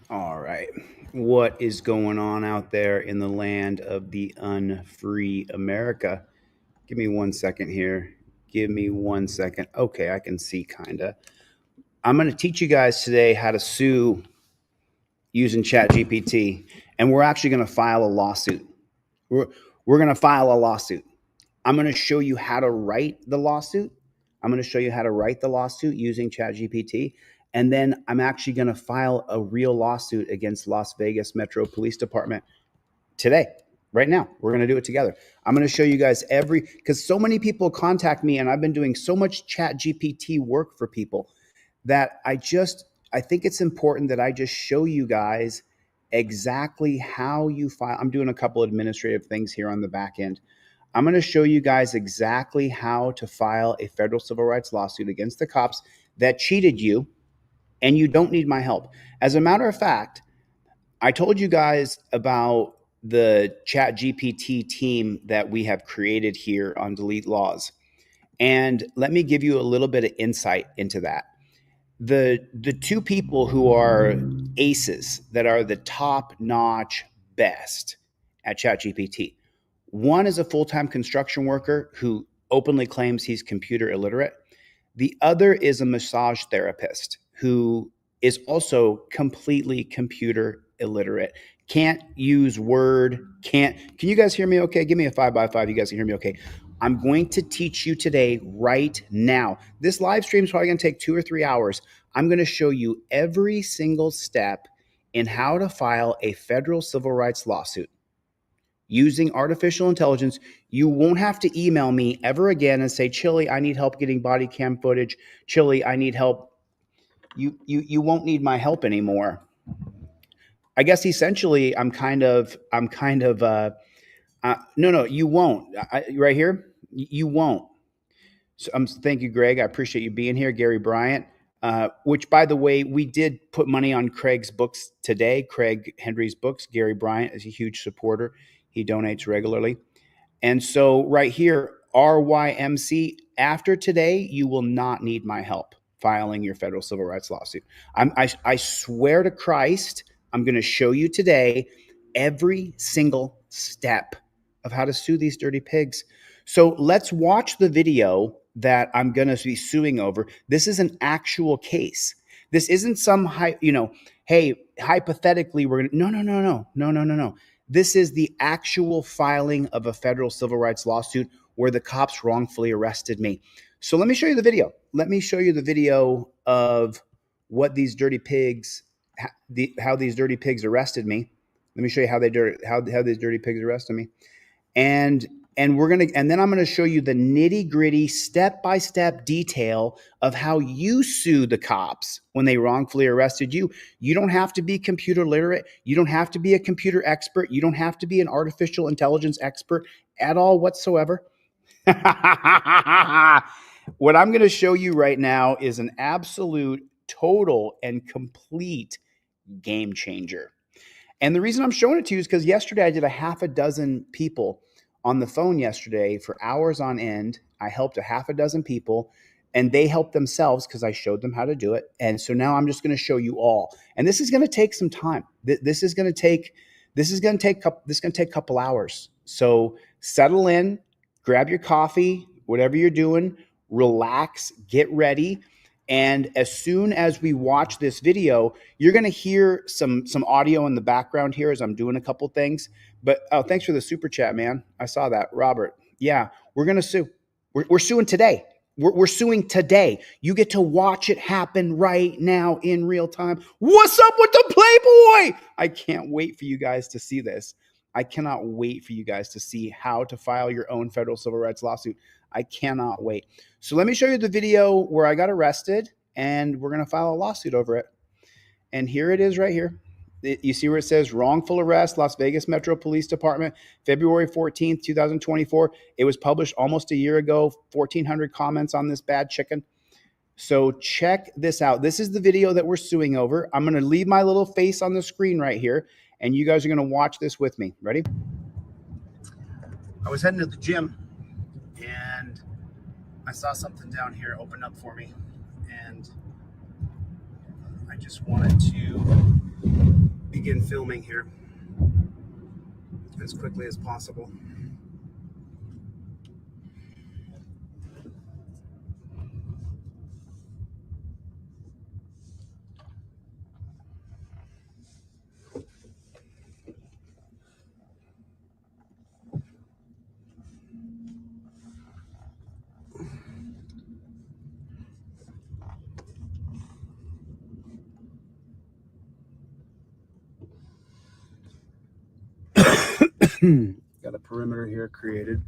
All right. What is going on out there in the land of the unfree America? Give me 1 second here. Give me 1 second. Okay, I can see kind of. I'm going to teach you guys today how to sue using ChatGPT, and we're actually going to file a lawsuit. We're, we're going to file a lawsuit. I'm going to show you how to write the lawsuit. I'm going to show you how to write the lawsuit using ChatGPT. And then I'm actually going to file a real lawsuit against Las Vegas Metro Police Department today, right now. We're going to do it together. I'm going to show you guys because so many people contact me, and I've been doing so much ChatGPT work for people that I think it's important that I just show you guys exactly how you file. I'm doing a couple administrative things here on the back end. I'm going to show you guys exactly how to file a federal civil rights lawsuit against the cops that cheated you, and you don't need my help. As a matter of fact, I told you guys about the ChatGPT team that we have created here on Delete Laws. And let me give you a little bit of insight into that. The two people who are aces, that are the top-notch best at ChatGPT. One is a full-time construction worker who openly claims he's computer illiterate. The other is a massage therapist who is also completely computer illiterate. Can't use Word, can you guys hear me okay? Give me a 5x5. You guys can hear me okay. I'm going to teach you today right now. This live stream is probably going to take 2 or 3 hours. I'm going to show you every single step in how to file a federal civil rights lawsuit using artificial intelligence. You won't have to email me ever again and say, Chili, I need help getting body cam footage. Chili, I need help. You won't need my help anymore. I guess essentially I'm kind of no, you won't. Right here, you won't. So, thank you, Greg. I appreciate you being here. Gary Bryant, which, by the way, we did put money on Craig's books today. Craig Henry's books. Gary Bryant is a huge supporter. He donates regularly. And so right here, RYMC, after today, you will not need my help filing your federal civil rights lawsuit. I swear to Christ, I'm going to show you today every single step of how to sue these dirty pigs. So let's watch the video that I'm going to be suing over. This is an actual case. This isn't some, hey, hypothetically, we're going to, no. This is the actual filing of a federal civil rights lawsuit where the cops wrongfully arrested me. So let me show you the video. Let me show you the video of what these dirty pigs, how these dirty pigs arrested me. Let me show you how these dirty pigs arrested me. And then I'm going to show you the nitty-gritty, step-by-step detail of how you sue the cops when they wrongfully arrested you. You don't have to be computer literate. You don't have to be a computer expert. You don't have to be an artificial intelligence expert at all whatsoever. What I'm going to show you right now is an absolute, total, and complete game changer. And the reason I'm showing it to you is because yesterday I did a half a dozen people on the phone yesterday for hours on end. I helped a half a dozen people, and they helped themselves because I showed them how to do it. And so now I'm just going to show you all. And this is going to take some time. This is going to take a couple hours. So settle in, grab your coffee, whatever you're doing, relax, get ready. And as soon as we watch this video, you're going to hear some audio in the background here as I'm doing a couple things. But thanks for the super chat, man. I saw that, Robert. Yeah, we're going to sue. We're suing today. We're suing today. You get to watch it happen right now in real time. What's up with the Playboy? I can't wait for you guys to see this. I cannot wait for you guys to see how to file your own federal civil rights lawsuit. I cannot wait. So let me show you the video where I got arrested, and we're going to file a lawsuit over it. And here it is right here. You see where it says wrongful arrest, Las Vegas Metro Police Department, February 14th, 2024. It was published almost a year ago, 1,400 comments on this bad chicken. So check this out. This is the video that we're suing over. I'm going to leave my little face on the screen right here, and you guys are going to watch this with me. Ready? I was heading to the gym, and I saw something down here open up for me, and I just wanted to begin filming here as quickly as possible. Got a perimeter here created.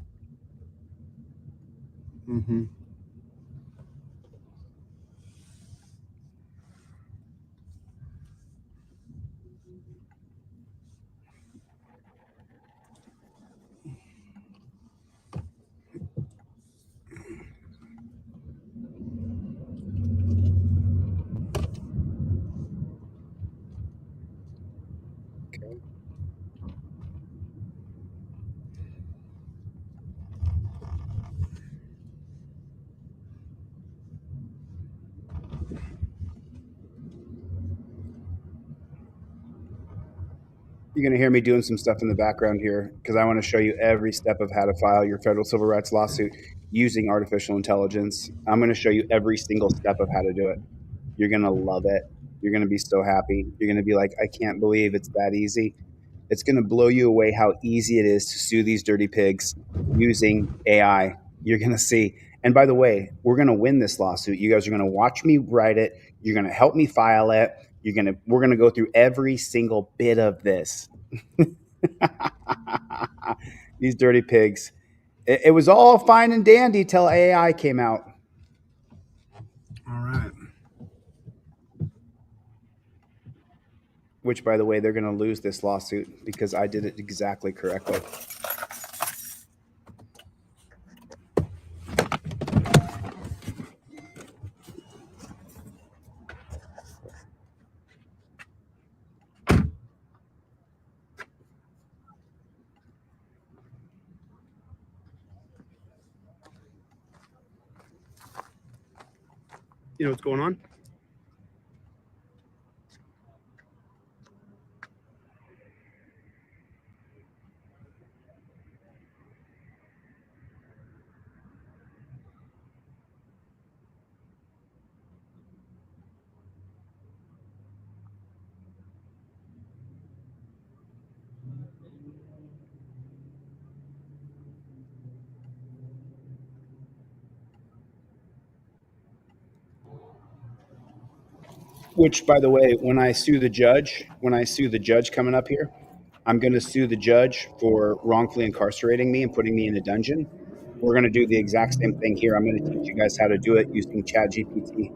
Okay. You're going to hear me doing some stuff in the background here because I want to show you every step of how to file your federal civil rights lawsuit using artificial intelligence. I'm going to show you every single step of how to do it. You're going to love it. You're going to be so happy. You're going to be like, I can't believe it's that easy. It's going to blow you away how easy it is to sue these dirty pigs using AI. You're going to see. And by the way, we're going to win this lawsuit. You guys are going to watch me write it. You're going to help me file it. We're going to go through every single bit of this. These dirty pigs. It was all fine and dandy till AI came out. All right. Which, by the way, they're going to lose this lawsuit because I did it exactly correctly. You know what's going on? Which, by the way, when I sue the judge coming up here, I'm going to sue the judge for wrongfully incarcerating me and putting me in a dungeon. We're going to do the exact same thing here. I'm going to teach you guys how to do it using ChatGPT.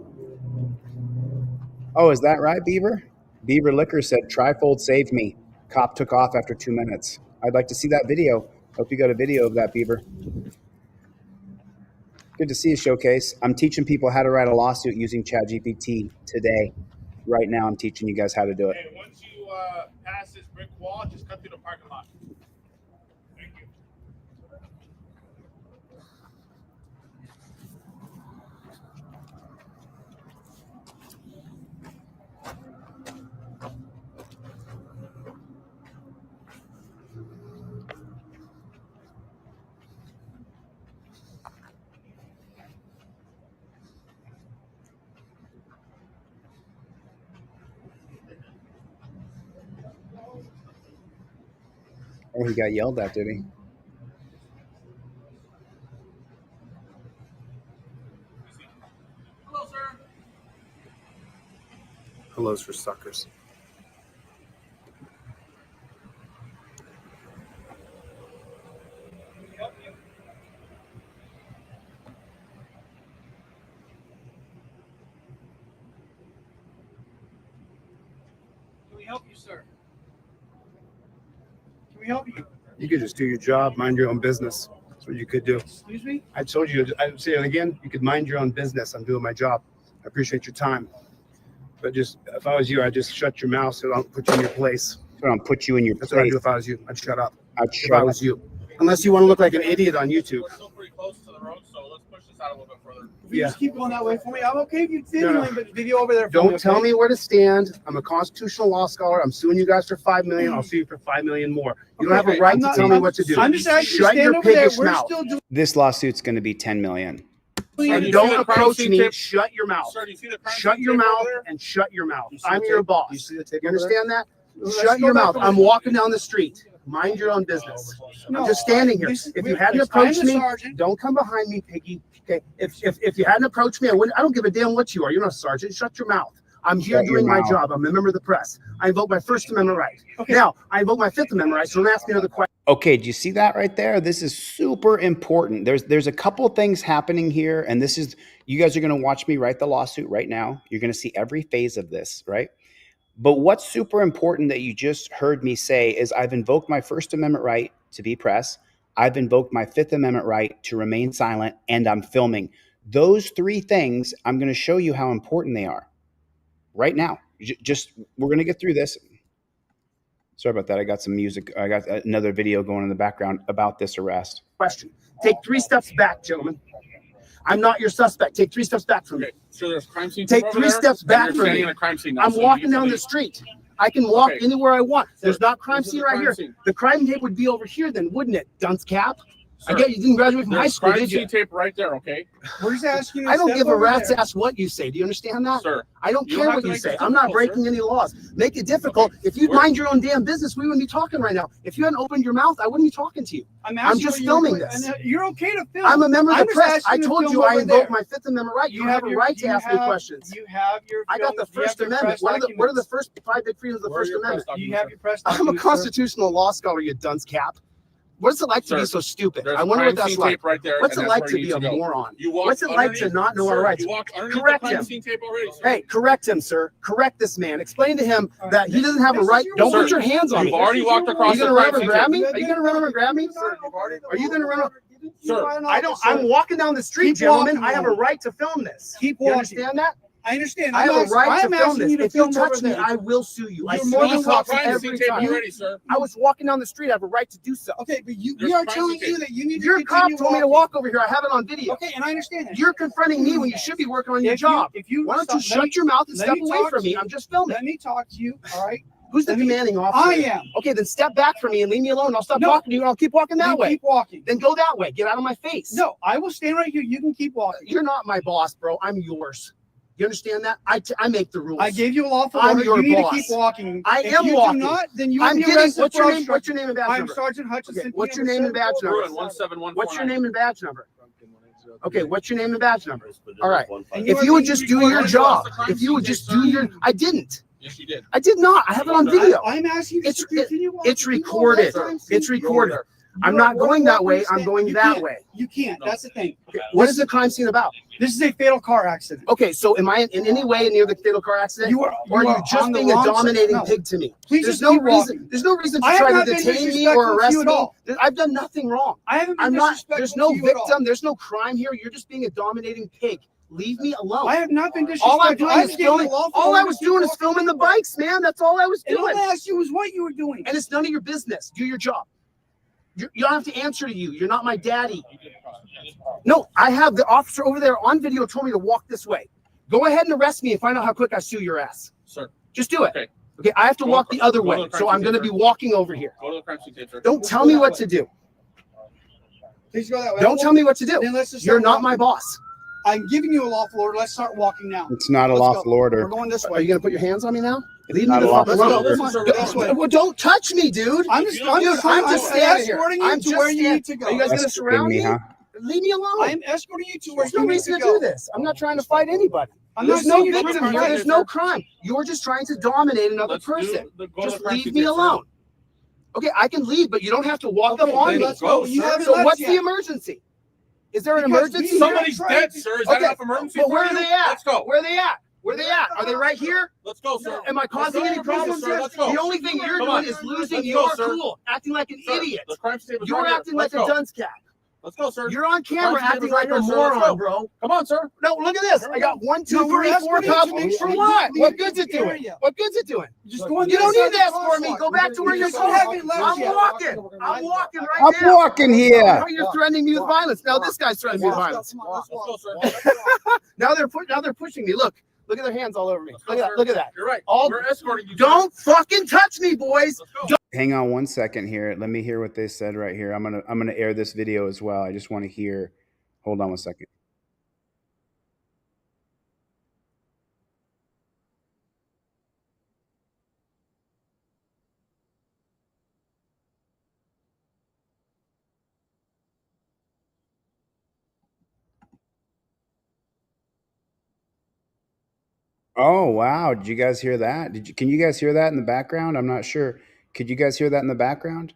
Oh, is that right, Beaver? Beaver Liquor said, Trifold saved me. Cop took off after 2 minutes. I'd like to see that video. Hope you got a video of that, Beaver. Good to see you, Showcase. I'm teaching people how to write a lawsuit using ChatGPT today. Right now, I'm teaching you guys how to do it. Hey, once you pass this brick wall, just cut through the parking lot. Thank you. Oh, he got yelled at, did he? Hello, sir. Hello's for suckers. Can we help you? Can we help you, sir? Can we help you? You could just do your job, mind your own business. That's what you could do. Excuse me? I told you, I'd say it again, you could mind your own business. I'm doing my job. I appreciate your time. But just, if I was you, I'd just shut your mouth so I don't put you in your place. So I don't put you in your That's place. what I'd do if I was you. I'd shut up. I'd If shut I up. was you. Unless you want to look like an idiot on YouTube. We're still pretty close to the road, so let's push this out a little bit further. If you just keep going that way for me, I'm okay if you video, No. but video over there. For Don't me, tell okay? me where to stand. I'm a constitutional law scholar. I'm suing you guys for $5 million. I'll sue you for $5 million more. You don't have a Okay, right I'm to not- tell me what to do. I'm just asking you to Shut stand your over there. piggish We're mouth. still doing. This lawsuit's going to be 10 million. Sir, do And you don't see the crime approach scene me. tape? Shut your mouth. Sir, do you see the crime Shut scene your tape over mouth there? and shut your mouth. You see the I'm your tape? boss. You see the tape You over there? understand that? Let's Shut go your back mouth. over I'm there. walking down the street. Mind your own business. No, I'm just standing here. If you hadn't approached me, don't come behind me, piggy. Okay. If you hadn't approached me, I don't give a damn what you are. You're not a sergeant. Shut your mouth. I'm here Shut your doing my mouth. job. I'm a member of the press. I invoke my First Amendment right. Okay. Now I invoke my Fifth Amendment right. So don't ask me another question. Okay, do you see that right there? This is super important. There's a couple of things happening here, and this is, you guys are going to watch me write the lawsuit right now. You're going to see every phase of this, right? But what's super important that you just heard me say is I've invoked my First Amendment right to be press. I've invoked my Fifth Amendment right to remain silent, and I'm filming. Those three things, I'm going to show you how important they are right now. We're going to get through this. Sorry about that. I got some music. I got another video going in the background about this arrest. Take 3 steps back, gentlemen. I'm not your suspect. Take 3 steps back from me. Okay, so there's crime scene Take tape over 3 there, steps and back you're from standing me. in a crime scene now, I'm so you walking need to down the leave. street. I can walk Okay. anywhere I want. There's not crime This is scene the right crime here. scene. The crime tape would be over here then, wouldn't it, dunce cap? I Sir, get you didn't graduate from high there's school, crime did you? scene tape right there, okay? We're just asking you. To I don't step give a over rat's there. ass what you say. Do you understand that? Sir, I don't You care don't have what to you make say. it I'm not difficult, breaking any laws. Make it difficult. If you'd We're- mind your own damn business, we wouldn't be talking right now. If you hadn't opened your mouth, I wouldn't be talking to you. I'm just what you filming were doing, this. and, you're okay to film. I'm a member of I'm the just press. I asking you to told film you I over invoke there. my Fifth Amendment right. You have a your- right to you ask me have- questions. You have your. I got the you have First your Amendment. press What are the documents. first 5 big freedoms of the Where are First your press Amendment? You have your press. I'm a documents, sir. constitutional law scholar, you dunce cap. What is it like to be Sir, so stupid? there's I wonder crime what that's scene like. tape right there, What's and it that's like where to you be a need go. moron? You walked What's it like to underneath- not know our sir, rights? You walked underneath Correct the crime him. scene tape already, sir. Hey, correct him, sir. Correct this man. Explain to him All right, that he doesn't have a this is right. your Don't Sir, put your hands on You've me. already walked Are across you the gonna run crime over scene and grab tape. me? Are you gonna run over and grab me? Are you gonna run over? Sir, I'm walking down the street, Keep gentlemen. walking, I have a man. right to film this. Keep You walking. understand that? I understand. I have a right to I'm film asking this. you to If you film touch over me, there. I will sue you. I You're sue more you than cops welcome. crime scene every tape time. already, sir. I was walking down the street. I have a right to do so. Okay, but we There's are crime telling scene you tape. that you need to Your cop continue told me to walking. walk over here. I have it on video. Okay, and I understand that. You're confronting me when you should be working on your If you- job. If you Why don't you stop- let shut your mouth and let step me away talk from to me? you. I'm just filming. Let me talk to you. All right. Who's the let me- commanding officer? I am. Okay, then step back from me and leave me alone. I'll stop No. talking to you and I'll keep walking that You way. Keep walking. Then go that way. Get out of my face. No, I will stand right here. You can keep walking. You're not my boss, bro. I'm yours. You understand that? I make the rules. I gave you a lawful I'm order. your You need boss. to keep walking. I If am you walking. do not, then you will I'm be getting. arrested What's for your name? obstruction. What's your name and badge I'm number? Sergeant Hutchinson. Okay, what's your name and badge number? Bruin 17149. What's your name and badge number? Okay, what's your name and badge number? All right. And If are you would being just do recorded. your job, if you would just do your, I didn't. Yes, you did. I did not. I have it on video. I'm asking you to It's- continue walking. It's You know recorded. that time, It's see? recorded. I'm You're not going that way. walking I'm going you that can't. way. You can't. No. That's the thing. What is the crime scene about? This is a fatal car accident. Okay, so am I in any way near the fatal car accident? You are. Or are you just on the being a wrong side. dominating No. pig to me? Please There's just no keep reason. walking. There's no reason to I have try not to been detain me disrespectful or to arrest you at me. all. I've done nothing wrong. I haven't been I'm not. disrespectful There's no to you at all. victim. There's no crime here. You're just being a dominating pig. Leave me alone. I have not been disrespectful. All I'm doing I've is given filming. you lawful All I order was to doing keep is filming the walking. bikes, man. That's all I was And all doing. I asked you was what you were doing. And it's none of your business. Do your job. You don't have to answer to you. You're not my daddy. No, I have the officer over there on video told me to walk this way. Go ahead and arrest me and find out how quick I sue your ass. Sir, Just do it. Okay. Okay, I have to Go walk to- the other go to way. the crime So I'm scene, going to sir. be walking over here. go to the crime scene tape, sir. Don't tell me what to do. Please go that way. Don't tell me what to do. Then let's just You're start not walking. my boss. I'm giving you a lawful order. Let's start walking now. It's not a Let's lawful go. order. We're going this Are way. you going to put your hands on me now? Leave me Not the a fuck lawful alone. order. Come on, this way. Well, don't touch me, dude. I'm just, Dude, I'm just standing here. escorting you I'm to just where you stand- need to go. Are you guys going to Escorting surround me, me? huh? Leave me alone. I'm escorting you to where There's you no need reason to to go. do this. I'm not trying to fight anybody. I'm There's not no saying you're victim doing here. right, There's sir. no crime. You're just trying to dominate another Let's do person. the- go to Just the crime leave scene me tape, sir. alone. Okay, I can leave, but you don't have to walk up Okay, on then me. let's go. You sir. haven't So left what's yet. the emergency? Is there an Because emergency? we- here? Somebody's trying dead, to- sir. Is that Okay, enough emergency But for where you? are they at? Let's go. Where are they at? Where are they at? Are they right here? Let's go, sir. Am I causing Let's any go, problems? sir. Let's go. The only thing you're Come doing on. is losing Let's your go, sir. cool, acting like an Sir, idiot. The crime scene was You're right here. acting like Let's a go. dunce cat. Let's go, sir. You're on camera Crime acting scene like a right here, sir. Let's moron, go. bro. Come on, sir. No, look at this. I got 1, 2, No, we're 3, 4 escorting you cops. to make For sure what? you What leave good's it the doing? area. What good's it doing? Just go in You there don't and need to start the escort me. crosswalk. Go back to where you're You haven't going. left I'm yet. walking. I'm walking right I'm now. walking here. Now you're threatening me with violence. Now this guy's threatening me with violence. Let's go, sir. Now they're pushing me. Look at their hands all over me. Look at that. Look at that. You're right. All- We're escorting you. Don't fucking touch me, boys. Let's go. Hang on one second here. Let me hear what they said right here. I'm gonna air this video as well. I just want to hear. Hold on one second. Oh wow! Did you guys hear that? Can you guys hear that in the background? I'm not sure. Could you guys hear that in the background?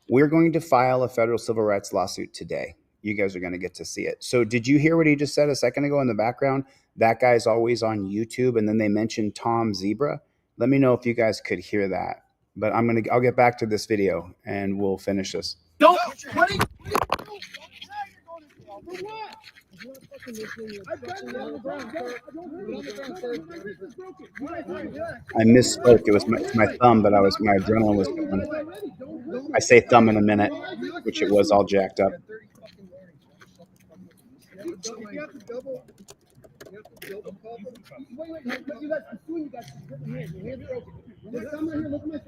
We're going to file a federal civil rights lawsuit today. You guys are going to get to see it. So did you hear what he just said a second ago in the background? That guy's always on YouTube, and then they mentioned Tom Zebra. Let me know if you guys could hear that. But I'll get back to this video and we'll finish this. Don't. What are you? I misspoke. It's my thumb that my adrenaline was going. I say thumb in a minute, which it was all jacked up.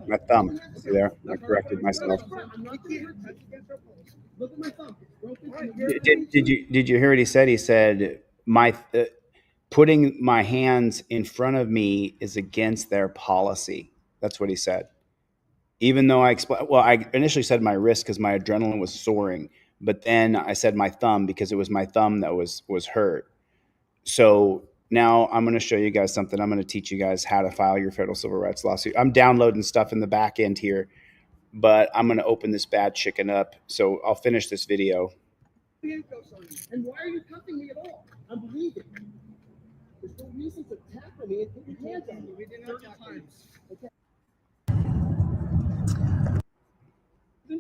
My thumb. See there? I corrected myself. Did you hear what he said? He said putting my hands in front of me is against their policy. That's what he said. Even though I initially said my wrist because my adrenaline was soaring, but then I said my thumb because it was my thumb that was hurt. So now I'm going to show you guys something. I'm going to teach you guys how to file your federal civil rights lawsuit. I'm downloading stuff in the back end here, but I'm going to open this bad chicken up. So I'll finish this video. And why are you cuffing me at all? I'm bleeding. There's no reason to tackle me and put your hands on me. We did not tackle you.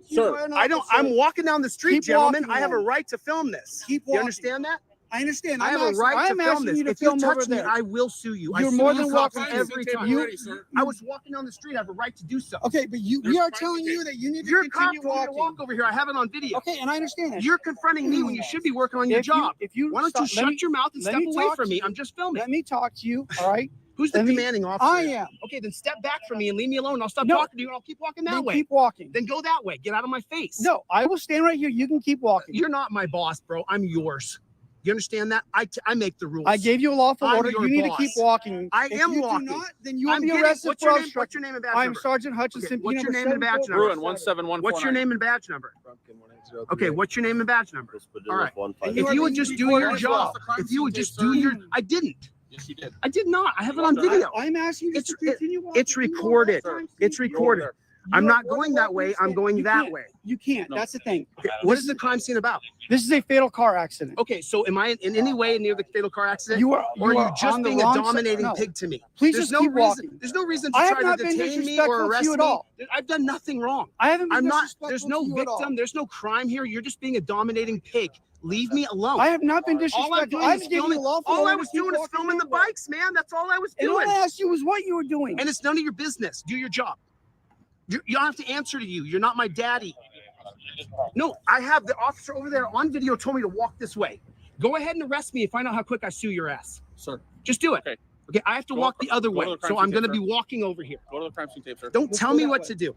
Sir, I'm walking down the street, Keep gentlemen. walking, I have a man. right to film this. Keep You walking. understand that? I understand. I have a right to I'm film asking this. you to If you film over touch me, there. I will sue you. I You're sue more you than cops welcome. every time. You- ready, sir. I was walking down the street. I have a right to do so. Okay, but we There's are crime telling scene. you that you need to Your cop continue told me to walking. walk over here. I have it on video. Okay, and I understand that. You're confronting me when you should be working on your job. If you Why don't you stop- shut your mouth and let step me away talk from to me? you. I'm just filming. let me talk to you, all right? Who's the let me- commanding officer? I am. Okay, then step back from me and leave me alone. I'll stop No. talking to you and I'll keep walking that Then way. keep walking. Then go that way. Get out of my face. No, I will stand right here. You can keep walking. You're not my boss, bro. I'm yours. You understand that? I make the rules. I gave you a lawful I'm order. your You need boss. to keep walking. I If am you walking. Do not, then you will I'm be getting- arrested what's for your name? obstruction. What's your name and badge I'm number? Sergeant Hutchinson. Okay, what's P your number name and badge 74. number? Bruin 17149. What's your name and badge number? Okay, what's your name and badge number? All right. And If are you would being just do recorded your as job, well. if you would just do your, I didn't. Yes, you did. I did not. I have it on video. I'm asking you It's- to continue walking. It's You are recorded. sometimes It's you- recorded. I'm you not are going that way. I'm going You that can't. way. You can't. No. That's the thing. What is the crime scene about? This is a fatal car accident. Okay, so am I in any way near the fatal car accident? You are. Or are you on just the being a wrong side- dominating no. pig to me? Please There's just no keep reason. walking. There's no reason to I have try to not been detain me disrespectful or to arrest you at me. all. I've done nothing wrong. I haven't been I'm not. disrespectful There's no to you at all. victim. There's no crime here. You're just being a dominating pig. Leave me alone. I have not been all I'm disrespectful. doing I'm is giving filming. you lawful All I order was to keep doing is walking filming the that way. bikes, man. That's all I was And all doing. I asked you was what you were doing. And it's none of your business. Do your job. You don't have to answer to you. You're not my daddy. No, I have the officer over there on video told me to walk this way. Go ahead and arrest me and find out how quick I sue your ass. Sir, Just do it. Okay. Okay, I have to Go- walk the other go way. to the crime So scene I'm going to tape, be walking over here. go to the crime scene tape, sir. Don't tell go me that what way. to do.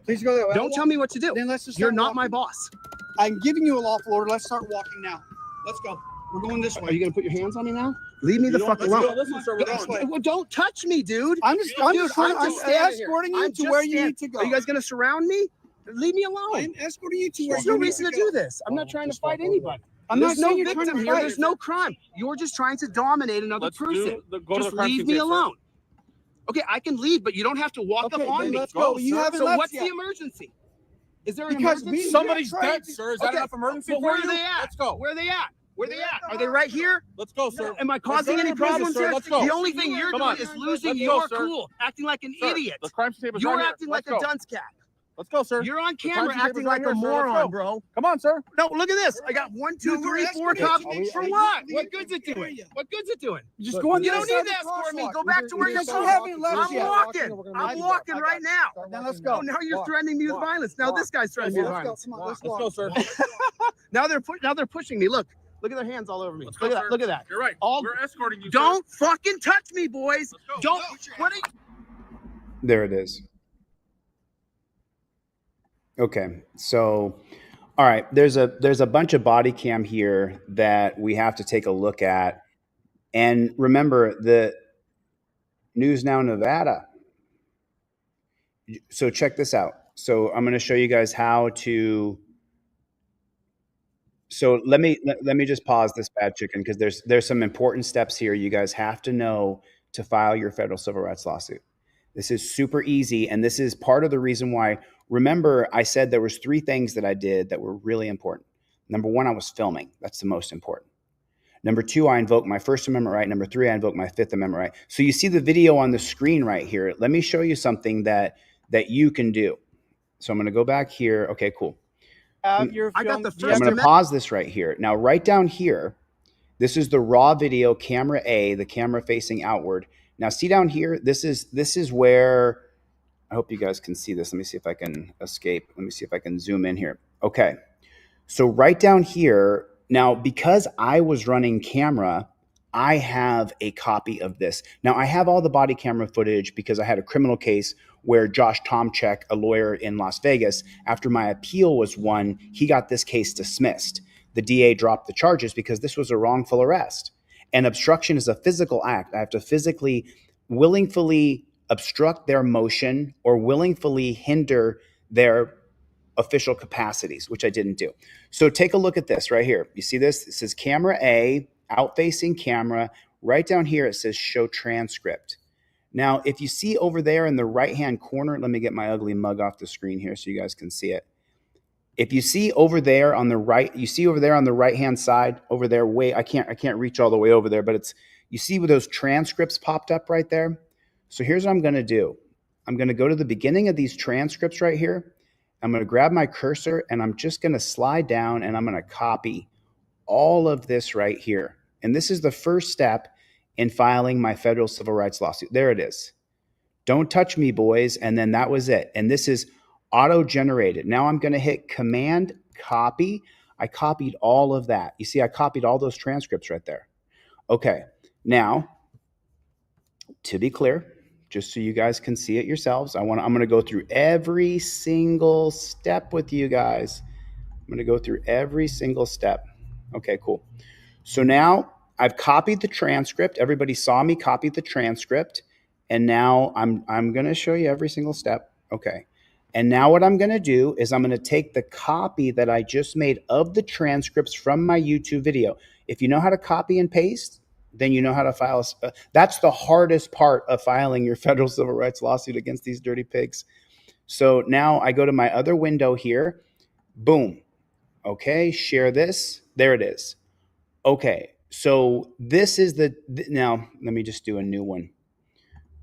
Please go that way. Don't tell me what to do. Then let's just You're start not my walking. boss. I'm giving you a lawful order. Let's start walking now. Let's go. We're going this Are way. you going to put your hands on me now? Leave me the fuck Let's alone. go. Listen, sir, we're This going. way. Well, don't touch me, dude. I'm just Dude, I'm I'm escorting standing here. you I'm to just where you standing- need to go. Are you guys going to surround me? Leave me alone. I'm escorting you to where There's you no need reason to go. do this. I'm not trying to fight anybody. I'm not There's no saying you're trying victim to here. fight. There's no crime. You're just trying to dominate another Let's person. go to Just the crime leave scene me tape, sir. alone. Okay, I can leave, but you don't have to walk Okay, up on then me. let's go. You sir. haven't So left what's yet. the emergency? Is there an Because emergency? we- Somebody's You're trying dead, to- sir. Is that Okay, enough emergency But for where you? are they at? Let's go. Where are they at? Where are they They're at? at Are the they right here? Let's go, sir. Am I Let's causing go to any your business, problems sir. here? Let's go. The only thing you're Come doing on. is losing Let's go, your sir. cool, acting like an Sir, idiot. The crime scene tape is You're right acting here. like Let's a go. dunce cat. Let's go, sir. You're on The camera timekeeper's acting right like a here, sir. Let's moron, go. bro. Come on, sir. No, look at this. I got 1, 2, No, we're 3, 4 escorting cops. you. For Are you what? leaving What good's it the doing? area? What good's it doing? Just Look, go on the You other don't side need of to the escort me. crosswalk. Go back to where We you're just so going. haven't left I'm yet. walking. We're gonna I'm make you walking walk. right now. Then let's Oh, go. now you're Walk. threatening me with Walk. violence. Now Walk. this guy's threatening me with Let's go. violence. Come on, let's Let's walk. go, sir. Now they're pushing me. Look at their hands all over me. Let's go, Look at sir. that. Look at that. You're right. All- We're escorting you. Don't fucking touch me, boys. Sir. Let's go. Don't. No. What are you? There it is. Okay, so all right, there's a bunch of body cam here that we have to take a look at. And remember the News Now Nevada. So check this out. So I'm going to show you guys how to. So let me just pause this bad chicken because there's some important steps here you guys have to know to file your federal civil rights lawsuit. This is super easy, and this is part of the reason why. Remember, I said there was 3 things that I did that were really important. Number 1, I was filming. That's the most important. Number 2, I invoked my First Amendment right. Number 3, I invoked my Fifth Amendment right. So you see the video on the screen right here. Let me show you something that you can do. So I'm going to go back here. Okay, cool. I got the I'm First going to Amendment. pause this right here. Now, right down here, this is the raw video, camera A, the camera facing outward. Now, see down here, this is where, I hope you guys can see this. Let me see if I can escape. Let me see if I can zoom in here. Okay. So right down here, now, because I was running camera, I have a copy of this. Now, I have all the body camera footage because I had a criminal case where Josh Tomczyk, a lawyer in Las Vegas, after my appeal was won, he got this case dismissed. The DA dropped the charges because this was a wrongful arrest. And obstruction is a physical act. I have to physically, willingly obstruct their motion or willingly hinder their official capacities, which I didn't do. So take a look at this right here. You see this? It says camera A, out-facing camera. Right down here, it says show transcript. Now, if you see over there in the right-hand corner, let me get my ugly mug off the screen here so you guys can see it. If you see over there on the right, you see over there on the right-hand side, over there, I can't reach all the way over there, but you see where those transcripts popped up right there? So here's what I'm going to do. I'm going to go to the beginning of these transcripts right here. I'm going to grab my cursor and I'm just going to slide down and I'm going to copy all of this right here. And this is the first step in filing my federal civil rights lawsuit. There it is. Don't touch me, boys. And then that was it. And this is auto-generated. Now I'm going to hit Command Copy. I copied all of that. You see, I copied all those transcripts right there. Okay. Now, to be clear, just so you guys can see it yourselves, I'm going to go through every single step with you guys. I'm going to go through every single step. Okay, cool. So now I've copied the transcript. Everybody saw me copy the transcript. And now I'm going to show you every single step. Okay. And now what I'm going to do is I'm going to take the copy that I just made of the transcripts from my YouTube video. If you know how to copy and paste, then you know how to file. That's the hardest part of filing your federal civil rights lawsuit against these dirty pigs. So now I go to my other window here. Boom. Okay, share this. There it is. Okay, so this is now let me just do a new one.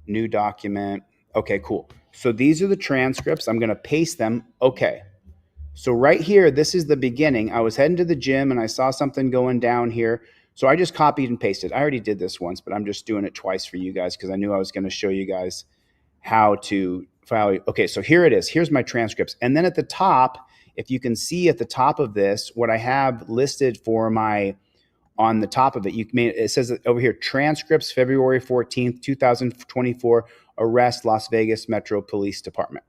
New document. Okay, cool. So these are the transcripts. I'm going to paste them. Okay. So right here, this is the beginning. I was heading to the gym and I saw something going down here. So I just copied and pasted. I already did this once, but I'm just doing it twice for you guys because I knew I was going to show you guys how to file. Okay, so here it is. Here's my transcripts. And then at the top, if you can see at the top of this, what I have listed for on the top of it, it says over here, transcripts, February 14th, 2024, arrest, Las Vegas Metro Police Department.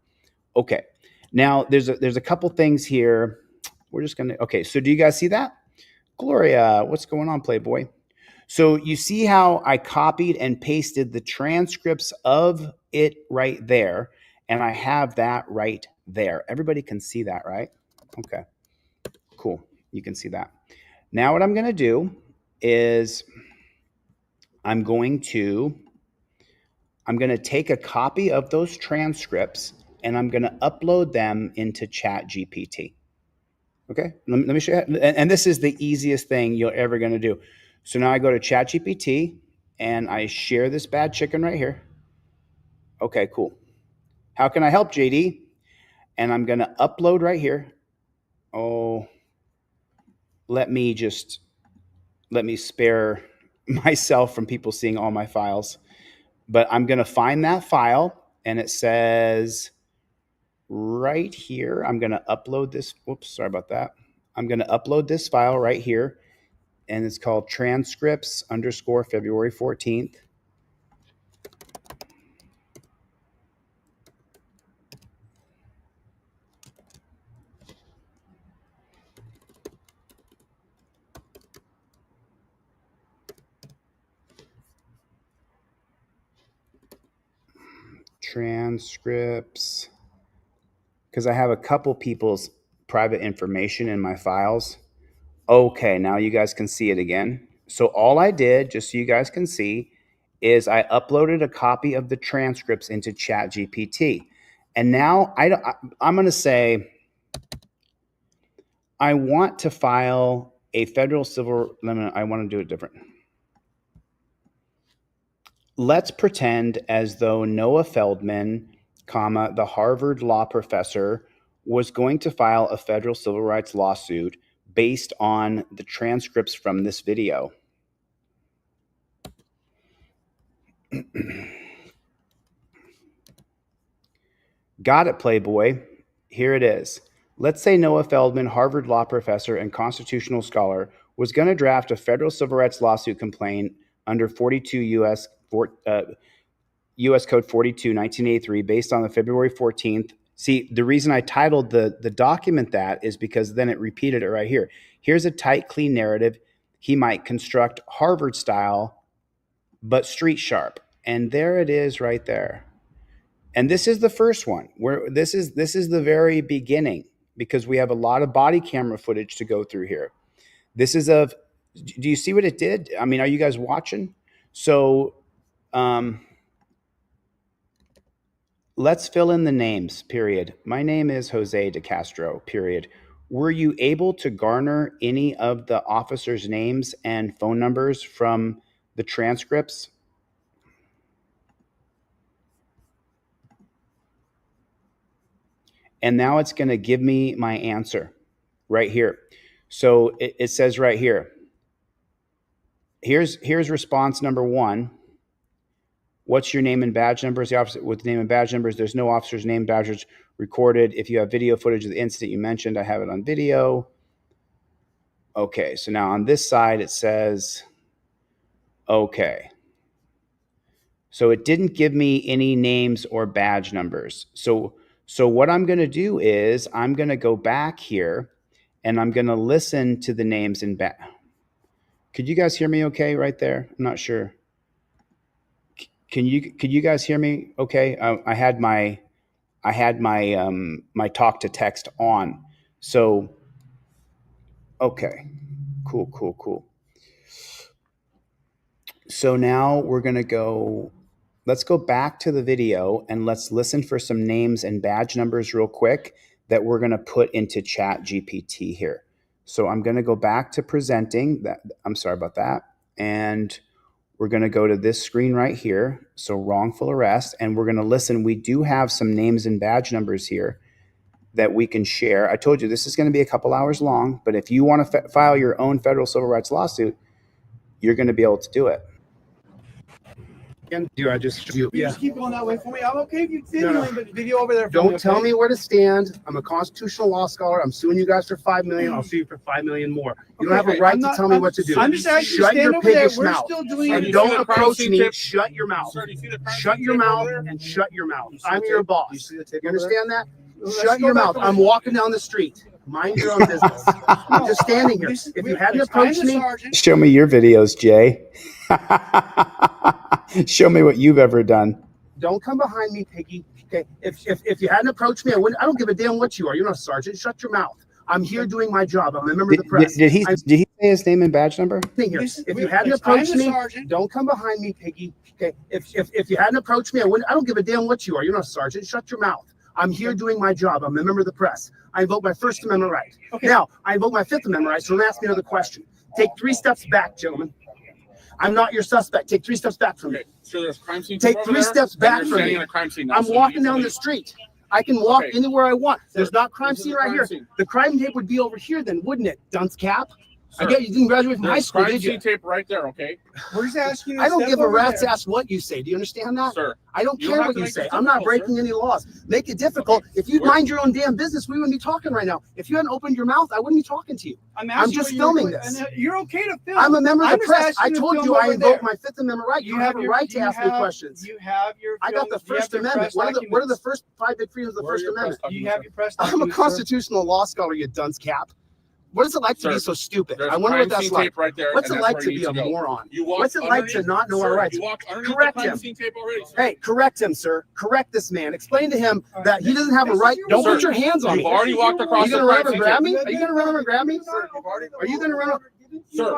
Okay. Now there's a couple things here. We're just going to, okay. So do you guys see that? Gloria, what's going on, Playboy? So you see how I copied and pasted the transcripts of it right there. And I have that right there. Everybody can see that, right? Okay, cool. You can see that. Now what I'm going to do is I'm going to take a copy of those transcripts and I'm going to upload them into ChatGPT. Okay, let me show you. And this is the easiest thing you're ever going to do. So now I go to ChatGPT and I share this bad chicken right here. Okay, cool. How can I help, JD? and I'm going to upload right here. Oh, let me spare myself from people seeing all my files. But I'm going to find that file, and it says right here, I'm going to upload this. Whoops, sorry about that. I'm going to upload this file right here, and it's called transcripts _ February 14th. Transcripts, because I have a couple people's private information in my files. Okay, now you guys can see it again. So all I did, just so you guys can see, is I uploaded a copy of the transcripts into ChatGPT. And now I'm going to say I want to file a federal civil. I want to do it different. Let's pretend as though Noah Feldman, the Harvard law professor, was going to file a federal civil rights lawsuit based on the transcripts from this video. Got it, Playboy. Here it is. Let's say Noah Feldman, Harvard law professor and constitutional scholar, was going to draft a federal civil rights lawsuit complaint under 42 U.S. U.S. Code 42, 1983, based on the February 14th. See, the reason I titled the document that is because then it repeated it right here. Here's a tight, clean narrative he might construct Harvard style, but street sharp. And there it is right there. And this is the first one where this is the very beginning, because we have a lot of body camera footage to go through here. This is do you see what it did? I mean, are you guys watching? So let's fill in the names, period. My name is Jose de Castro, period. Were you able to garner any of the officers' names and phone numbers from the transcripts? And now it's going to give me my answer right here. So it says right here, here's response number 1. What's your name and badge numbers? The officer with name and badge numbers. There's no officer's name, badges recorded. If you have video footage of the incident you mentioned, I have it on video. Okay, so now on this side it says, okay. So it didn't give me any names or badge numbers. So what I'm going to do is I'm going to go back here and I'm going to listen to the names and badge. Could you guys hear me okay right there? I'm not sure. Could you guys hear me okay? I had my my talk to text on. So okay. Cool. So now we're going to let's go back to the video and let's listen for some names and badge numbers real quick that we're going to put into ChatGPT here. So I'm going to go back to presenting that. I'm sorry about that. And we're going to go to this screen right here. So wrongful arrest. And we're going to listen. We do have some names and badge numbers here that we can share. I told you this is going to be a couple hours long, but if you want to file your own federal civil rights lawsuit, you're going to be able to do it. Just keep going that way for me. I'm okay if you videoing, but video over there. Don't tell me where to stand. I'm a constitutional law scholar. I'm suing you guys for $5 million. I'll sue you for $5 million more. You don't have a right to tell me what to do. I'm just asking you Shut stand your over there. piggish We're mouth. still doing And it. don't approach me. Shut your mouth. Shut your mouth and shut your mouth. I'm your boss. You understand that? Shut your mouth. I'm walking down the street. Mind your own business. I'm just standing here. If you hadn't approached me, show me your videos, Jay. Show me what you've ever done. Don't come behind me, piggy. Okay. If you hadn't approached me, I don't give a damn what you are. You're not a sergeant. Shut your mouth. I'm here doing my job. I'm a member of the press. Did he say his name and badge number? If you hadn't approached me, don't come behind me, piggy. Okay. If you hadn't approached me, I don't give a damn what you are. You're not a sergeant. Shut your mouth. I'm here doing my job. I'm a member of the press. I invoke my First Amendment right. Okay. Now, I invoke my Fifth Amendment right, so don't ask me another question. Take 3 steps back, gentlemen. I'm not your suspect. Take 3 steps back from me. So there's crime scene. Take 3 steps back from me. I'm walking down the street. I can walk Okay. anywhere I want. There's not crime This is scene the right crime here. scene. The crime tape would be over here then, wouldn't it, dunce cap? I Sir, get you didn't graduate from high there's school, crime did you? scene tape right there, okay? We're just asking you. To I don't step give a over rat's there. ass what you say. Do you understand that? Sir, I don't you care don't have what to you make say. this I'm not difficult, breaking any laws. Make it difficult. Okay. If you'd We're- mind your own damn business, we wouldn't be talking right now. If you hadn't opened your mouth, I wouldn't be talking to you. I'm asking just what you're filming doing, this. and, you're okay to film. I'm a member of I'm the just press. I asking you to told film you I over invoked there. my Fifth Amendment right. You have a your- right to you ask me have- questions. You have your. I got the you have First your Amendment. press What are the documents. first 5 big freedoms of the Where are First your press Amendment? documents, You have sir? your press I'm a documents, sir. constitutional law scholar, you dunce cap. What is it like to be Sir, so stupid? There's I wonder crime what that's scene like. tape right there. What's and it that's like where to you be a need go. moron? You walk What's it like to underneath- not know our sir, rights? You walk underneath Correct the crime him. scene tape already, sir. Hey, correct him, sir. Correct this man. Explain to him All right, that he doesn't have a this is right. your Don't word. put your hands on You've me. already walked Are across you the gonna run crime over scene and grab tape. me? Are you gonna run over and grab me? Sir, you've already- Are you gonna run over? Sir,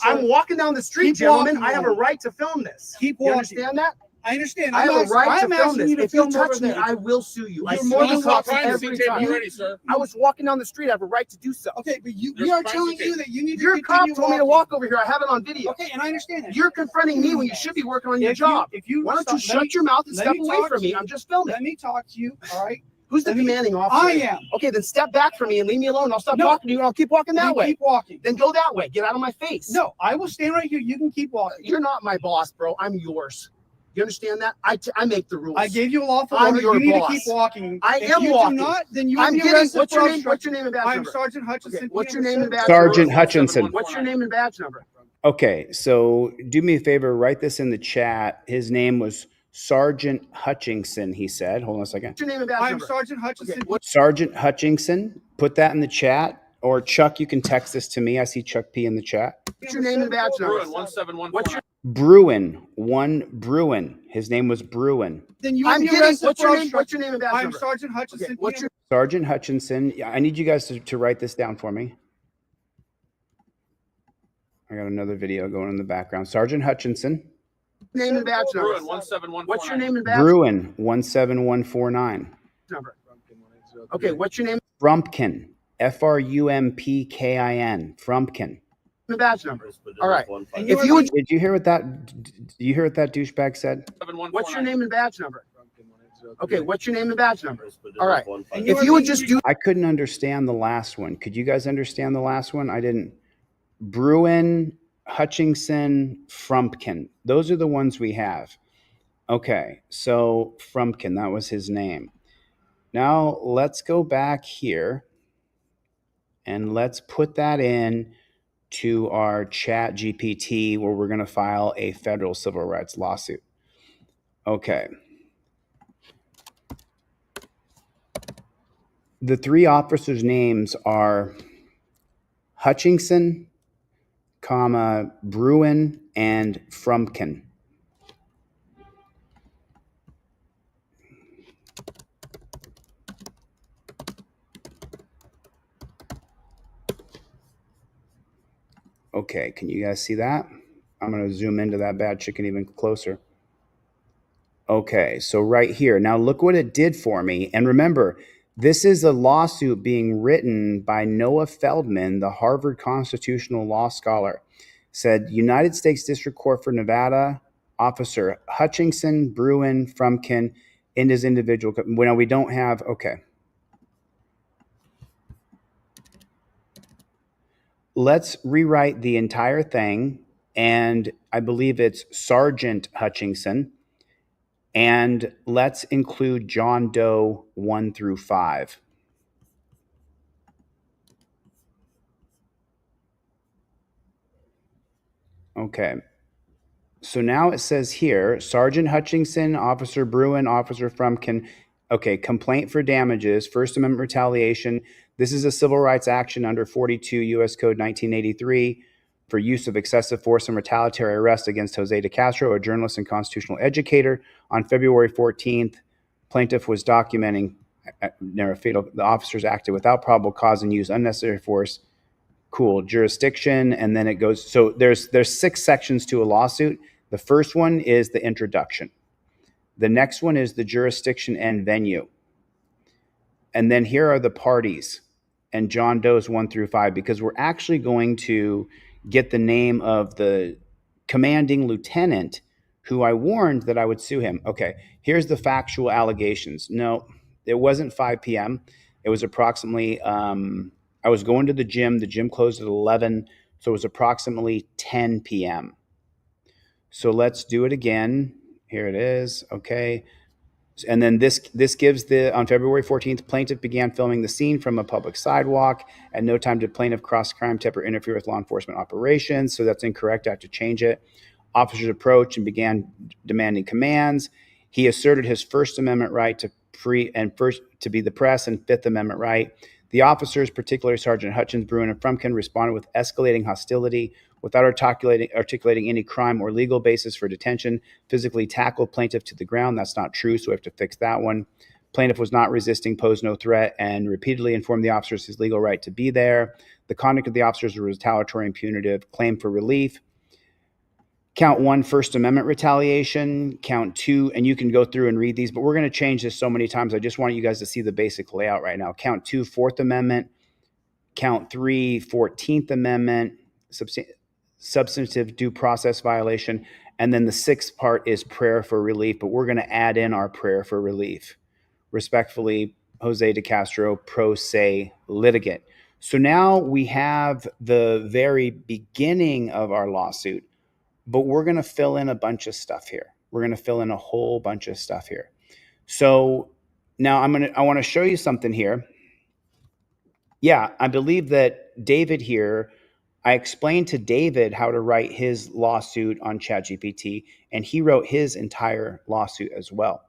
I'm walking down the street, Keep gentlemen. walking, I have a man. right to film this. Keep You walking. understand that? I understand. I have a right to I'm film asking this. you to If you film touch over me, there. I will sue you. I You're sue more the than You walked cops welcome. crime scene every tape time. already, sir. I was walking down the street. I have a right to do so. Okay, but we There's are crime telling scene you tape. that you need to Your cop continue told me to walking. walk over here. I have it on video. Okay, and I understand that. You're confronting me when you should be working on your job. If you Why don't you stop- let shut your mouth and let step me away talk from to me? you. I'm just filming. Let me talk to you. All right. Who's the let me- commanding officer? I am. Okay, then step back from me and leave me alone. I'll stop No. talking to you and I'll keep walking that You way. Keep walking. Then go that way. Get out of my face. No, I will stand right here. You can keep walking. You're not my boss, bro. I'm yours. You understand that? I make the rules. I gave you a lawful I'm order. your You need boss. to keep walking. I If am you walking. do not, then you will I'm be getting. arrested What's for your name? obstruction. What's your name and badge I'm number? Sergeant Hutchinson. Okay, what's your name and badge Sergeant number? Hutchinson. What's your name and badge number? Okay, so do me a favor, write this in the chat. His name was Sergeant Hutchinson, he said. Hold on a second. What's your name and badge I'm number? Sergeant Hutchinson. Okay, what's Sergeant Hutchinson, put that in the chat. Or Chuck, you can text this to me. I see Chuck P in the chat. your name and badge number? Bruin 17149. What's your? Bruin, one Bruin. His name was Bruin. Then you will I'm be getting. arrested What's for your name? obstruction. What's your name and badge I'm number? Sergeant Okay, Hutchinson. what's your? Sergeant Hutchinson. Yeah, I need you guys to write this down for me. I got another video going in the background. Sergeant Hutchinson. Name and badge number. Bruin 17149. What's your name and badge Bruin, 17149. number? Okay, what's your name Frumpkin, Frumpkin. Frumpkin. and badge number? All right. And If you would, Did you hear what that? Did you hear what that douchebag said? what's your name and badge number? Okay, what's your name and badge number? All right. And If you would just do. I couldn't understand the last one. Could you guys understand the last one? I didn't. Bruin, Hutchinson, Frumpkin. Those are the ones we have. Okay, so Frumpkin, that was his name. Now let's go back here and let's put that in to our chat GPT where we're going to file a federal civil rights lawsuit. Okay. The three officers' names are Hutchinson, comma, Bruin, and Frumpkin. Okay, can you guys see that? I'm going to zoom into that bad chicken even closer. Okay, so right here. Now look what it did for me. And remember, this is a lawsuit being written by Noah Feldman, the Harvard constitutional law scholar. Said United States District Court for Nevada, Officer Hutchinson, Bruin, Frumpkin, in his individual. Well, we don't have, okay. Let's rewrite the entire thing. And I believe it's Sergeant Hutchinson. And let's include John Doe 1 through 5. Okay. So now it says here, Sergeant Hutchinson, Officer Bruin, Officer Frumpkin. Okay, complaint for damages, First Amendment retaliation. This is a civil rights action under 42 U.S. Code 1983 for use of excessive force and retaliatory arrest against Jose de Castro, a journalist and constitutional educator. On February 14th, plaintiff was documenting the officers acted without probable cause and used unnecessary force. Cool. Jurisdiction, and then it goes. So there's 6 sections to a lawsuit. The first one is the introduction. The next one is the jurisdiction and venue. And then here are the parties and John Doe's 1 through 5, because we're actually going to get the name of the commanding lieutenant who I warned that I would sue him. Okay, here's the factual allegations. No, it wasn't 5 p.m. It was approximately, I was going to the gym. The gym closed at 11. So it was approximately 10 p.m. So let's do it again. Here it is. Okay. And then this gives on February 14th, plaintiff began filming the scene from a public sidewalk. At no time did plaintiff cross crime tip or interfere with law enforcement operations. So that's incorrect. I have to change it. Officers approached and began demanding commands. He asserted his First Amendment right to to be the press and Fifth Amendment right. The officers, particularly Sergeant Hutchins, Bruin, and Frumkin, responded with escalating hostility without articulating any crime or legal basis for detention. Physically tackled plaintiff to the ground. That's not true, so we have to fix that one. Plaintiff was not resisting, posed no threat, and repeatedly informed the officers his legal right to be there. The conduct of the officers was retaliatory and punitive. Claim for relief. Count 1, First Amendment retaliation. Count 2, and you can go through and read these, but we're going to change this so many times. I just want you guys to see the basic layout right now. Count 2, Fourth Amendment. Count 3, 14th Amendment, substantive due process violation. And then the sixth part is prayer for relief, but we're going to add in our prayer for relief. Respectfully, Jose de Castro, pro se litigant. So now we have the very beginning of our lawsuit. But we're going to fill in a bunch of stuff here. We're going to fill in a whole bunch of stuff here. So now I want to show you something here. Yeah, I believe that David here, I explained to David how to write his lawsuit on ChatGPT, and he wrote his entire lawsuit as well.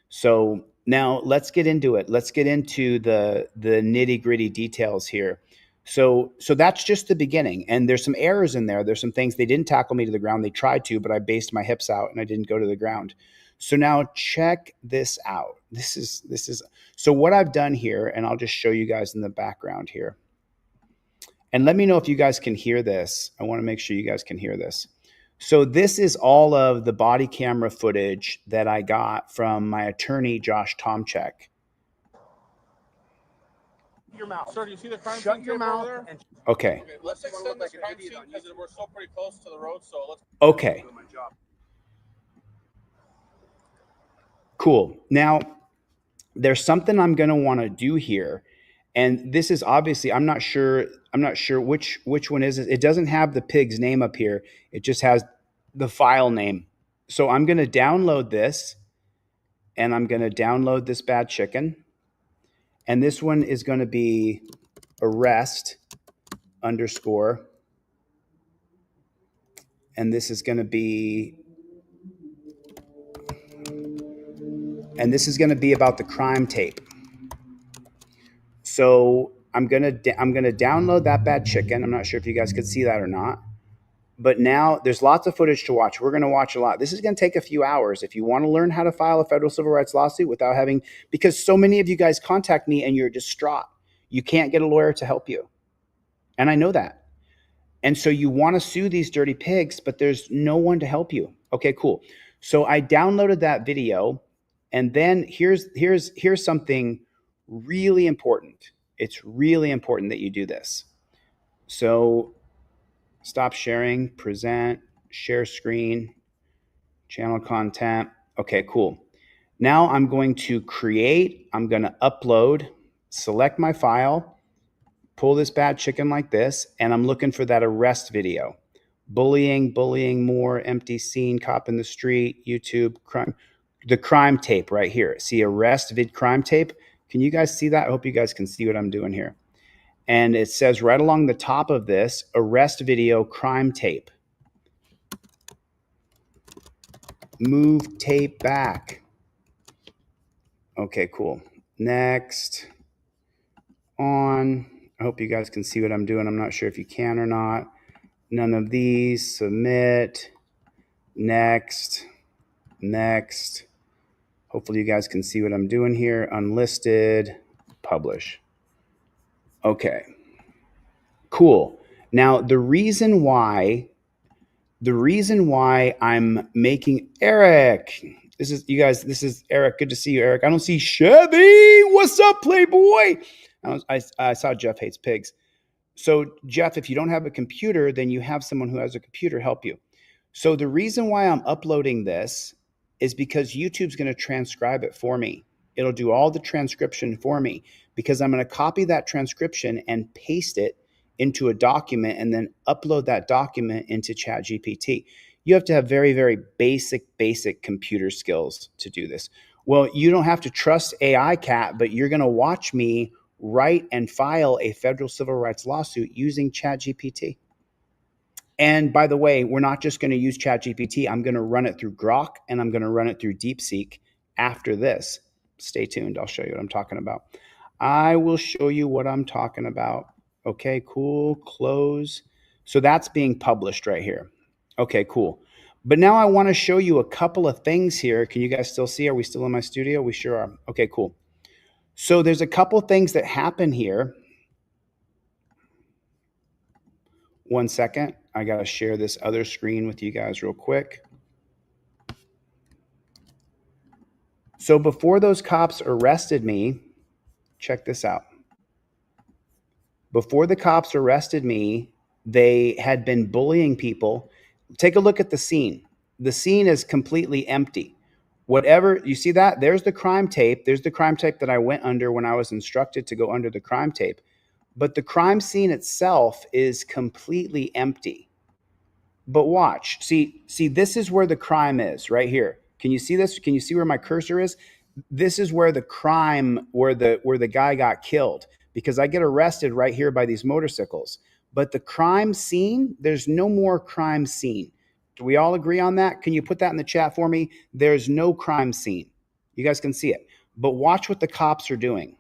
So now let's get into it. Let's get into the nitty-gritty details here. So that's just the beginning. And there's some errors in there. There's some things they didn't tackle me to the ground. They tried to, but I based my hips out and I didn't go to the ground. So now check this out. This is so what I've done here, and I'll just show you guys in the background here. And let me know if you guys can hear this. I want to make sure you guys can hear this. So this is all of the body camera footage that I got from my attorney, Josh Tomczyk. Your mouth. Sir, do you see the crime Shut scene your tape over mouth. there? And Okay. Let's extend this crime scene because we're so pretty close to the road. So let's. Okay. Cool. Now, there's something I'm going to want to do here. And this is obviously, I'm not sure which one is it. It doesn't have the pig's name up here. It just has the file name. So I'm going to download this, and I'm going to download this bad chicken. And this one is going to be arrest _ and this is going to be about the crime tape. So I'm gonna download that bad chicken. I'm not sure if you guys could see that or not, but now there's lots of footage to watch. We're gonna watch a lot. This is gonna take a few hours. If you want to learn how to file a federal civil rights lawsuit without having, because so many of you guys contact me and you're distraught. You can't get a lawyer to help you. And I know that. And so you want to sue these dirty pigs, but there's no one to help you. Okay, cool. So I downloaded that video, and then here's something really important. It's really important that you do this. So stop sharing, present, share screen, channel content. Okay, cool. Now I'm going to upload, select my file, pull this bad chicken like this, and I'm looking for that arrest video. Bullying more, empty scene, cop in the street, YouTube, crime. The crime tape right here. See arrest vid crime tape. Can you guys see that? I hope you guys can see what I'm doing here. And it says right along the top of this, arrest video crime tape. Move tape back. Okay, cool. Next. On. I hope you guys can see what I'm doing. I'm not sure if you can or not. None of these. Submit. Next. Next. Hopefully you guys can see what I'm doing here. Unlisted. Publish. Okay. Cool. Now, the reason why I'm making Eric. This is Eric. Good to see you, Eric. I don't see Chevy. What's up, Playboy? I saw Jeff hates pigs. So Jeff, if you don't have a computer, then you have someone who has a computer help you. So the reason why I'm uploading this is because YouTube's going to transcribe it for me. It'll do all the transcription for me because I'm going to copy that transcription and paste it into a document and then upload that document into ChatGPT. You have to have very, very basic computer skills to do this. Well, you don't have to trust AI Cat, but you're going to watch me write and file a federal civil rights lawsuit using ChatGPT. And by the way, we're not just going to use ChatGPT. I'm going to run it through Grok and I'm going to run it through DeepSeek after this. Stay tuned. I'll show you what I'm talking about. I will show you what I'm talking about. Okay, cool. Close. So that's being published right here. Okay, cool. But now I want to show you a couple of things here. Can you guys still see? Are we still in my studio? We sure are. Okay, cool. So there's a couple things that happen here. One second. I got to share this other screen with you guys real quick. So before those cops arrested me, check this out. Before the cops arrested me, they had been bullying people. Take a look at the scene. The scene is completely empty. Whatever, you see that? There's the crime tape. There's the crime tape that I went under when I was instructed to go under the crime tape. But the crime scene itself is completely empty. But watch. See, this is where the crime is right here. Can you see this? Can you see where my cursor is? This is where the crime, where the guy got killed, because I get arrested right here by these motorcycles. But the crime scene, there's no more crime scene. Do we all agree on that? Can you put that in the chat for me? There's no crime scene. You guys can see it. But watch what the cops are doing.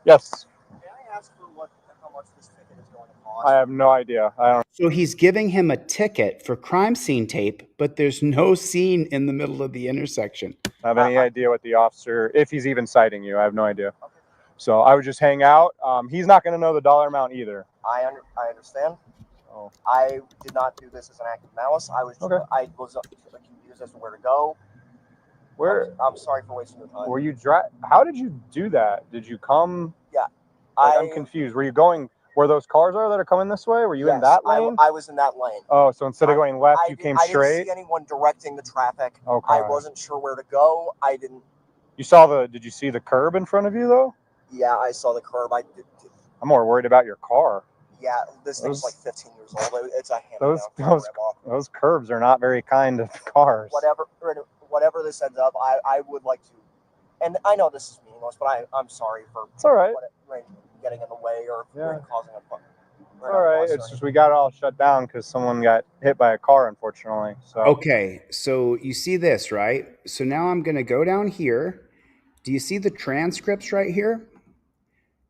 Yes. May I ask for how much this ticket is going to cost? I have no idea. I don't. So he's giving him a ticket for crime scene tape, but there's no scene in the middle of the intersection. Have any idea what the officer, if he's even citing you. I have no idea. Okay. So I would just hang out. He's not going to know the dollar amount either. I understand. Oh. I did not do this as an act of malice. I was confused as to where to go. Where? I'm sorry for wasting your time. Were you How did you do that? Did you come? Yeah. I'm confused. Were you going where those cars are that are coming this way? Were you in that lane? I was in that lane. Oh, so instead of going left, you came straight? I didn't see anyone directing the traffic. Okay. I wasn't sure where to go. I didn't. Did you see the curb in front of you though? Yeah, I saw the curb. I'm more worried about your car. Yeah, this thing's like 15 years old. It's a hand-me-down. Those curbs are not very kind of cars. Whatever this ends up, I would like to, and I know this is meaningless, but I'm sorry for it's all right. Getting in the way or causing a problem. All right, it's just we got it all shut down because someone got hit by a car, unfortunately. So okay, so you see this, right? So now I'm going to go down here. Do you see the transcripts right here?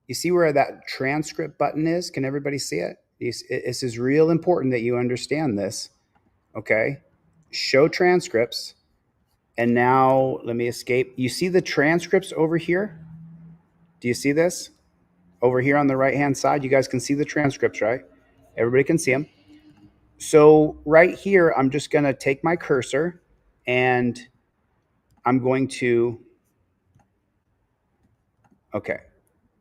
You see where that transcript button is? Can everybody see it? This is real important that you understand this. Okay, show transcripts. And now let me escape. You see the transcripts over here? Do you see this? Over here on the right-hand side, you guys can see the transcripts, right? Everybody can see them. So right here, I'm just going to take my cursor and I'm going to, okay.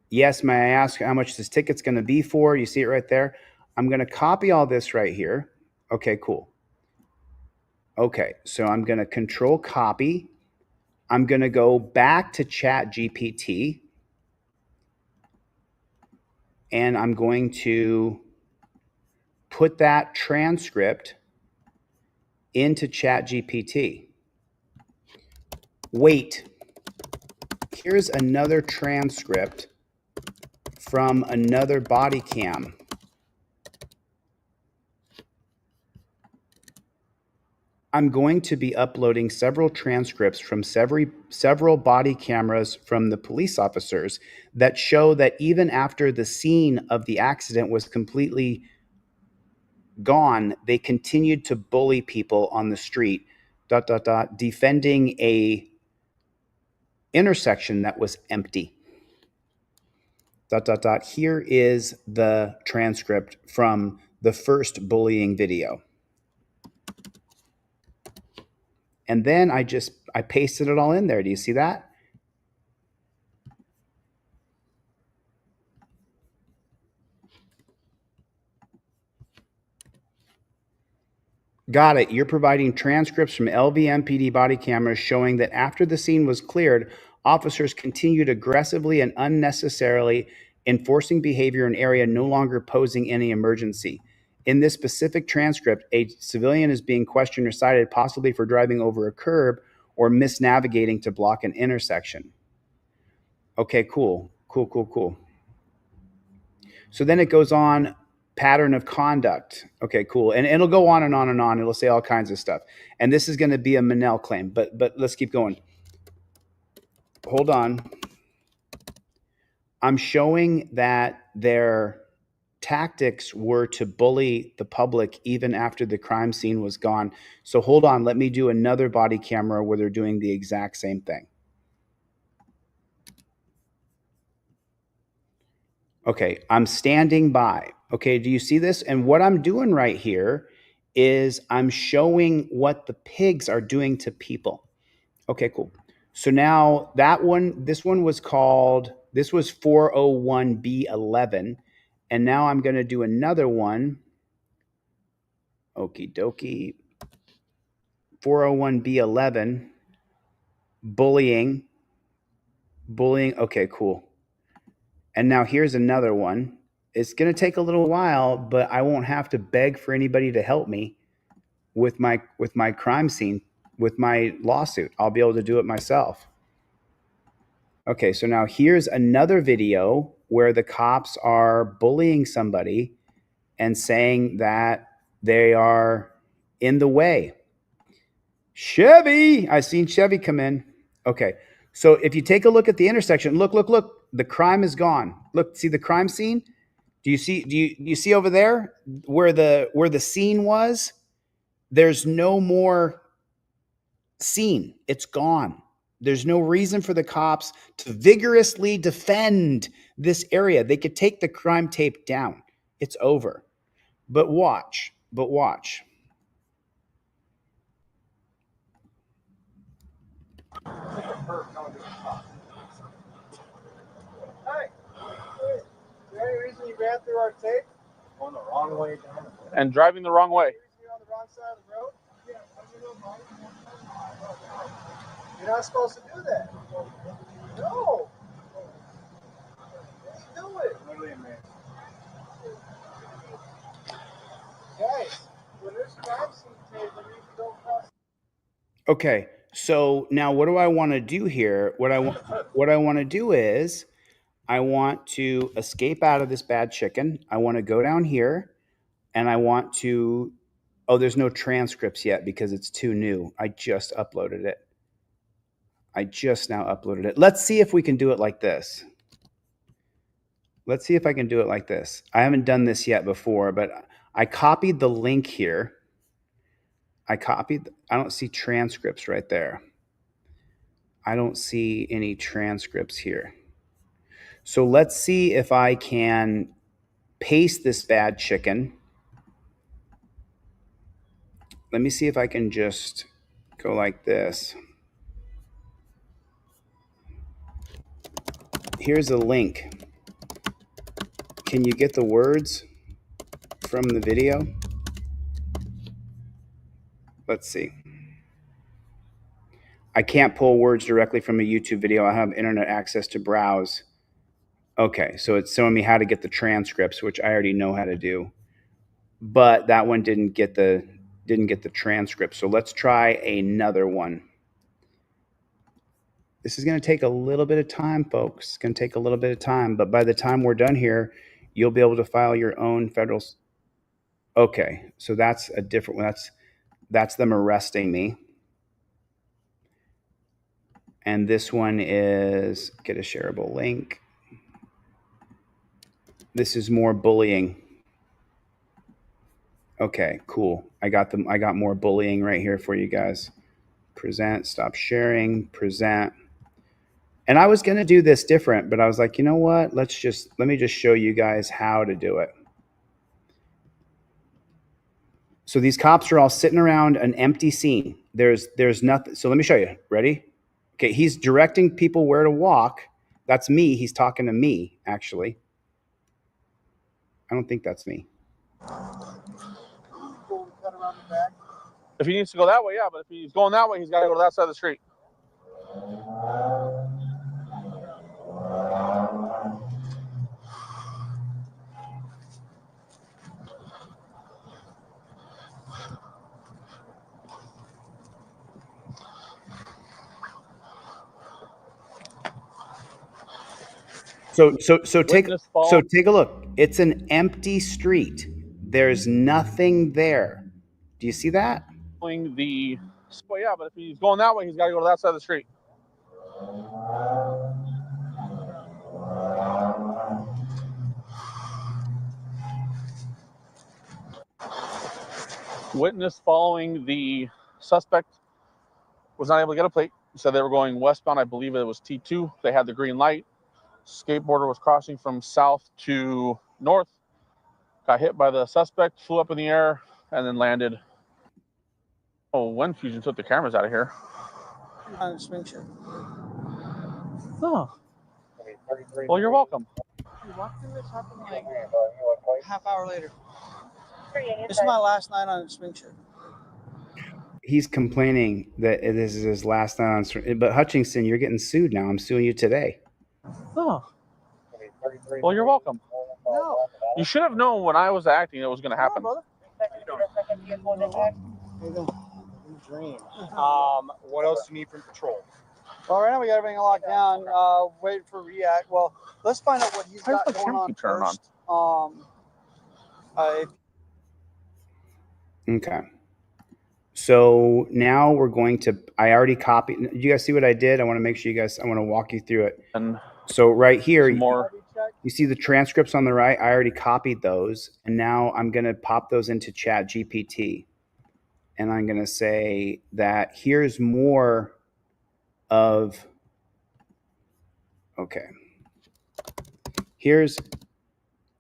Yes, may I ask how much this ticket's going to be for? You see it right there? I'm going to copy all this right here. Okay, cool. Okay, so I'm going to control copy. I'm going to go back to ChatGPT. And I'm going to put that transcript into ChatGPT. Wait, here's another transcript from another body cam. I'm going to be uploading several transcripts from several body cameras from the police officers that show that even after the scene of the accident was completely gone, they continued to bully people on the street, defending a intersection that was empty. Here is the transcript from the first bullying video. And then I pasted it all in there. Do you see that? Got it. You're providing transcripts from LVMPD body cameras showing that after the scene was cleared, officers continued aggressively and unnecessarily enforcing behavior in an area no longer posing any emergency. In this specific transcript, a civilian is being questioned or cited possibly for driving over a curb or misnavigating to block an intersection. Okay, cool. Cool. So then it goes on, pattern of conduct. Okay, cool. And it'll go on and on and on. It'll say all kinds of stuff. And this is going to be a Manel claim, but let's keep going. Hold on. I'm showing that their tactics were to bully the public even after the crime scene was gone. So hold on, let me do another body camera where they're doing the exact same thing. Okay, I'm standing by. Okay, do you see this? And what I'm doing right here is I'm showing what the pigs are doing to people. Okay, cool. So now that one, this one was called, this was 401B11. And now I'm going to do another one. Okie dokie. 401B11. Bullying. Okay, cool. And now here's another one. It's going to take a little while, but I won't have to beg for anybody to help me with my crime scene, with my lawsuit. I'll be able to do it myself. Okay, so now here's another video where the cops are bullying somebody and saying that they are in the way. Chevy! I seen Chevy come in. Okay, so if you take a look at the intersection, look. The crime is gone. Look, see the crime scene? Do you see over there where the scene was? There's no more scene. It's gone. There's no reason for the cops to vigorously defend this area. They could take the crime tape down. It's over. But watch. Hey, is there any reason you ran through our tape? Going the wrong way down. And driving the wrong way. You're on the wrong side of the road? Yeah. You're not supposed to do that. No. Do it. Guys, when there's crime scene tape, then you don't cross. Okay, so now what do I want to do here? What I want to do is I want to escape out of this bad chicken. I want to go down here and I want to, oh, there's no transcripts yet because it's too new. I just uploaded it. I just now uploaded it. Let's see if we can do it like this. Let's see if I can do it like this. I haven't done this yet before, but I copied the link here. I don't see transcripts right there. I don't see any transcripts here. So let's see if I can paste this bad chicken. Let me see if I can just go like this. Here's a link. Can you get the words from the video? Let's see. I can't pull words directly from a YouTube video. I have internet access to browse. Okay, so it's showing me how to get the transcripts, which I already know how to do. But that one didn't get the transcript. So let's try another one. This is going to take a little bit of time, folks. It's going to take a little bit of time, but by the time we're done here, you'll be able to file your own federal. Okay, so that's a different one. That's them arresting me. And this one is get a shareable link. This is more bullying. Okay, cool. I got more bullying right here for you guys. Present, stop sharing, present. And I was going to do this different, but I was like, you know what? Let me just show you guys how to do it. So these cops are all sitting around an empty scene. There's nothing. So let me show you. Ready? Okay, he's directing people where to walk. That's me. He's talking to me, actually. I don't think that's me. Cut around the back. If he needs to go that way, yeah, but if he's going that way, he's got to go to that side of the street. So take Witness fall. a look. It's an empty street. There's nothing there. Do you see that? The well, yeah, but if he's going that way, he's got to go to that side of the street. Witness following the suspect was not able to get a plate. He said they were going westbound. I believe it was T2. They had the green light. Skateboarder was crossing from south to north. Got hit by the suspect, flew up in the air, and then landed. Oh, Wind Fusion took the cameras out of here. On swing shift. Oh. Well, you're welcome. You walked through this happened like half hour later. This is my last night on swing shift. He's complaining that this is his last night on. But Hutchinson, you're getting sued now. I'm suing you today. Oh. Well, you're welcome. No. You should have known when I was acting it was going to happen. No, brother. Dream. What else do you need from patrol? Well, right now we got everything locked down. Waiting for React. Well, let's find out what he's How does got the going camera on keep turning first. Okay. So now we're going to. I already copied. Did you guys see what I did? I want to make sure you guys. I want to walk you through it. And So right here, more. you see the transcripts on the right. I already copied those, and now I'm going to pop those into Chat GPT, and I'm going to say that here's more of. Okay. Here's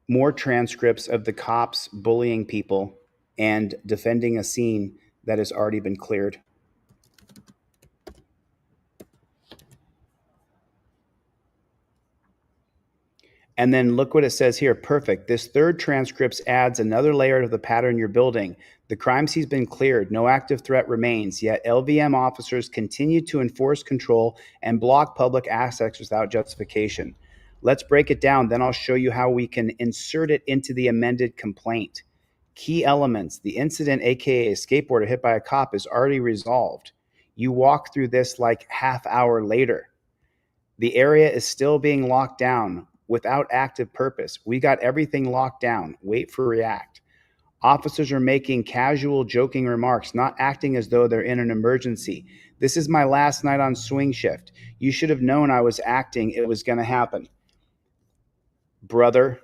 more transcripts of the cops bullying people and defending a scene that has already been cleared. And then look what it says here. Perfect. This third transcript adds another layer to the pattern you're building. The crime scene's been cleared. No active threat remains. Yet LVM officers continue to enforce control and block public access without justification. Let's break it down. Then I'll show you how we can insert it into the amended complaint. Key elements. The incident, aka a skateboarder hit by a cop, is already resolved. You walk through this like half hour later. The area is still being locked down without active purpose. We got everything locked down. Wait for React. Officers are making casual, joking remarks, not acting as though they're in an emergency. This is my last night on swing shift. You should have known I was acting. It was going to happen. Brother,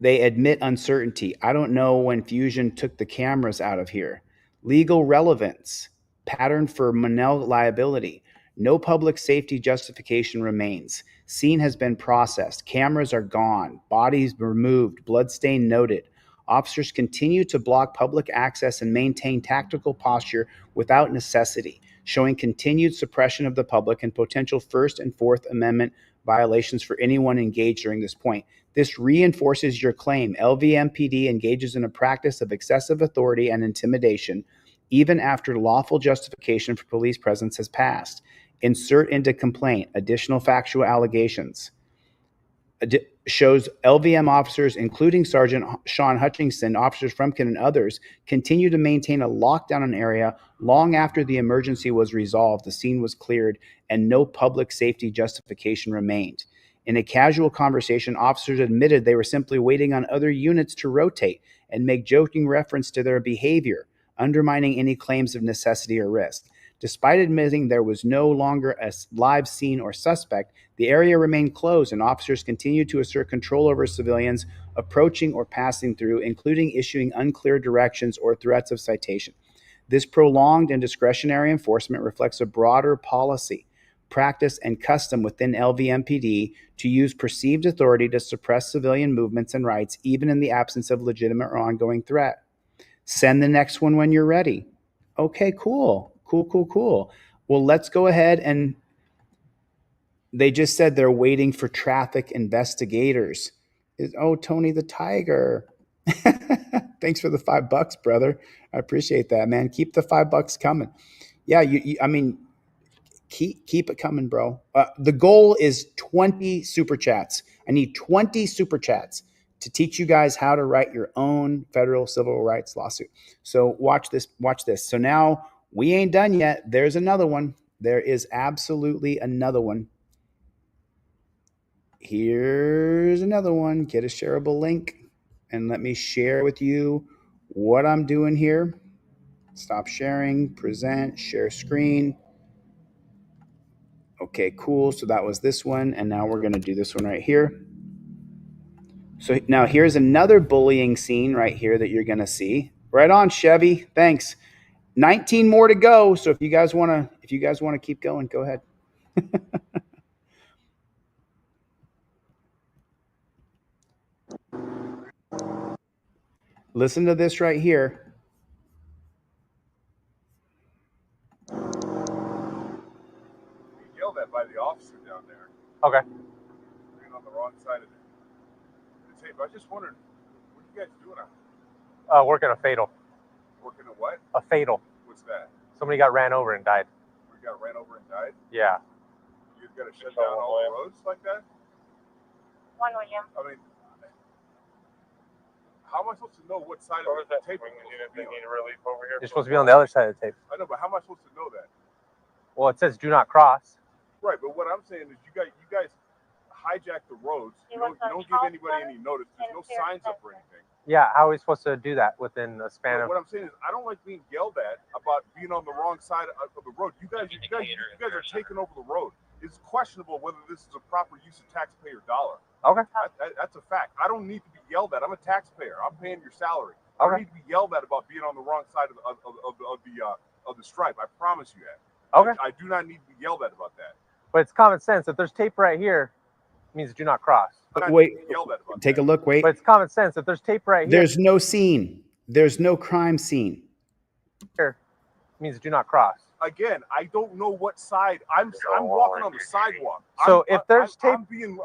they admit uncertainty. I don't know when Fusion took the cameras out of here. Legal relevance. Pattern for Monell liability. No public safety justification remains. Scene has been processed. Cameras are gone. Bodies removed. Bloodstain noted. Officers continue to block public access and maintain tactical posture without necessity, showing continued suppression of the public and potential First and Fourth Amendment violations for anyone engaged during this point. This reinforces your claim. LVMPD engages in a practice of excessive authority and intimidation, even after lawful justification for police presence has passed. Insert into complaint additional factual allegations. Shows LVM officers, including Sergeant Sean Hutchinson, Officers Frumkin, and others, continue to maintain a lockdown in area long after the emergency was resolved, the scene was cleared, and no public safety justification remained. In a casual conversation, officers admitted they were simply waiting on other units to rotate and make joking reference to their behavior, undermining any claims of necessity or risk. Despite admitting there was no longer a live scene or suspect, the area remained closed and officers continued to assert control over civilians approaching or passing through, including issuing unclear directions or threats of citation. This prolonged and discretionary enforcement reflects a broader policy, practice, and custom within LVMPD to use perceived authority to suppress civilian movements and rights, even in the absence of legitimate or ongoing threat. Send the next one when you're ready. Okay, cool. Cool. Well, let's go ahead and they just said they're waiting for traffic investigators. Oh, Tony the Tiger. Thanks for the $5, brother. I appreciate that, man. Keep the $5 coming. Yeah, I mean, keep it coming, bro. The goal is 20 super chats. I need 20 super chats to teach you guys how to write your own federal civil rights lawsuit. So watch this. So now we ain't done yet. There's another one. There is absolutely another one. Here's another one. Get a shareable link and let me share with you what I'm doing here. Stop sharing, present, share screen. Okay, cool. So that was this one. And now we're going to do this one right here. So now here's another bullying scene right here that you're going to see. Right on, Chevy. Thanks. 19 more to go. So if you guys want to keep going, go ahead. Listen to this right here. Yelled at by the officer down there. Okay. Being on the wrong side of the tape. I just wondered, what are you guys doing out there? Working a fatal. Working a what? A fatal. What's that? Somebody got ran over and died. We got ran over and died? Yeah. You got to shut down all the roads like that? One William. I mean, how am I supposed to know what side of the tape I'm supposed to be on? You're supposed to be on the other side of the tape. I know, but how am I supposed to know that? Well, it says do not cross. Right, but what I'm saying is you guys hijack the roads. You don't give anybody any notice. There's no signs up or anything. Yeah, how are we supposed to do that within a span of... What I'm saying is I don't like being yelled at about being on the wrong side of the road. You guys are taking over the road. It's questionable whether this is a proper use of taxpayer dollar. Okay. That's a fact. I don't need to be yelled at. I'm a taxpayer. I'm paying your salary. Okay. I don't need to be yelled at about being on the wrong side of the stripe. I promise you that. Okay. I do not need to be yelled at about that. But it's common sense. If there's tape right here, it means do not cross. Wait, Yelled at about take that. a look. Wait. But it's common sense. If there's tape right here, There's no scene. There's no crime scene. it means do not cross. Again, I don't know what side. I'm walking on the sidewalk. So if there's tape,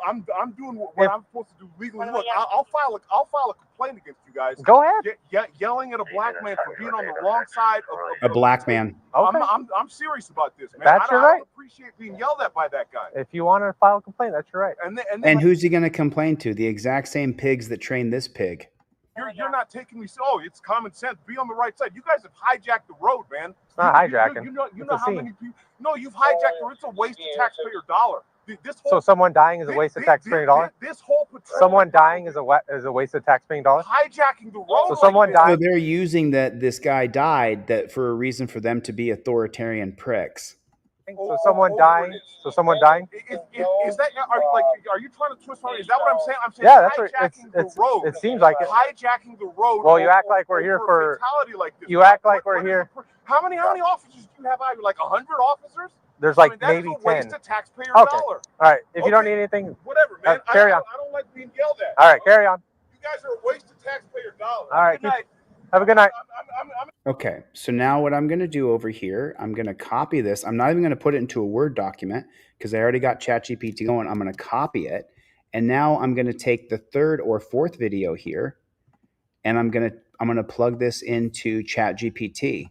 I'm doing what I'm supposed to do legally. Look, I'll file a complaint against you guys. go ahead. Yelling at a black man for being on the wrong side of A black man. Okay. I'm serious about this, man. That's your I right. don't appreciate being yelled at by that guy. If you want to file a complaint, that's your right. And who's he going to complain to? The exact same pigs that trained this pig. You're not taking me. Oh, it's common sense. Be on the right side. You guys have hijacked the road, man. It's not hijacking. You know It's a how scene. many people? No, you've hijacked the road. It's a waste of taxpayer dollar. This whole, So someone dying is a waste of taxpaying dollar? This whole patrol. Someone dying is a waste of taxpaying dollar? hijacking the road. So someone like this. So they're using that this guy died that for a reason for them to be authoritarian pricks. So someone dying? So someone dying? Is that are you trying to twist my? Is that what I'm saying? I'm saying Yeah, that's what hijacking the road. it seems like it. Hijacking the road. Well, you act like we're here over a for- fatality like this. you act like What we're is here- How many officers do you have out here? Like 100 officers? There's I like mean, that's maybe a waste 10. of taxpayer Okay. dollar. All right. If you don't Okay. need anything, Whatever, man. Carry on. I don't like being yelled at. all right, carry on. You guys are a waste of taxpayer dollar. All right, Good night. Have a good night. I'm Okay, so now what I'm going to do over here, I'm going to copy this. I'm not even going to put it into a Word document because I already got ChatGPT going. I'm going to copy it. And now I'm going to take the third or fourth video here and I'm going to plug this into ChatGPT.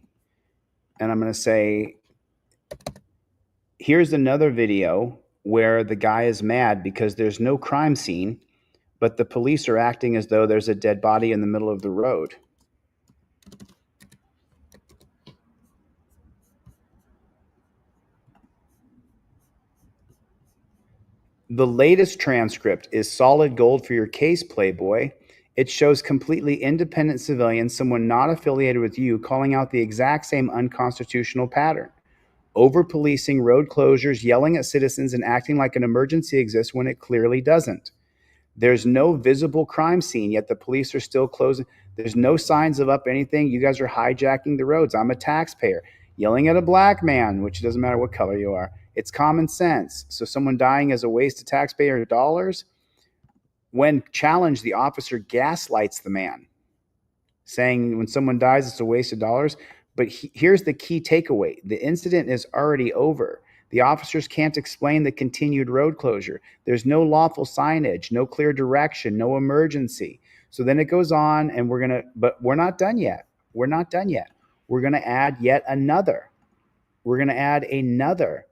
And I'm going to say, here's another video where the guy is mad because there's no crime scene, but the police are acting as though there's a dead body in the middle of the road. The latest transcript is solid gold for your case, Playboy. It shows completely independent civilians, someone not affiliated with you, calling out the exact same unconstitutional pattern. Over-policing road closures, yelling at citizens, and acting like an emergency exists when it clearly doesn't. There's no visible crime scene, yet the police are still closing. There's no signs of up anything. You guys are hijacking the roads. I'm a taxpayer. Yelling at a black man, which doesn't matter what color you are. It's common sense. So someone dying is a waste of taxpayer dollars. When challenged, the officer gaslights the man, saying when someone dies, it's a waste of dollars. But here's the key takeaway. The incident is already over. The officers can't explain the continued road closure. There's no lawful signage, no clear direction, no emergency. So then it goes on, and but we're not done yet. We're not done yet. We're going to add yet another. We're going to add another.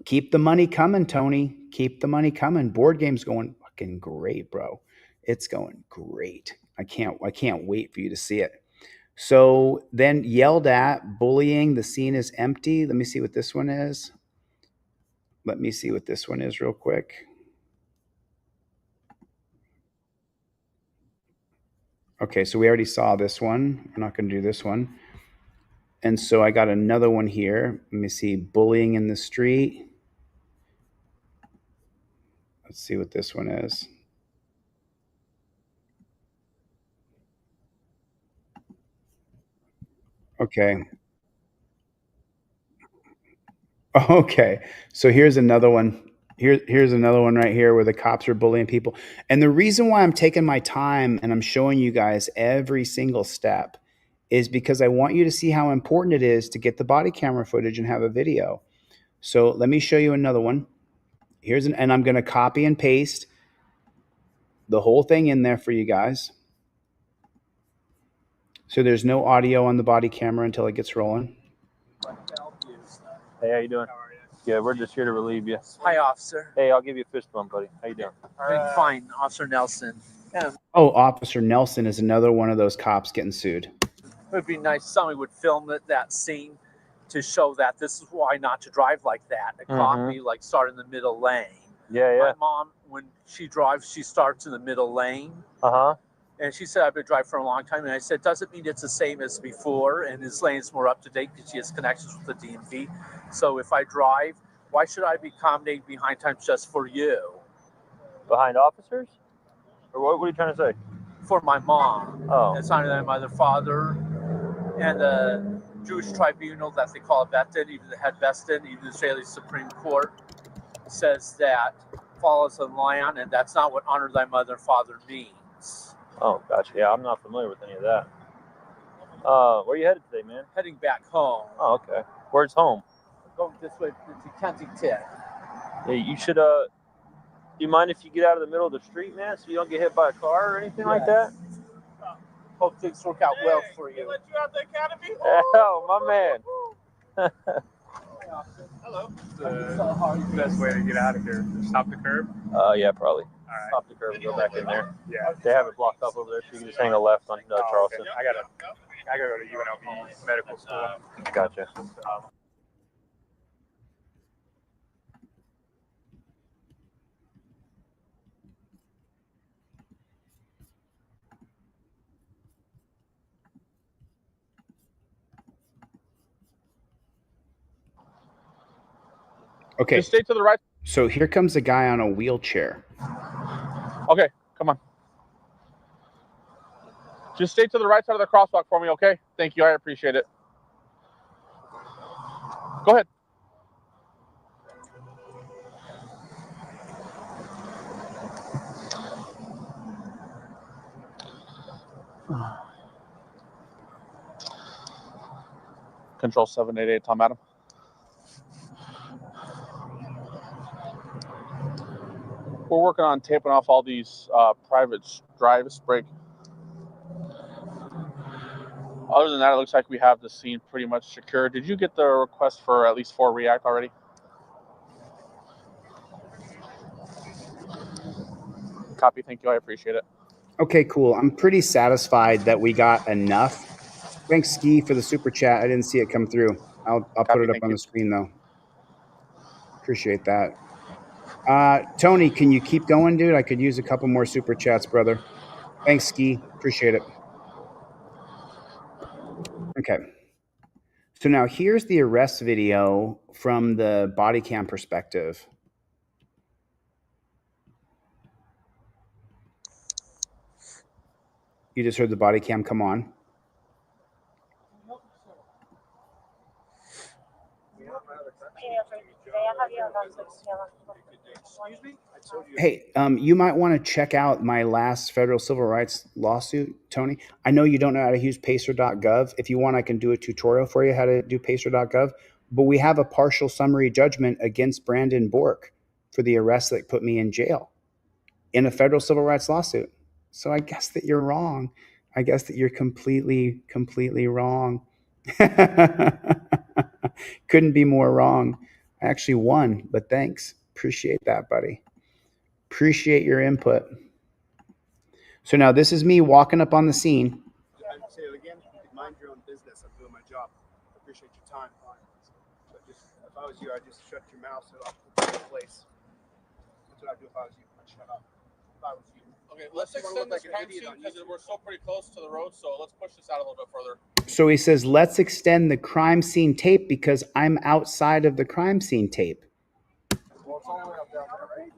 Keep the money coming, Tony. Keep the money coming. Board game's going fucking great, bro. It's going great. I can't wait for you to see it. So then yelled at, bullying, the scene is empty. Let me see what this one is. Let me see what this one is real quick. Okay, so we already saw this one. We're not going to do this one. And so I got another one here. Let me see, bullying in the street. Let's see what this one is. Okay. Okay. So here's another one. Here's another one right here where the cops are bullying people. And the reason why I'm taking my time and I'm showing you guys every single step is because I want you to see how important it is to get the body camera footage and have a video. So let me show you another one. And I'm going to copy and paste the whole thing in there for you guys. So there's no audio on the body camera until it gets rolling. Hey, how you doing? Yeah, we're just here to relieve you. Hi, officer. Hey, I'll give you a fist bump, buddy. How you doing? Fine, Officer Nelson. Oh, Officer Nelson is another one of those cops getting sued. It would be nice if somebody would film that scene to show that this is why not to drive like that. A cop me like start in the middle lane. Yeah. My mom, when she drives, she starts in the middle lane. And she said, I've been driving for a long time. And I said, doesn't mean it's the same as before. And his lane is more up to date because she has connections with the DMV. So if I drive, why should I be accommodating behind times just for you? Behind officers? Or what are you trying to say? For my mom. Oh. It's not that my other father and the Jewish tribunal that they call Betin, even the head Betin, even the Israeli Supreme Court says that follows the land, and that's not what honor thy mother and father means. Oh, gotcha. Yeah, I'm not familiar with any of that. Where are you headed today, man? Heading back home. Oh, okay. Where's home? Going this way to Kensington. Yeah, you should, do you mind if you get out of the middle of the street, man, so you don't get hit by a car or anything like that? Hope things work out well for you. Let you out the academy? Oh, my man. Hello. The best way to get out of here, stop the curb? Yeah, probably. All right. Stop the curb and go back in there. Yeah. They have it blocked up over there, so you can just hang a left on Charleston. Okay. I gotta go to UNLV medical school. Gotcha. Okay. Just stay to the right. So here comes a guy on a wheelchair. Okay, come on. Just stay to the right side of the crosswalk for me, okay? Thank you. I appreciate it. Go ahead. Control 788, Tom Adam. We're working on taping off all these private drives break. Other than that, it looks like we have the scene pretty much secure. Did you get the request for at least 4 React already? Copy. Thank you. I appreciate it. Okay, cool. I'm pretty satisfied that we got enough. Thanks, Ski, for the super chat. I didn't see it come through. I'll put it up on the screen, though. Appreciate that. Tony, can you keep going, dude? I could use a couple more super chats, brother. Thanks, Ski. Appreciate it. Okay. So now here's the arrest video from the body cam perspective. You just heard the body cam come on. Hey, you might want to check out my last federal civil rights lawsuit, Tony. I know you don't know how to use pacer.gov. If you want, I can do a tutorial for you how to do pacer.gov. But we have a partial summary judgment against Brandon Bork for the arrest that put me in jail. in a federal civil rights lawsuit. So I guess that you're wrong. I guess that you're completely wrong. Couldn't be more wrong. I actually won, but thanks. Appreciate that, buddy. Appreciate your input. So now this is me walking up on the scene. I say it again. You can mind your own business. I'm doing my job. I appreciate your time. But just, if I was you, I'd just shut your mouth so I'll put you in place. That's what I'd do if I was you. I'd shut up. If I was you. Okay, let's extend this crime scene because we're so pretty close to the road, so let's push this out a little bit further. So he says, let's extend the crime scene tape because I'm outside of the crime scene tape. Well, it's all the way up there, right?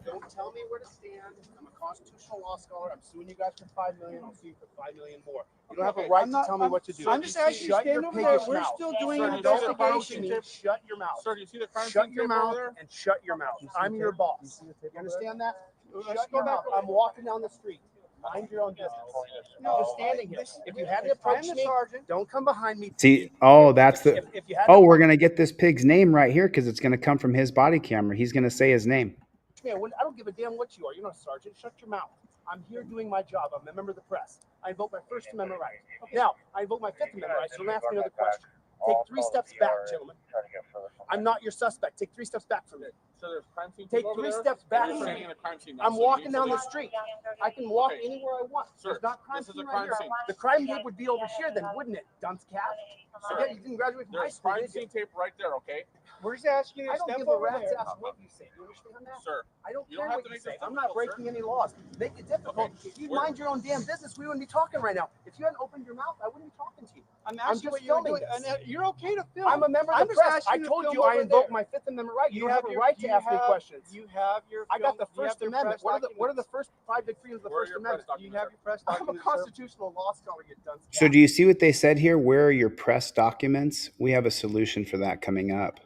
Don't tell me where to stand. I'm a constitutional law scholar. I'm suing you guys for $5 million. I'll sue you for $5 million more. You don't have a right to tell me what to do. I'm just asking you to stand over there. We're still doing an investigation. Shut your mouth. Sir, do you see the crime Shut scene your tape over mouth there? and shut your mouth. I'm your boss. You understand that? Shut your mouth. I'm walking down the street. Mind your own business. No, just standing here. If you hadn't approached me, don't come behind me. See, oh, that's the. If you hadn't Oh, we're gonna get this pig's name right here because it's gonna come from his body camera. He's gonna say his name. Man, I don't give a damn what you are. You're not a sergeant. Shut your mouth. I'm here doing my job. I'm a member of the press. I invoke my First Amendment right. Now, I invoke my Fifth Amendment right, so don't ask me another question. Take 3 steps back, gentlemen. I'm not your suspect. Take 3 steps back from me. So there's crime scene Take tape over 3 there? steps back You're from standing me. in a crime scene now, I'm so walking you down the need to- street. I can walk Okay. anywhere I want. Sir, There's not crime this is a scene crime right scene. here. The crime tape would be over here then, wouldn't it, dunce cat? Sir, Yeah, you didn't graduate from high There's school, crime did you? scene tape right there, okay? We're just asking you I to don't step give a over rat's there. ass what you say. You understand that? Sir, I don't you care don't have what to you make say. this I'm not difficult, breaking any laws. Make it difficult. Okay. If you We're- mind your own damn business, we wouldn't be talking right now. If you hadn't opened your mouth, I wouldn't be talking to you. I'm I'm asking just what you're filming doing. this. And you're okay to film. I'm a member of I'm the just press. I asking you to told film you I over invoke there. my Fifth Amendment right. You don't have a your- right to you ask me have- questions. You have your. I got the film- you have First your Amendment. press What are the documents. first 5 big freedoms of the Where are First your Amendment? press You have your press I'm a documents. sir. constitutional law scholar, you dunce cat. So do you see what they said here? Where are your press documents? We have a solution for that coming up.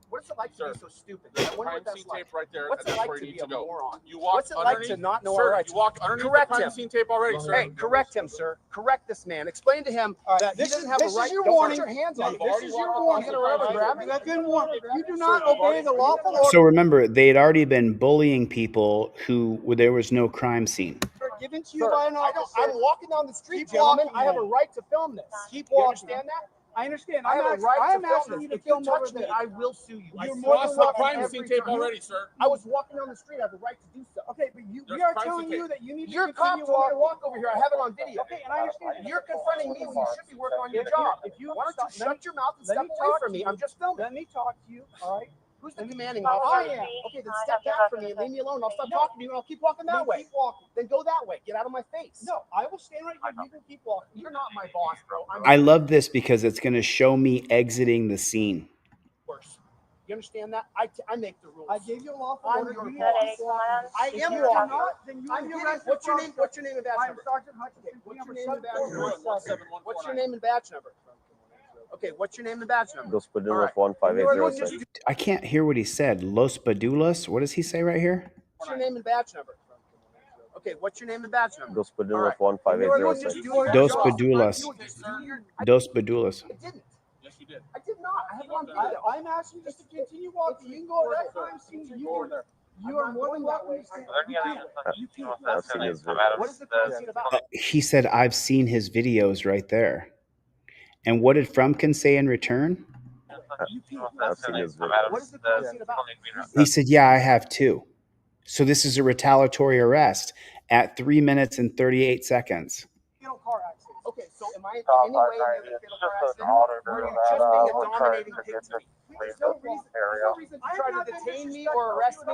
What's it like to Sir, be so stupid? There's I wonder crime what that's scene like. tape right there. What's and it that's like where to you need be to a go. moron? You walk What's it like to underneath- not know sir, our rights? You walk underneath Correct the crime him. scene tape already, sir. Hey, correct him, sir. Correct this man. Explain to him All right, that this he doesn't is- have this a is right. your Don't warning. put your hands on me. This is your You're warning. gonna rubber grab me? You have been warned. If you do not obey the lawful order, So remember, they had already been bullying people who there was no crime scene. given to you Sir, by an I don't, officer. I'm walking down the street, Keep gentlemen. walking, I have a then. right to film this. Keep You walking. understand that? I understand. I have a right I'm to film asking this. you to If you film over touch me, there. I will sue you. I You're sue more Cross than the welcome crime every scene tape time. already, sir. I was walking down the street. I have a right to do so. Okay, but we There's are crime telling scene you tape. that you need to Your cop continue told me to walking. walk over here. I have it on video. Okay, and I understand. You're confronting me when you should be working on your If job. you- if you Why don't you stop- shut your mouth and let step me away talk from to me? you. I'm just filming. Let me talk to you. All right. Who's the commanding I officer? am. Okay, then step back from me and leave me alone. I'll stop talking to you and I'll keep walking that Then way. keep walking. Then go that way. Get out of my face. No, I will stand right here. You can keep walking. You're not my boss, bro. I'm I love this because it's going to show me exiting the scene. worse. You understand that? I make the rules. I gave you a lawful I'm order. your You boss. need to keep walking. I If am you walking. do not, then you I'm will be getting. arrested What's your for name? What's your name and badge I'm number? Sergeant Hutchinson. What's We your name and badge have a number? 17149. What's your name and badge number? Okay, what's your name and badge number? Dos All Padillas right. 15806. I can't hear what he said. Los Padulas? What does he say right here? What's your name and badge number? Okay, what's your name and badge number? Dos All Padillas right. 15806. Just do your Dos job. Padulas. Dos Padulas. I didn't. Yes, you did. I did not. I have it on I, video. I'm asking you just to continue walking. You can go to that crime scene. You are more than welcome to stand. You can't. I've seen his video. What is the crime scene about? He said, I've seen his videos right there. And what did Frumpkin say in return? I've seen his video. What is the crime scene about? He said, yeah, I have too. So this is a retaliatory arrest at 3 minutes and 38 seconds. Fatal car accident. Okay, so am I in any way in a fatal car accident? Or are you just being a dominating pig to me? There's no reason to try to detain me or arrest me.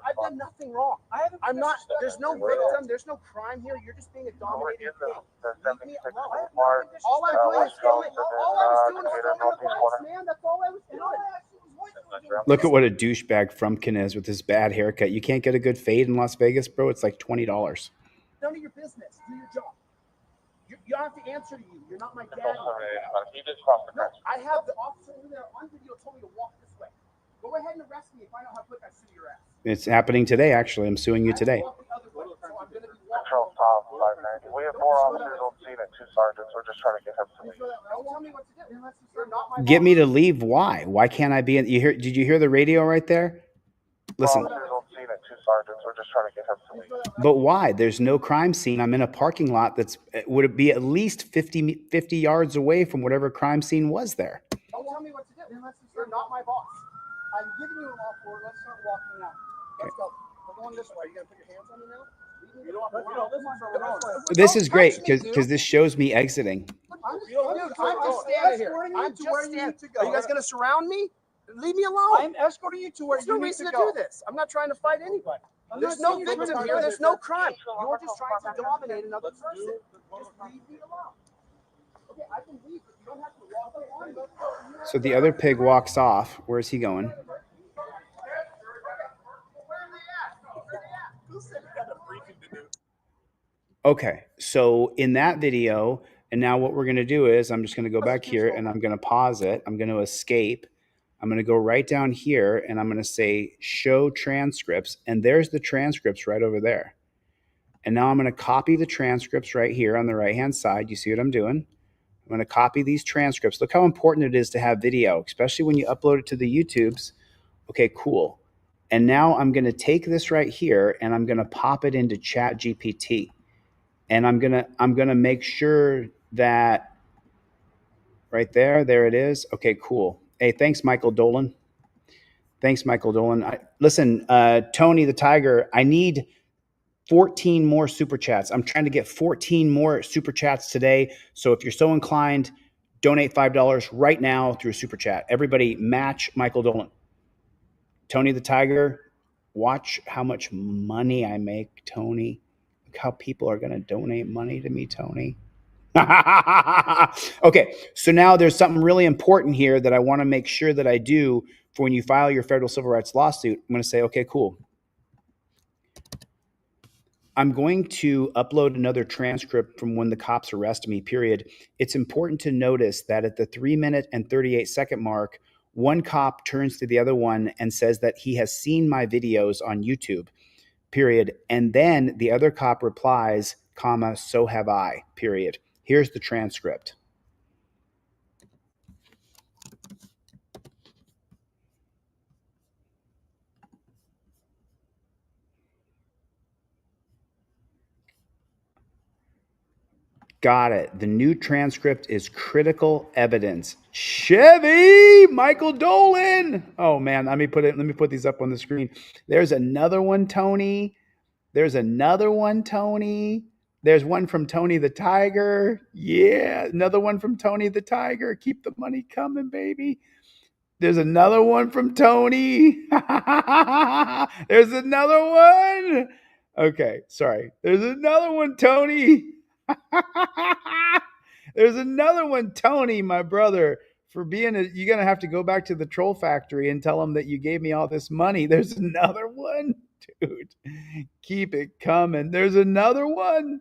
I've done nothing wrong. I'm not. There's no victim. There's no crime here. You're just being a dominating pig. Leave me alone. All I'm doing is filming. All I was doing was filming the lights, man. That's all I was doing. Look at what a douchebag Frumpkin is with his bad haircut. You can't get a good fade in Las Vegas, bro. It's like $20. None of your business. Do your job. You don't have to answer to you. You're not my daddy. No, I have the officer over there on video told me to walk this way. Go ahead and arrest me and find out how quick I sue your ass. It's happening today, actually. I'm suing you today. Walk the other way, so I'm gonna be walking. We have 4 officers on scene and 2 sergeants. We're just trying to get him to leave. Don't tell me what to do. You're not my Get boss. me to leave. Why? Why can't I be in? You hear? Did you hear the radio right there? Listen. Officers on scene and 2 sergeants. We're just trying to get him to leave. But why? There's no crime scene. I'm in a parking lot that's, would it be at least 50 yards away from whatever crime scene was there? Don't tell me what to do. You're not my boss. I'm giving you an offer. Let's start walking out. Let's go. We're going this way. You gonna put your hands on me now? You don't have to. This is great because this shows me exiting. I'm just standing here. I'm just standing. Are you guys gonna surround me? Leave me alone. I'm escorting you to where you need to go. There's no reason to do this. I'm not trying to fight anybody. There's no victim here. There's no crime. You're just trying to dominate another person. Just leave me alone. Okay, I can leave, but you don't have to walk along. So the other pig walks off. Where's he going? Okay, so in that video, and now what we're going to do is I'm just going to go back here and I'm going to pause it. I'm going to escape. I'm going to go right down here and I'm going to say show transcripts. And there's the transcripts right over there. And now I'm going to copy the transcripts right here on the right-hand side. You see what I'm doing? I'm going to copy these transcripts. Look how important it is to have video, especially when you upload it to the YouTubes. Okay, cool. And now I'm going to take this right here and I'm going to pop it into ChatGPT. And I'm gonna make sure that right there it is. Okay, cool. Hey, thanks, Michael Dolan. Thanks, Michael Dolan. Listen, Tony the Tiger, I need 14 more super chats. I'm trying to get 14 more super chats today. So if you're so inclined, donate $5 right now through a super chat. Everybody match Michael Dolan. Tony the Tiger, watch how much money I make, Tony. Look how people are going to donate money to me, Tony. Okay, so now there's something really important here that I want to make sure that I do for when you file your federal civil rights lawsuit. I'm going to say, okay, cool. I'm going to upload another transcript from when the cops arrested me, period. It's important to notice that at the 3-minute and 38-second mark, one cop turns to the other one and says that he has seen my videos on YouTube, period. And then the other cop replies, comma, so have I, period. Here's the transcript. Got it. The new transcript is critical evidence. Chevy, Michael Dolan. Oh man, let me put these up on the screen. There's another one, Tony. There's another one, Tony. There's one from Tony the Tiger. Yeah, another one from Tony the Tiger. Keep the money coming, baby. There's another one from Tony. There's another one. Okay, sorry. There's another one, Tony. There's another one, Tony, my brother, for being you're going to have to go back to the troll factory and tell them that you gave me all this money. There's another one, dude. Keep it coming. There's another one.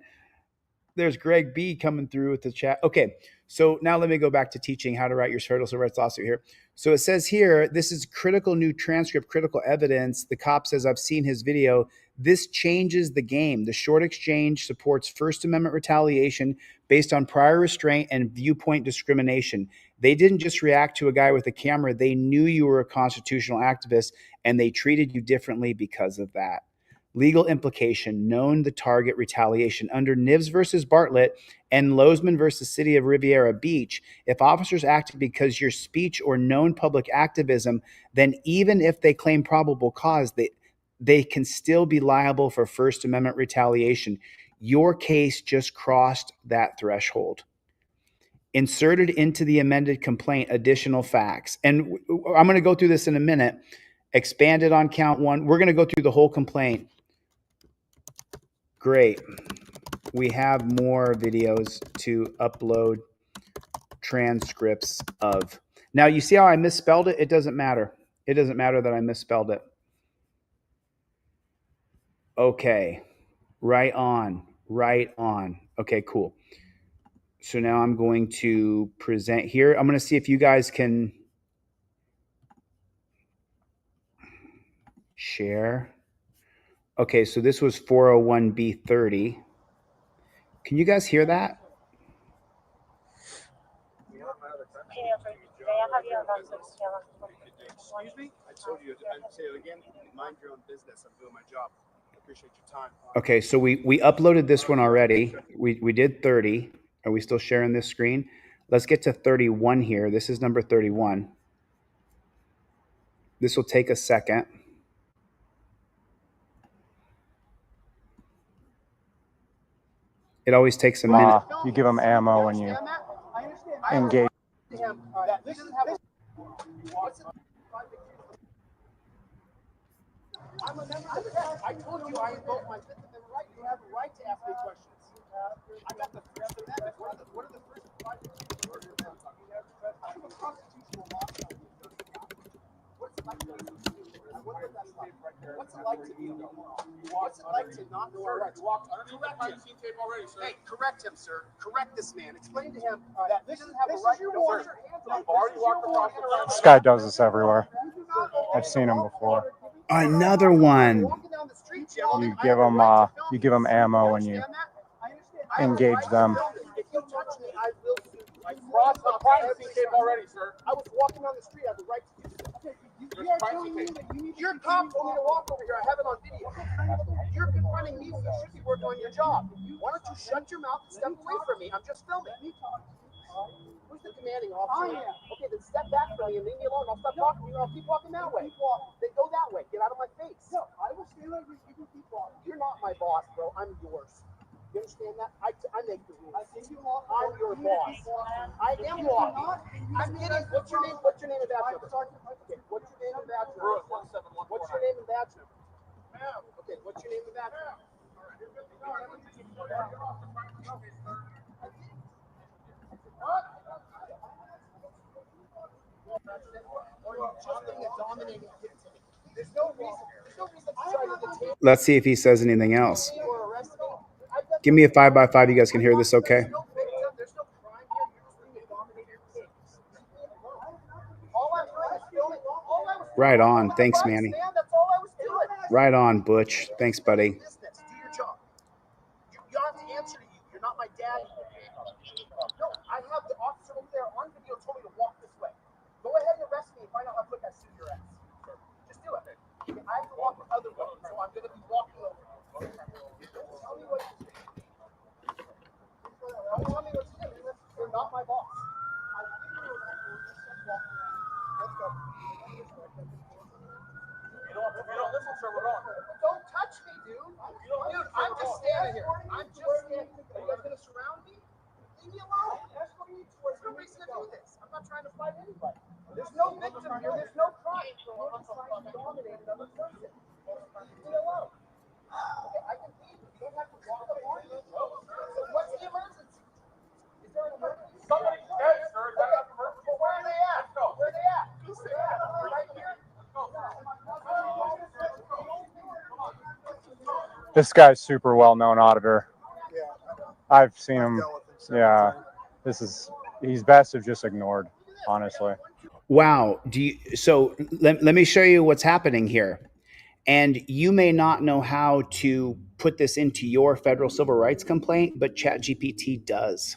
There's Greg B coming through with the chat. Okay, so now let me go back to teaching how to write your federal civil rights lawsuit here. So it says here, this is critical new transcript, critical evidence. The cop says, I've seen his video. This changes the game. The short exchange supports First Amendment retaliation based on prior restraint and viewpoint discrimination. They didn't just react to a guy with a camera. They knew you were a constitutional activist, and they treated you differently because of that. Legal implication, known the target retaliation. Under Nivs versus Bartlett and Lozman versus City of Riviera Beach, if officers acted because your speech or known public activism, then even if they claim probable cause, they can still be liable for First Amendment retaliation. Your case just crossed that threshold. Inserted into the amended complaint additional facts. And I'm going to go through this in a minute. Expanded on count one. We're going to go through the whole complaint. Great. We have more videos to upload transcripts of. Now, you see how I misspelled it? It doesn't matter. It doesn't matter that I misspelled it. Okay. Right on. Right on. Okay, cool. So now I'm going to present here. I'm going to see if you guys can share. Okay, so this was 401B30. Can you guys hear that? ya había una solución. Excuse me? I told you, I'd say it again, mind your own business. I'm doing my job. I appreciate your time. Okay, so we uploaded this one already. We did 30. Are we still sharing this screen? Let's get to 31 here. This is number 31. This will take a second. It always takes a minute. You give them ammo when you engage. I'm a member of the press. I told you I invoked my Fifth Amendment right. You have a right to ask me questions. I got the First Amendment. What are the first 5 First Amendment? I have a constitutional law. What's it like to be? What's it like to be? What's it like to not know our rights? Correct him. Hey, correct him, sir. Correct this man. Explain to him that he doesn't have a right to wash your hands. This guy does this everywhere. I've seen him before. Another one. You give them ammo when you engage them. If you touch me, I will sue you. I crossed the privacy tape already, sir. I was walking on the street. I have the right to do so. Your cop told me to walk over here. I have it on video. You're confronting me when you should be working on your job. Why don't you shut your mouth and step away from me? I'm just filming. Who's the commanding officer? Okay, then step back from me and leave me alone. I'll stop talking to you. I'll keep walking that way. Then go that way. Get out of my face. No, I will stay right here. You can keep walking. You're not my boss, bro. I'm yours. You understand that? I make the rules. I'm your boss. I am walking. I'm kidding. What's your name? What's your name and badge number? Okay, what's your name and badge number? What's your name and badge number? Okay, what's your name and badge number? There's no reason to try to detain. Let's see if he says anything else. Give me a 5x5. You guys can hear this okay? Right on. Thanks, Manny. Right on, Butch. Thanks, buddy. Do your job. You have to answer to you. You're not my daddy. No, I have the officer over there on video told me to walk this way. Go ahead and arrest me and find out how quick I sue your ass. Just do it. I have to walk the other way, so I'm going to be walking over. Don't tell me what to do. Don't tell me what to do. You're not my boss. Let's go. If you don't listen, sir, we're going. Don't touch me, dude. Dude, I'm just standing here. I'm just standing here. Are you guys going to surround me? Leave me alone. There's no reason to do this. I'm not trying to fight anybody. There's no victim here. There's no crime. You're just trying to dominate another person. Leave me alone. Okay, I can leave. You don't have to walk up on me. So what's the emergency? Is there an emergency? Somebody's dead, sir. Is that an emergency? Well, where are they at? Where are they at? Right here? This guy's super well-known auditor. I've seen him. Yeah, he's best if just ignored, honestly. Wow. So let me show you what's happening here. And you may not know how to put this into your federal civil rights complaint, but ChatGPT does.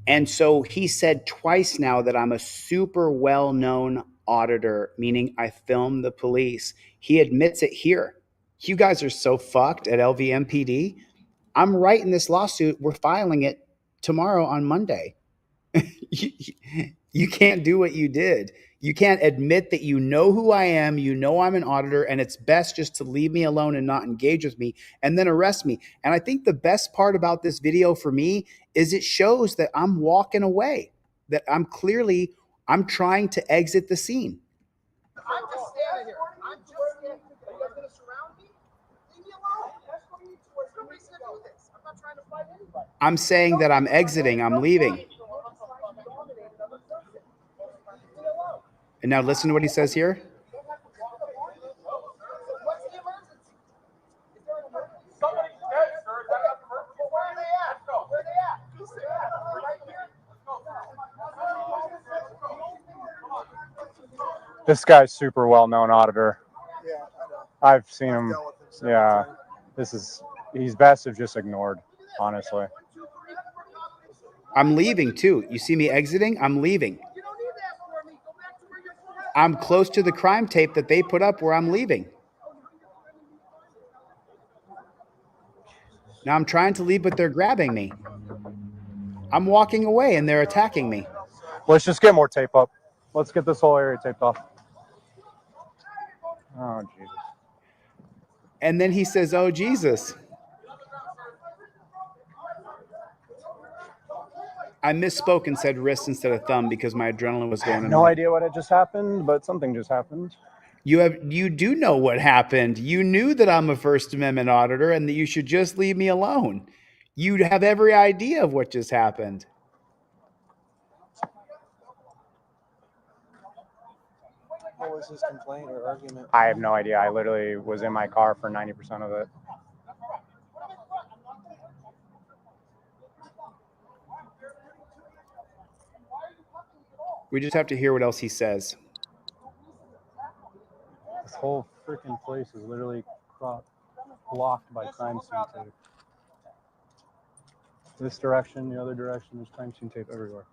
And so he said twice now that I'm a super well-known auditor, meaning I filmed the police. He admits it here. You guys are so fucked at LVMPD. I'm writing this lawsuit. We're filing it tomorrow on Monday. You can't do what you did. You can't admit that you know who I am, you know I'm an auditor, and it's best just to leave me alone and not engage with me and then arrest me. And I think the best part about this video for me is it shows that I'm walking away, that I'm trying to exit the scene. I'm just standing here. I'm just standing here. Are you guys going to surround me? Leave me alone. There's no reason to do this. I'm not trying to fight anybody. I'm saying that I'm exiting, I'm leaving. And now listen to what he says here. What's the emergency? Is there an emergency? Somebody's dead, sir. Is that an emergency? Well, where are they at? Where are they at? Right here? This guy's super well-known auditor. I've seen him. Yeah, he's best if just ignored, honestly. I'm leaving too. You see me exiting? I'm leaving. You don't need to ask for me. I'm close to the crime tape that they put up where I'm leaving. Now I'm trying to leave, but they're grabbing me. I'm walking away and they're attacking me. Let's just get more tape up. Let's get this whole area taped off. Oh, Jesus. And then he says, "Oh, Jesus." I misspoke and said wrist instead of thumb because my adrenaline was going. No idea what had just happened, but something just happened. You do know what happened. You knew that I'm a First Amendment auditor and that you should just leave me alone. You have every idea of what just happened. What was his complaint or argument? I have no idea. I literally was in my car for 90% of it. We just have to hear what else he says. This whole freaking place is literally blocked by crime scene tape. This direction, the other direction, there's crime scene tape everywhere.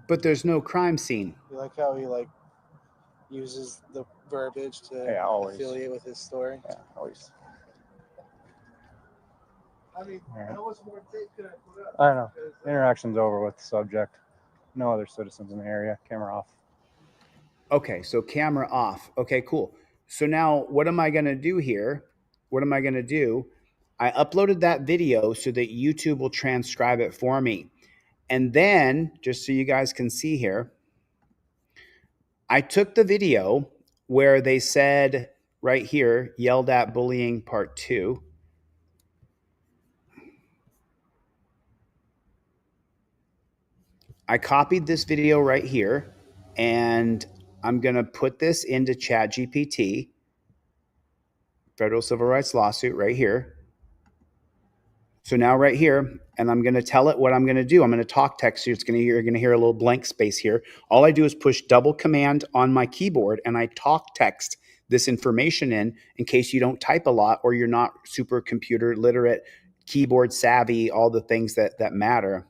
But there's no crime scene. You like how he uses the verbiage to affiliate with his story? Yeah, always. I mean, how much more tape can I put up? I don't know. Interaction's over with the subject. No other citizens in the area. Camera off. Okay, so camera off. Okay, cool. So now what am I going to do here? What am I going to do? I uploaded that video so that YouTube will transcribe it for me. And then, just so you guys can see here, I took the video where they said right here, yelled at bullying part 2. I copied this video right here, and I'm going to put this into ChatGPT, federal civil rights lawsuit right here. So now right here, and I'm going to tell it what I'm going to do. I'm going to talk text you. You're going to hear a little blank space here. All I do is push double command on my keyboard, and I talk text this information in case you don't type a lot or you're not super computer literate, keyboard savvy, all the things that matter.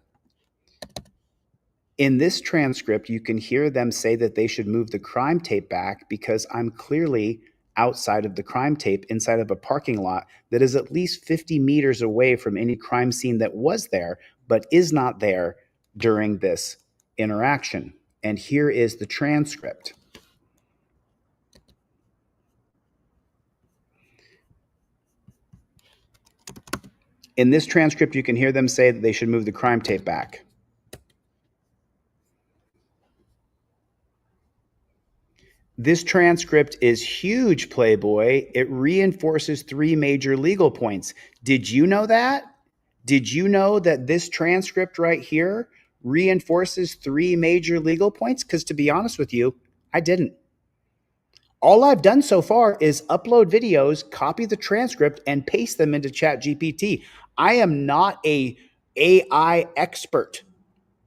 In this transcript, you can hear them say that they should move the crime tape back because I'm clearly outside of the crime tape inside of a parking lot that is at least 50 meters away from any crime scene that was there, but is not there during this interaction. And here is the transcript. In this transcript, you can hear them say that they should move the crime tape back. This transcript is huge, Playboy. It reinforces 3 major legal points. Did you know that? Did you know that this transcript right here reinforces 3 major legal points? Because to be honest with you, I didn't. All I've done so far is upload videos, copy the transcript, and paste them into ChatGPT. I am not a AI expert.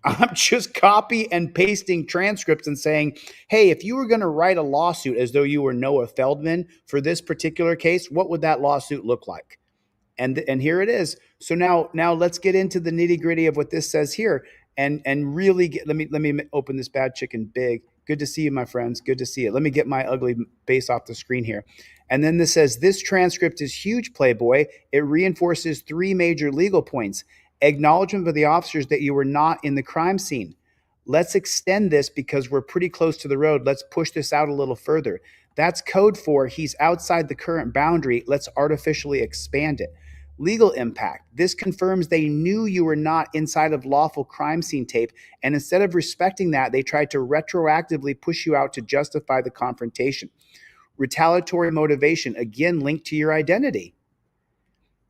I'm just copy and pasting transcripts and saying, hey, if you were going to write a lawsuit as though you were Noah Feldman for this particular case, what would that lawsuit look like? And here it is. So now let's get into the nitty gritty of what this says here and really let me open this bad chicken big. Good to see you, my friends. Good to see you. Let me get my ugly face off the screen here. And then this says, this transcript is huge, Playboy. It reinforces 3 major legal points. Acknowledgement by the officers that you were not in the crime scene. Let's extend this because we're pretty close to the road. Let's push this out a little further. That's code for he's outside the current boundary. Let's artificially expand it. Legal impact. This confirms they knew you were not inside of lawful crime scene tape, and instead of respecting that, they tried to retroactively push you out to justify the confrontation. Retaliatory motivation, again, linked to your identity.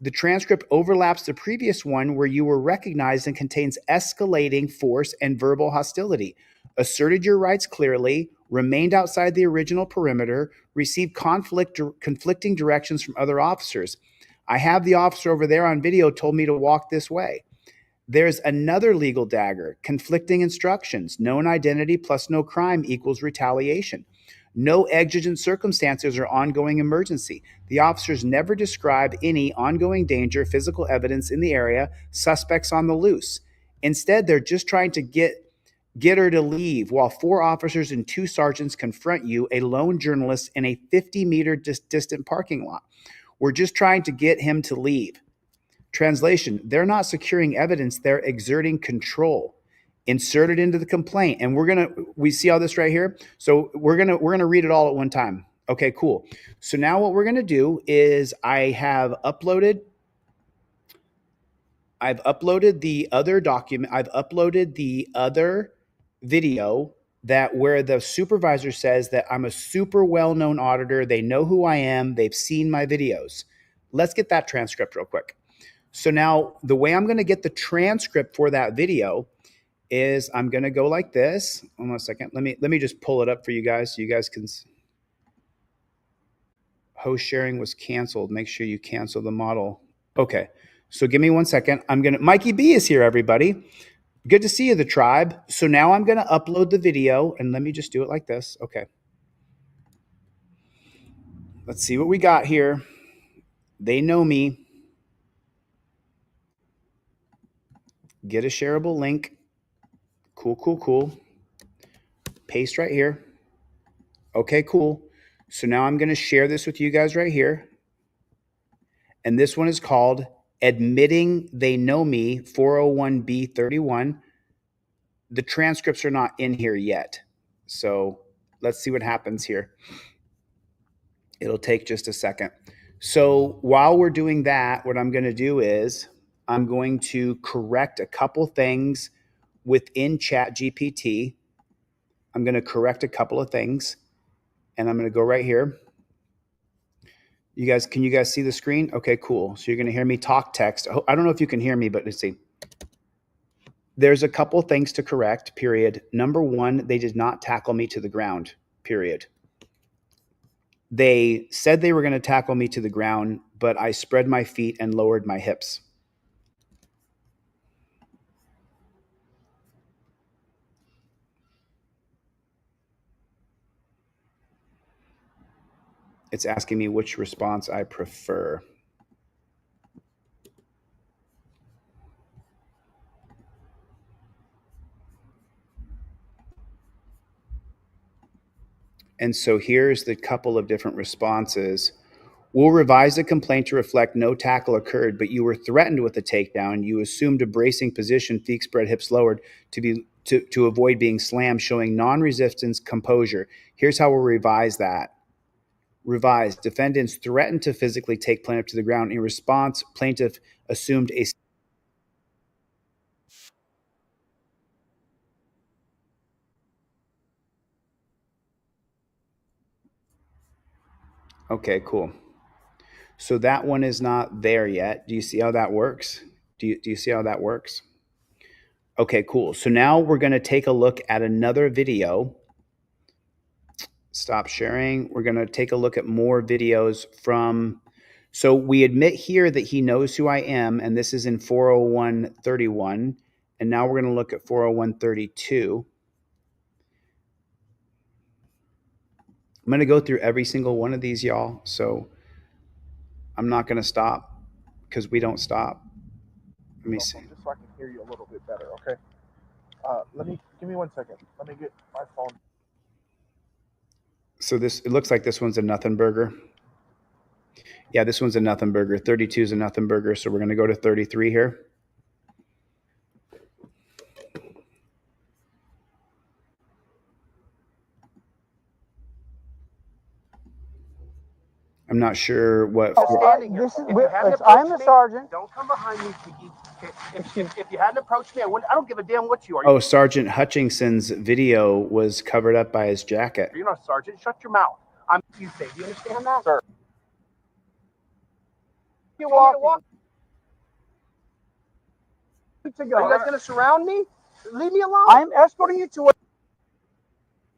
The transcript overlaps the previous one where you were recognized and contains escalating force and verbal hostility. Asserted your rights clearly, remained outside the original perimeter, received conflicting directions from other officers. I have the officer over there on video told me to walk this way. There's another legal dagger, conflicting instructions. Known identity plus no crime equals retaliation. No exigent circumstances or ongoing emergency. The officers never describe any ongoing danger, physical evidence in the area, suspects on the loose. Instead, they're just trying to get Get her to leave while 4 officers and 2 sergeants confront you, a lone journalist, in a 50-meter distant parking lot. We're just trying to get him to leave. Translation, they're not securing evidence, they're exerting control. Insert it into the complaint. And we see all this right here. So we're gonna read it all at one time. Okay, cool. So now what we're gonna do is I've uploaded the other document. I've uploaded the other video where the supervisor says that I'm a super well-known auditor. They know who I am. They've seen my videos. Let's get that transcript real quick. So now the way I'm going to get the transcript for that video is I'm going to go like this. Hold on a second. Let me just pull it up for you guys so you guys can. Host sharing was canceled. Make sure you cancel the model. Okay. So give me 1 second. Mikey B is here, everybody. Good to see you, the tribe. So now I'm going to upload the video, and let me just do it like this. Okay. Let's see what we got here. They know me. Get a shareable link. Cool, cool, cool. Paste right here. Okay, cool. So now I'm going to share this with you guys right here. And this one is called Admitting They Know Me, 401B31. The transcripts are not in here yet. So let's see what happens here. It'll take just a second. So while we're doing that, what I'm going to do is I'm going to correct a couple things within ChatGPT. I'm going to correct a couple of things, and I'm going to go right here. Can you guys see the screen? Okay, cool. So you're going to hear me talk text. I don't know if you can hear me, but let's see. There's a couple things to correct, period. Number 1, they did not tackle me to the ground, period. They said they were going to tackle me to the ground, but I spread my feet and lowered my hips. It's asking me which response I prefer. And so here's the couple of different responses. We'll revise the complaint to reflect no tackle occurred, but you were threatened with a takedown. You assumed a bracing position, feet spread, hips lowered to avoid being slammed, showing non-resistance composure. Here's how we'll revise that. Revise. Defendants threatened to physically take plaintiff to the ground. In response, plaintiff assumed a... Okay, cool. So that one is not there yet. Do you see how that works? Do you see how that works? Okay, cool. So now we're going to take a look at another video. Stop sharing. We're going to take a look at more videos from... So we admit here that he knows who I am, and this is in 40131. And now we're going to look at 40132. I'm going to go through every single one of these, y'all. So I'm not going to stop because we don't stop. Let me see. Just so I can hear you a little bit better, okay? Give me 1 second. Let me get my phone. So it looks like this one's a nothing burger. Yeah, this one's a nothing burger. 32 is a nothing burger. So we're going to go to 33 here. I'm not sure what. I'm the sergeant. Don't come behind me. If you hadn't approached me, I don't give a damn what you are. Oh, Sergeant Hutchinson's video was covered up by his jacket. You're not a sergeant. Shut your mouth. I'm you say. Do you understand that, sir? You're walking. Are you guys going to surround me? Leave me alone. I'm escorting you to a...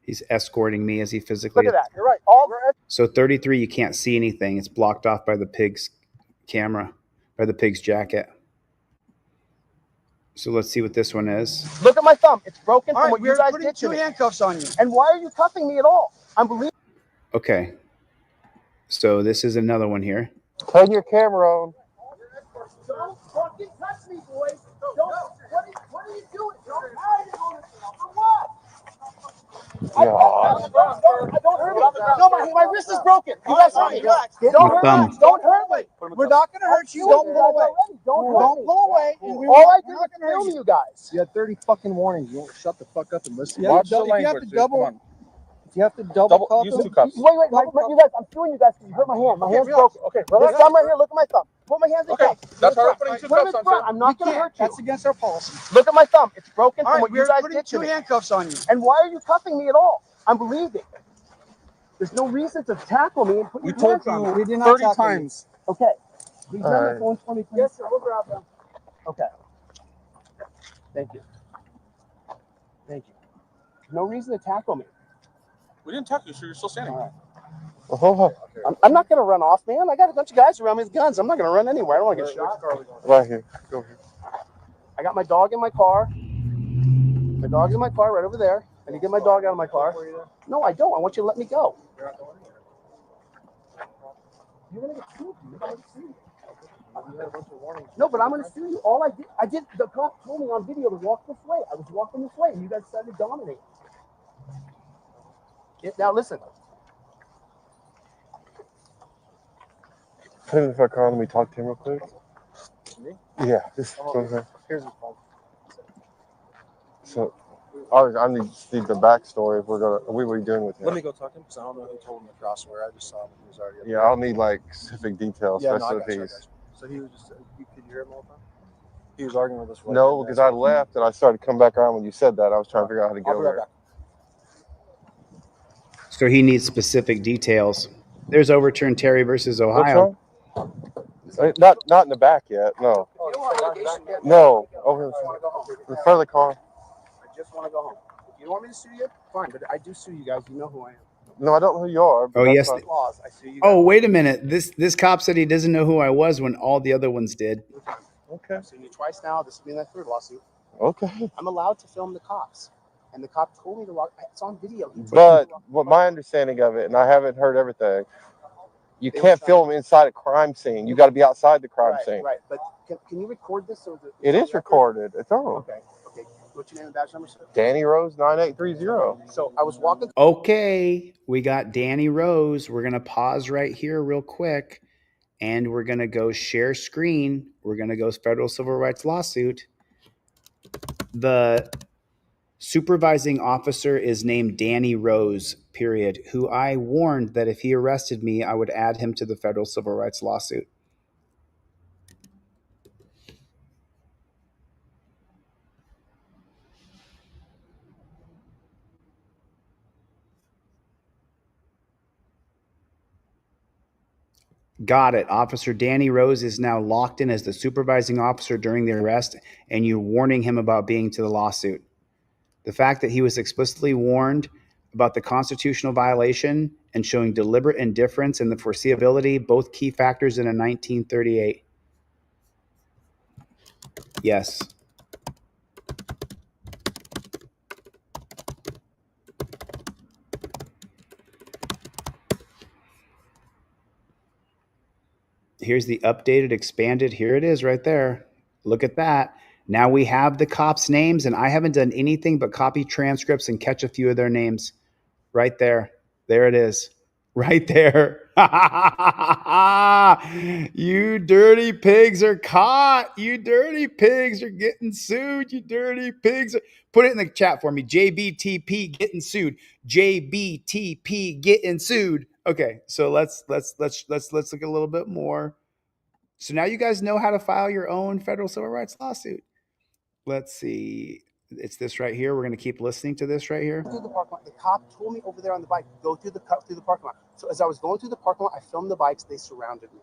He's escorting me as he physically... Look at that. You're right. So 33, you can't see anything. It's blocked off by the pig's camera, by the pig's jacket. So let's see what this one is. Look at my thumb. It's broken from what you guys did to me. Handcuffs on you. And why are you cuffing me at all? I'm believing. Okay. So this is another one here. Turn your camera on. Don't fucking touch me, boys. Don't. What are you doing? Don't hide it on us. For what? Don't hurt me. No, my wrist is broken. You guys hurt me. Don't hurt me. Don't hurt me. We're not going to hurt you. Don't pull away. Don't pull away. All I did was film you guys. You had 30 fucking warnings. You won't shut the fuck up and listen. Watch the If you have to language, double, come on. if you have to double cup use them, 2 cups. Wait, you guys, I'm suing you guys because you hurt my hand. My hand's broken. Okay, this thumb right here, look at my thumb. Put my hands in front. That's why we're putting 2 Put them cups in on, front. sir. I'm not going to hurt you. that's against our policy. Look at my thumb. It's broken All from right, what you we're guys putting did to 2 me. handcuffs on you. And why are you cuffing me at all? I'm bleeding. There's no reason to tackle me and put We your told hands on me. We did not 30 tackle you. times. Okay. Please All grab right. my phone for me, please. Yes, sir. We'll grab them. Okay. Thank you. Thank you. No reason to tackle me. We didn't tackle you, so you're still standing. I'm not going to run off, man. I got a bunch of guys around me with guns. I'm not going to run anywhere. I don't want to get shot. Right here. Go here. I got my dog in my car. My dog's in my car right over there. I need to get my dog out of my car. No, I don't. I want you to let me go. You're going to get sued. You're going to get sued. No, but I'm going to sue you. All I did, the cop told me on video to walk this way. I was walking this way, and you guys started dominating. Now, listen. If I call him, we talk to him real quick. Yeah, just go ahead. Here's his phone. So, I need the backstory. If we're gonna, what are we doing with him? Let me go talk to him because I don't know who told him to cross where. I just saw him. He was already. Yeah, I'll need like specific details, Yeah, no, I got you, specialties. So he was just. Could you hear him all the time? He was arguing with us. No, because I left and I started to come back around when you said that. I was trying to figure out how to get over there. So he needs specific details. There's overturned Terry versus Ohio. Not in the back yet. No. No. Over in front of the car. I just want to go home. If you don't want me to sue you, fine. But I do sue you guys. You know who I am. No, I don't know who you are. Oh, yes. Laws. I sue you guys. Oh, wait a minute. This cop said he doesn't know who I was when all the other ones did. Okay. I've sued you twice now. This will be my third lawsuit. Okay. I'm allowed to film the cops. And the cop told me to walk. It's on video. But what my understanding of it, and I haven't heard everything, you can't film inside a crime scene. You got to be outside the crime scene. Right. But can you record this? So that It is recorded. It's on. Okay. What's your name and badge number, sir? Danny Rose 9830. So I was walking. Okay, we got Danny Rose. We're going to pause right here real quick, and we're going to go share screen. We're going to go federal civil rights lawsuit. The supervising officer is named Danny Rose, period, who I warned that if he arrested me, I would add him to the federal civil rights lawsuit. Got it. Officer Danny Rose is now locked in as the supervising officer during the arrest, and you're warning him about being to the lawsuit. The fact that he was explicitly warned about the constitutional violation and showing deliberate indifference and the foreseeability, both key factors in a 1938. Yes. Here's the updated, expanded. Here it is right there. Look at that. Now we have the cops' names, and I haven't done anything but copy transcripts and catch a few of their names. Right there. There it is. Right there. You dirty pigs are caught. You dirty pigs are getting sued. You dirty pigs. Put it in the chat for me. JBTP getting sued. JBTP getting sued. Okay, so let's look a little bit more. So now you guys know how to file your own federal civil rights lawsuit. Let's see. It's this right here. We're going to keep listening to this right here. Through the parking lot. The cop told me over there on the bike, go through the parking lot. So as I was going through the parking lot, I filmed the bikes. They surrounded me.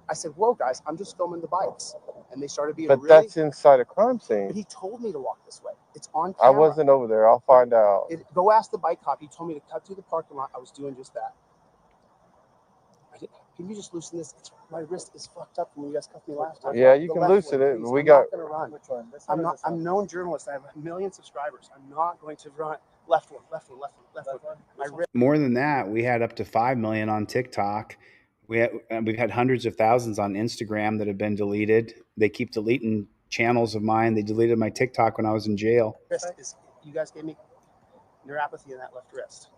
I said, whoa, guys, I'm just filming the bikes. And they started being But really... that's inside a crime scene. But he told me to walk this way. It's on camera. I wasn't over there. I'll find out. Go ask the bike cop. He told me to cut through the parking lot. I was doing just that. Can you just loosen this? My wrist is fucked up from when you guys cut me last time. Yeah, you can loosen it. We got. I'm not gonna run. Which one? I'm not. I'm a known journalist. I have 1 million subscribers. I'm not going to run. Left one. My wrist. More than that, we had up to 5 million on TikTok. We've had hundreds of thousands on Instagram that have been deleted. They keep deleting channels of mine. They deleted my TikTok when I was in jail. You guys gave me. neuropathy in that left wrist.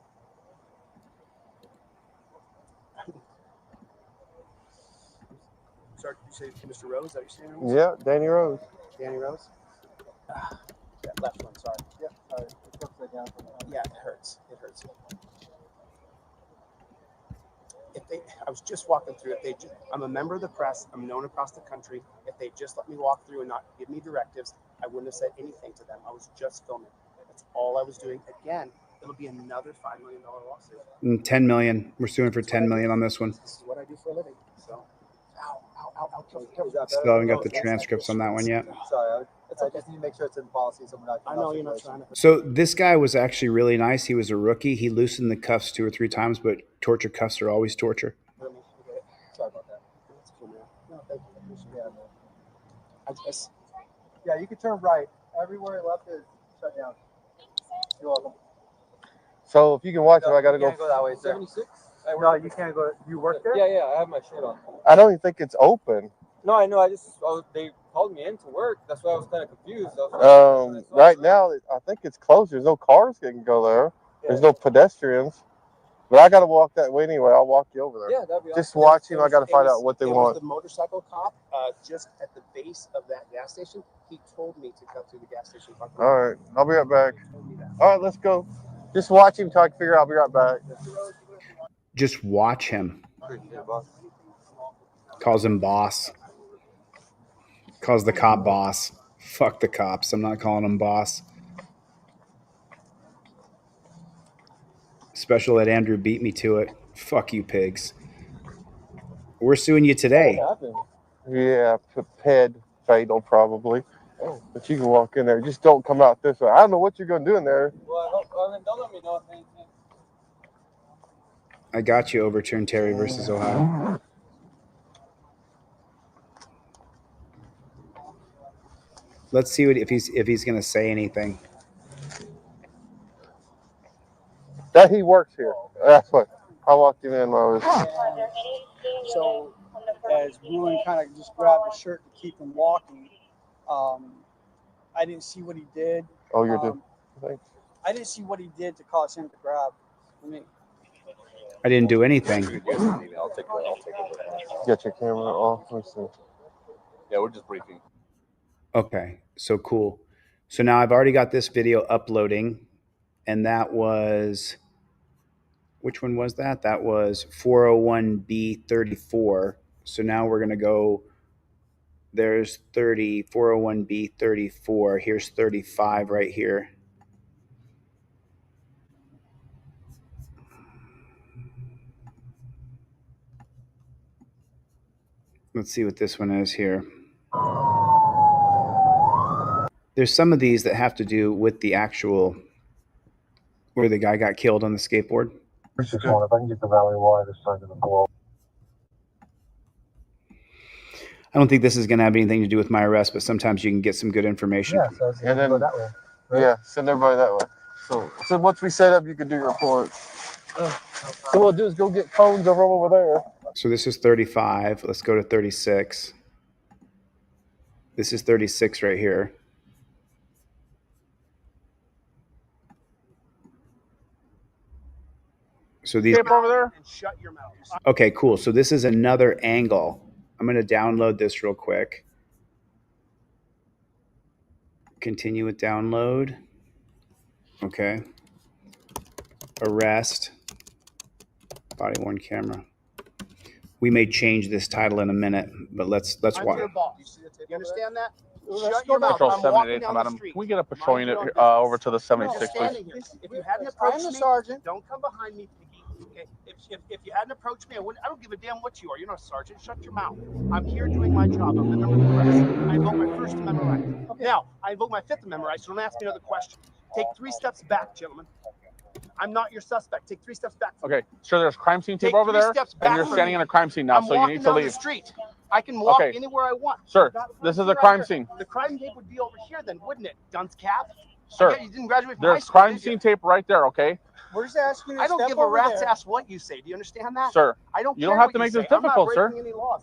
Sorry, did you say Mr. Rose? Is that your name? Yeah, Danny Rose. Danny Rose? That left one, sorry. Yeah, sorry. It's upside down. Yeah, it hurts. It hurts. I was just walking through. I'm a member of the press. I'm known across the country. If they just let me walk through and not give me directives, I wouldn't have said anything to them. I was just filming. That's all I was doing. Again, it'll be another $5 million lawsuit. 10 million. We're suing for 10 million on this one. This is what I do for a living. So, ow. Still haven't got the transcripts on that one yet. Sorry, I just need to make sure it's in policy so we're not. I know you're not trying to. So this guy was actually really nice. He was a rookie. He loosened the cuffs 2 or 3 times, but torture cuffs are always torture. Sorry about that. That's cool, man. No, thank you. I appreciate it. Yeah, you can turn right. Everywhere left is shut down. You're welcome. So if you can watch it, I gotta go. Go that way, sir. 76? No, you can't go. You work there? Yeah, I have my shirt on. I don't even think it's open. No, I know. They called me in to work. That's why I was kind of confused. Right now, I think it's closed. There's no cars that can go there. There's no pedestrians. But I got to walk that way anyway. I'll walk you over there. Yeah, that'd be Just awesome. watch him. I got to find out what they want. The motorcycle cop, just at the base of that gas station, he told me to come through the gas station. All right. I'll be right back. All right, let's go. Just watch him till I can figure out. I'll be right back. Just watch him. Calls him boss. Calls the cop boss. Fuck the cops. I'm not calling him boss. Special Ed Andrew beat me to it. Fuck you, pigs. We're suing you today. What happened? Yeah, ped fatal probably. But you can walk in there. Just don't come out this way. I don't know what you're going to do in there. Well, don't let me know if anything. I got you. Overturn Terry versus Ohio. Let's see if he's going to say anything. That he works here. That's what I walked him in. So as Bruin kind of just grabbed his shirt to keep him walking, I didn't see what he did. Oh, you're doing. Thanks. I didn't see what he did to cause him to grab. I didn't do anything. I'll take it. Get your camera off. Let me see. Yeah, we're just briefing. Okay, so cool. So now I've already got this video uploading, and that was, which one was that? That was 401B34. So now we're going to go, there's 401B34. Here's 35 right here. Let's see what this one is here. There's some of these that have to do with the actual, where the guy got killed on the skateboard. If I can get the Valley Y this side of the wall. I don't think this is going to have anything to do with my arrest, but sometimes you can get some good information. Yeah, so and then, go that way. Right? Yeah, send everybody that way. So once we set up, you can do your report. So what we'll do is go get cones over there. So this is 35. Let's go to 36. This is 36 right here. So these. Over there. And shut your mouth. Okay, cool. So this is another angle. I'm going to download this real quick. Continue with download. Okay. Arrest. Body worn camera. We may change this title in a minute, but let's watch. Your boss. You understand that? Shut your mouth. Patrol I'm 78, walking down madam. the street. Can we get a patrol unit over to the 76, please? If you hadn't approached me, sergeant, don't come behind me. Okay? If you hadn't approached me, I don't give a damn what you are. You're not a sergeant. Shut your mouth. I'm here doing my job. I'm a member of the press. I invoke my First Amendment right. Okay. Now, I invoke my Fifth Amendment right, so don't ask me another question. Take 3 steps back, gentlemen. I'm not your suspect. Take 3 steps back. Okay, sure, there's crime scene tape over there, and you're standing in a crime scene now, so you need to leave. The street. I can walk anywhere I want. Sir, this is a crime scene. The crime tape would be over here then, wouldn't it, dunce cap? Sir, you didn't graduate from high there's school, crime scene tape right there, okay? We're just asking you to I don't step give a over rat's there. ass what you say. Do you understand that? Sir, I don't you care don't have what to make say. this difficult, I'm not sir. breaking any laws.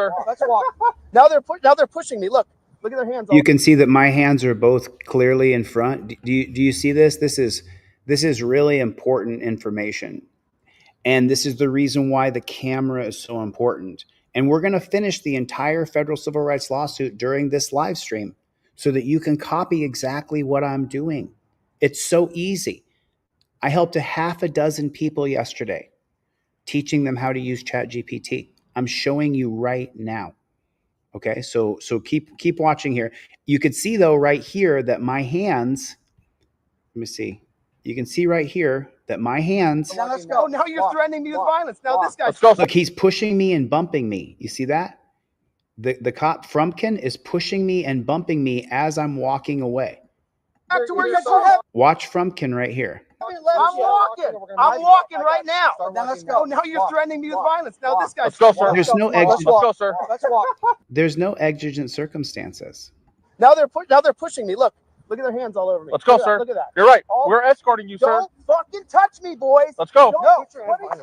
sir. Let's walk. Now they're pushing me. Look at their hands. You can see that my hands are both clearly in front. Do you see this? This is really important information. And this is the reason why the camera is so important. And we're going to finish the entire federal civil rights lawsuit during this live stream so that you can copy exactly what I'm doing. It's so easy. I helped a half a dozen people yesterday, teaching them how to use ChatGPT. I'm showing you right now. Okay, so keep watching here. You could see though right here that my hands. Let me see. You can see right here that my hands. Now let's go. Now you're threatening me with violence. Now this guy's. Look, he's pushing me and bumping me. You see that? The cop Frumpkin is pushing me and bumping me as I'm walking away. Back to where you're going. Watch Frumpkin right here. I'm walking right now. Now let's go. Now you're threatening me with violence. Now this guy's. Let's go, sir. There's no Let's go, sir. Let's walk. There's no exigent circumstances. Now they're pushing me. Look at their hands all over me. Let's go, sir. Look at that. You're right. We're escorting you, sir. Don't fucking touch me, boys. Let's go. No.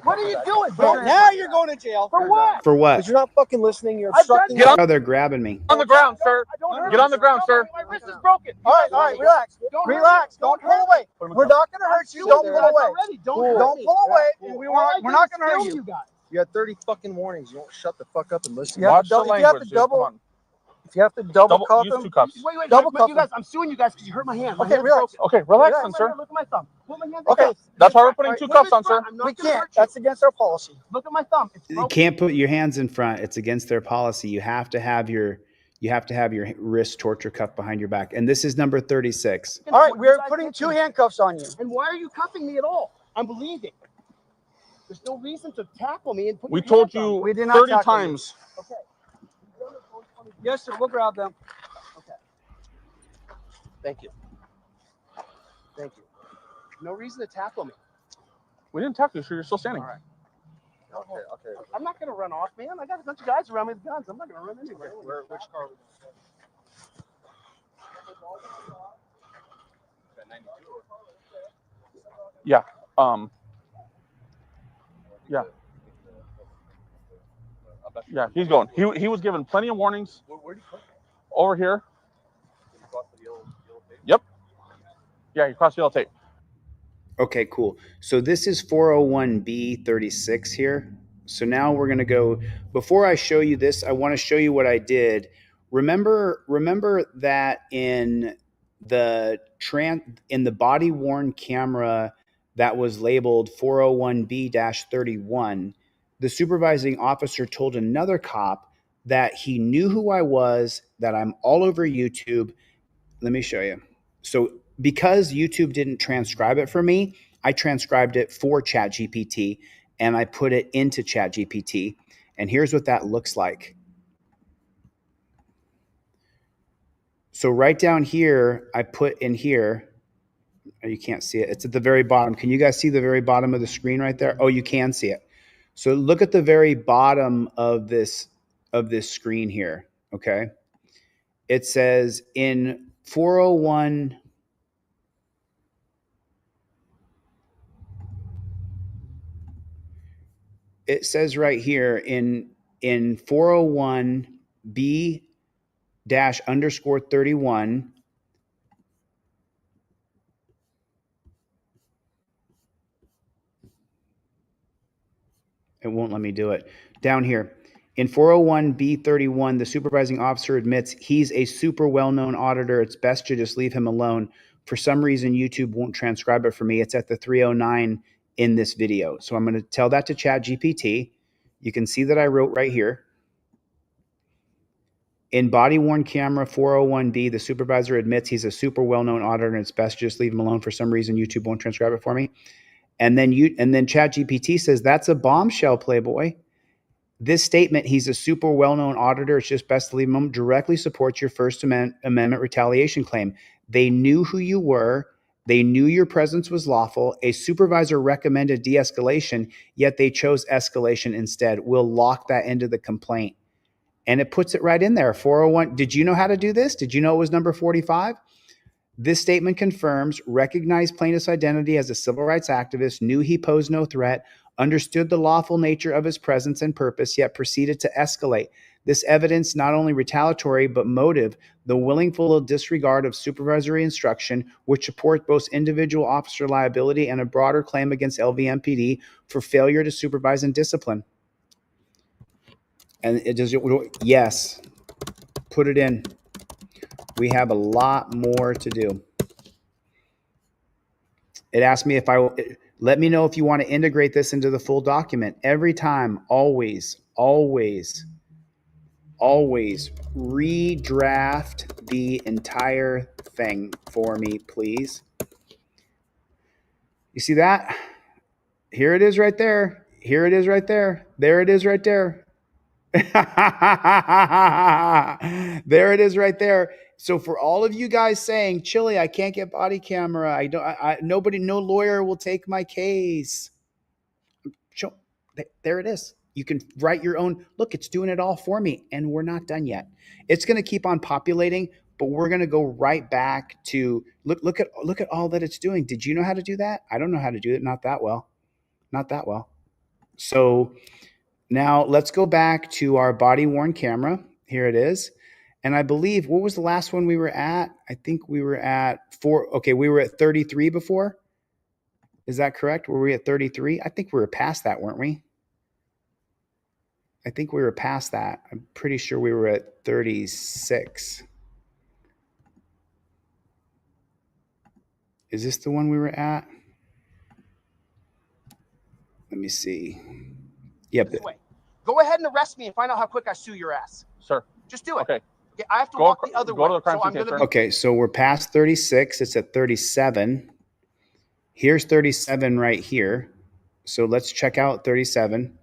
What are you doing? Now you're going to jail. For what? For what? Because you're not fucking listening. You're obstructing. Oh, they're grabbing me. On the ground, sir. Get on the ground, sir. My wrist is broken. All right, relax. Relax. Don't pull away. We're not going to hurt you. Don't pull away. Don't pull away. We're not going to hurt you. You had 30 fucking warnings. You won't shut the fuck up and listen. Watch the language. If you have to double cuff use them, 2 cups. wait, double cuff you guys. I'm suing you guys because you hurt my hand. Okay, relax. Okay, relax, then, sir. Look at my thumb. Put my hand. Okay, that's why we're putting 2 cups on, sir. We can't. That's against our policy. Look at my thumb. You can't put your hands in front. It's against their policy. You have to have your wrist torture cuff behind your back. And this is number 36. All right, we're putting 2 handcuffs on you. And why are you cuffing me at all? I'm bleeding. There's no reason to tackle me and put. We told you 30 times. Okay. Yes, sir. We'll grab them. Okay. Thank you. Thank you. No reason to tackle me. We didn't tackle you, sir. You're still standing. All right. Okay. I'm not going to run off, man. I got a bunch of guys around me with guns. I'm not going to run anywhere. Which car are we Yeah. Yeah. Yeah, he's going. He was given plenty of warnings. Over here. Yep. Yeah, he crossed the yellow tape. Okay, cool. So this is 401B36 here. So now we're going to go, before I show you this, I want to show you what I did. Remember that in the body worn camera that was labeled 401B-31, the supervising officer told another cop that he knew who I was, that I'm all over YouTube. Let me show you. So because YouTube didn't transcribe it for me, I transcribed it for ChatGPT and I put it into ChatGPT. And here's what that looks like. So right down here, I put in here, oh, you can't see it. It's at the very bottom. Can you guys see the very bottom of the screen right there? Oh, you can see it. So look at the very bottom of this screen here, okay? It says in 401, it says right here in 401B-_31, it won't let me do it. Down here, in 401B-31, the supervising officer admits he's a super well-known auditor. It's best to just leave him alone. For some reason, YouTube won't transcribe it for me. It's at the 309 in this video. So I'm going to tell that to ChatGPT. You can see that I wrote right here. In body-worn camera 401B, the supervisor admits he's a super well-known auditor and it's best to just leave him alone. For some reason, YouTube won't transcribe it for me. And then ChatGPT says, that's a bombshell, Playboy. This statement, he's a super well-known auditor, it's just best to leave him alone, directly supports your First Amendment retaliation claim. They knew who you were. They knew your presence was lawful. A supervisor recommended de-escalation, yet they chose escalation instead. We'll lock that into the complaint. And it puts it right in there. 401. Did you know how to do this? Did you know it was number 45? This statement confirms, recognized plaintiff's identity as a civil rights activist, knew he posed no threat, understood the lawful nature of his presence and purpose, yet proceeded to escalate. This evidence not only retaliatory, but motive, the willful disregard of supervisory instruction, which supports both individual officer liability and a broader claim against LVMPD for failure to supervise and discipline. And it does, yes, put it in. We have a lot more to do. It asked me let me know if you want to integrate this into the full document. Every time, always, always always redraft the entire thing for me, please. You see that? Here it is right there. Here it is right there. There it is right there. There it is right there. So for all of you guys saying, Chili, I can't get body camera. Nobody, no lawyer will take my case. There it is. You can write your own. Look, it's doing it all for me, and we're not done yet. It's going to keep on populating, but we're going to go right back to look at all that it's doing. Did you know how to do that? I don't know how to do it. Not that well. So now let's go back to our body worn camera. Here it is. And I believe, what was the last one we were at? I think we were at 4. Okay, we were at 33 before. Is that correct? Were we at 33? I think we were past that, weren't we? I think we were past that. I'm pretty sure we were at 36. Is this the one we were at? Let me see. Yep. Go ahead and arrest me and find out how quick I sue your ass. Sir. Just do it. Okay. I have to walk the other way. Okay, so we're past 36. It's at 37. Here's 37 right here. So let's check out 37.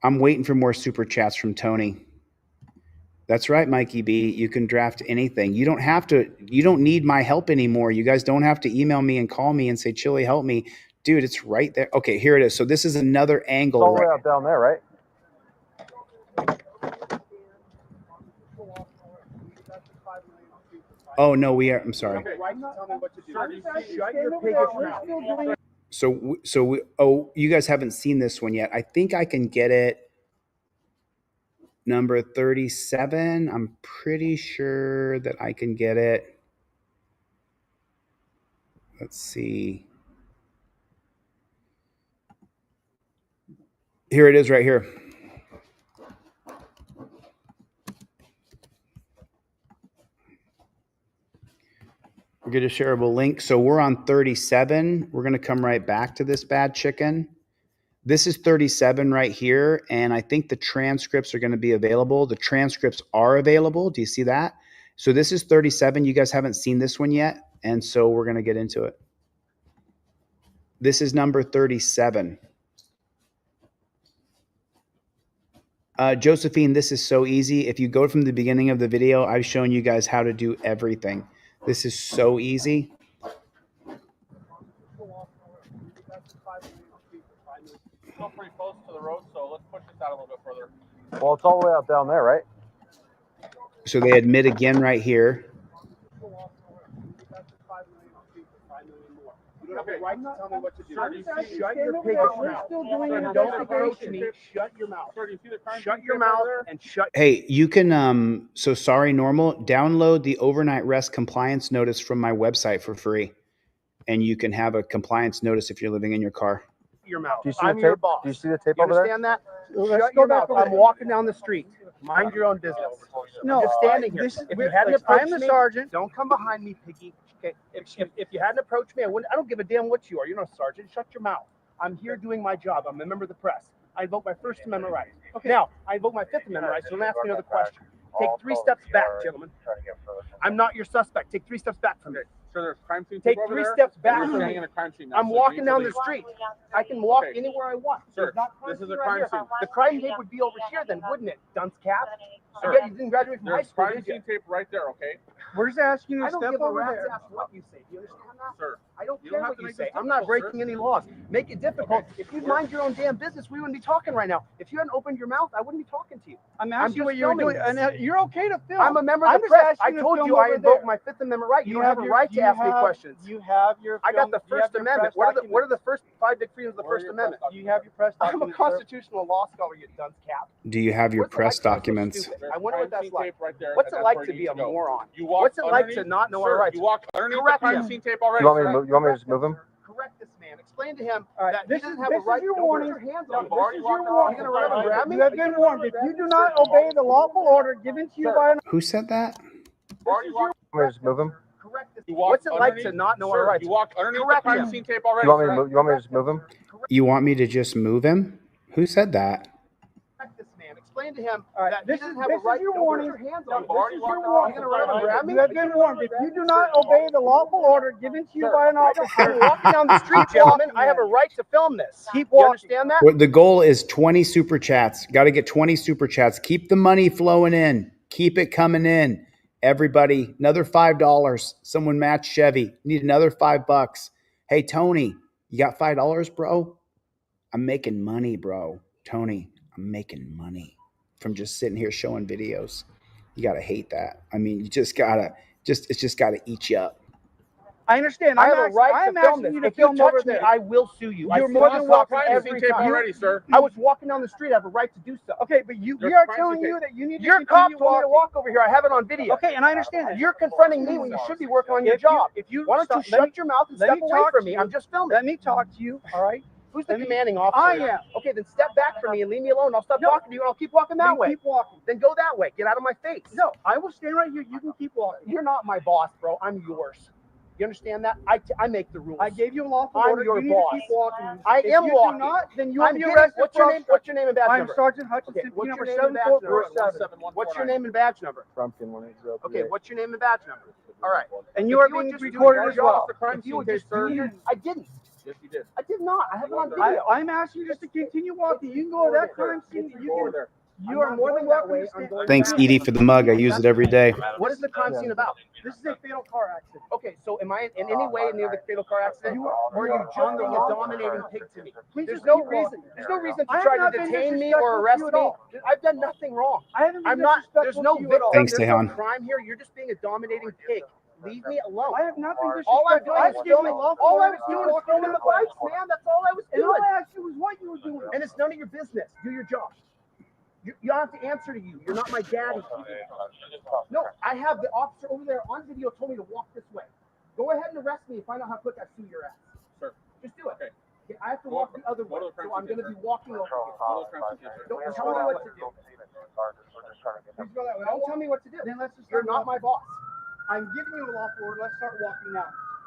I'm waiting for more super chats from Tony. That's right, Mikey B. You can draft anything. You don't need my help anymore. You guys don't have to email me and call me and say, Chili, help me. Dude, it's right there. Okay, here it is. So this is another angle. It's all the way out down there, right? Oh, no, we are. I'm sorry. So you guys haven't seen this one yet. I think I can get it. Number 37. I'm pretty sure that I can get it. Let's see. Here it is right here. We'll get a shareable link. So we're on 37. We're going to come right back to this bad chicken. This is 37 right here. And I think the transcripts are going to be available. The transcripts are available. Do you see that? So this is 37. You guys haven't seen this one yet. And so we're going to get into it. This is number 37. Josephine, this is so easy. If you go from the beginning of the video, I've shown you guys how to do everything. This is so easy. Still pretty close to the road, so let's push this out a little bit further. Well, it's all the way out down there, right? So they admit again right here. Okay, right now, tell me what to do. Shut your pig mouth. Don't approach me. Shut your mouth. Shut your mouth and shut. Hey, you can, so sorry, normal, download the overnight rest compliance notice from my website for free. And you can have a compliance notice if you're living in your car. Your mouth. Do you see I'm the your tape? boss. Do you see the tape You over there? understand that? Shut your mouth. I'm walking down the street. Mind your own business. No, I'm just standing here. If you hadn't approached me, I'm the sergeant. don't come behind me, piggy. Okay. If you hadn't approached me, I don't give a damn what you are. You're not a sergeant. Shut your mouth. I'm here doing my job. I'm a member of the press. I invoke my First Amendment rights. Okay. Now, I invoke my Fifth Amendment rights. So don't ask me another question. Take 3 steps back, gentlemen. I'm not your suspect. Take 3 steps back from me. Sure, there's crime scene. Take 3 steps back We're from standing me. in a crime scene now, I'm so walking you down need the to street. I can walk Okay. anywhere I want. Sir, There's not this is a right crime here. scene. The crime tape would be over here then, wouldn't it, dunce cap? Sir, Yeah, you didn't graduate from high There's school, crime did you? scene tape right there, okay? We're just asking you I to don't step give a over rat's there. ass what you say. Do you understand that? Sir, I don't you care don't have what to you make say. this I'm not difficult, breaking sir. any laws. Make it difficult. Okay. If you'd mind your own damn business, we wouldn't be talking right now. If you hadn't opened your mouth, I wouldn't be talking to you. I'm I'm asking you just what you were filming doing, this. and you're okay to film. I'm a member of I'm the just press. I asking you to told film you I over invoke there. my Fifth Amendment right. You don't have a your- right to you ask me have- questions. You have your. I got the you have First your Amendment. press What are the documents. first 5 big freedoms of the Where are First your Amendment? press You have your press I'm a documents, sir. constitutional law scholar, you dunce cap. Do you have your What's it press like to be so documents? stupid? There's I wonder what crime that's scene like. tape right there, What's and it that's like where to you be a need to go. moron? You walk What's it like to underneath- not know sir, our rights? You walk underneath Correct the crime him. scene tape already. You want me to sir. move? You want me to just move him? Correct this man. Explain to him All right, that this he doesn't is- have a this is right. your Don't warning. put your hands No, on you've him. already This is your walked warning. around You're gonna run and grab me? You have been warned. If you do not obey the lawful order given to you Sir. by an Who said that? You've already walked- You want me to just move him? Correct this. You walk What's it like to underneath- not know sir, our rights? You walk underneath Correct the crime him. scene tape already. You want me sir. to move? You want me to just move him? You want me to just move him? Who said that? explain to him All right, that this he is doesn't have a right your to warning. put your hands This on is me. your warning. You're gonna run up and grab me? You have been warned. If you do not obey the lawful order given to you by an officer, I'm walking down the street, gentlemen. I have a right to film this. keep You walking. understand that? What the goal is 20 super chats. Got to get 20 super chats. Keep the money flowing in. Keep it coming in. Everybody, another $5. Someone match Chevy. Need another $5. Hey, Tony, you got $5, bro? I'm making money, bro. Tony, I'm making money from just sitting here showing videos. You got to hate that. I mean, you just got to, it's just got to eat you up. I understand. I I'm have a asking, right I'm to film asking this. you to If you film over touch me, there. I will sue you. You're I more see than this welcome crime every scene tape time. already, sir. I was walking down the street. I have a right to do so. Okay, but we There's are crime telling scene you tape. that you need to Your cop continue told me to walking. walk over here. I have it on video. Okay, and I understand that. You're confronting me when you should be working on your job. If you Why don't you stop- let shut your mouth and let step me away talk from to me? you. I'm just filming. Let me talk to you, all right? Who's the Let me- commanding officer? I am. Okay, then step back from me and leave me alone. I'll stop talking to you and I'll keep walking that Then way. keep walking. Then go that way. Get out of my face. No, I will stand right here. You can keep walking. You're not my boss, bro. I'm yours. You understand that? I make the rules. I gave you a lawful I'm order. your You need boss. to keep walking. I If am you walking. do not, then you will I'm be getting- arrested. What's for your name? obstruction. What's your name and badge I'm number? Sergeant Hutchinson. Okay, what's number your name and badge number? 7447. What's your name and badge number? Trumpkin 180. Okay, what's your name and badge number? All right. And you If are would being just do recorded your as job, well. the crime scene tape, sir. I didn't. Yes, you did. I did not. I have it on video. I'm asking you just to continue walking. You can go to that crime scene. You are more than welcome to stand. Thanks, Edie, for the mug. I use it every day. What is the crime scene about? This is a fatal car accident. Okay, so am I in any way near the fatal car accident? Or are you just being a dominating pig to me? Please There's just no keep reason. walking. There's no reason I to have try not to been detain me disrespectful or to arrest you at me. all. I've done nothing wrong. I haven't been I'm not. There's disrespectful no to you at all. Thanks, There's no Tehan. crime here. You're just being a dominating pig. Leave me alone. I have not been disrespectful. All I'm doing I is gave you a filming. lawful All I order was to doing keep was filming the walking. bikes, man. That's all I was And all doing. I asked you was what you were doing. And it's none of your business. Do your job. You have to answer to you. You're not my daddy. No, I have the officer over there on video told me to walk this way. Go ahead and arrest me and find out how quick I sue your ass. Sir. Just do it. Okay. Okay, I have to walk the other way, Go to the crime so I'm scene, going to sir. be walking over here. Go to the crime scene, sir. Don't tell me what to do. Please go that way. Don't tell me what to do. Then let's just You're start not my walking. boss. I'm giving you a lawful order. Let's start walking now.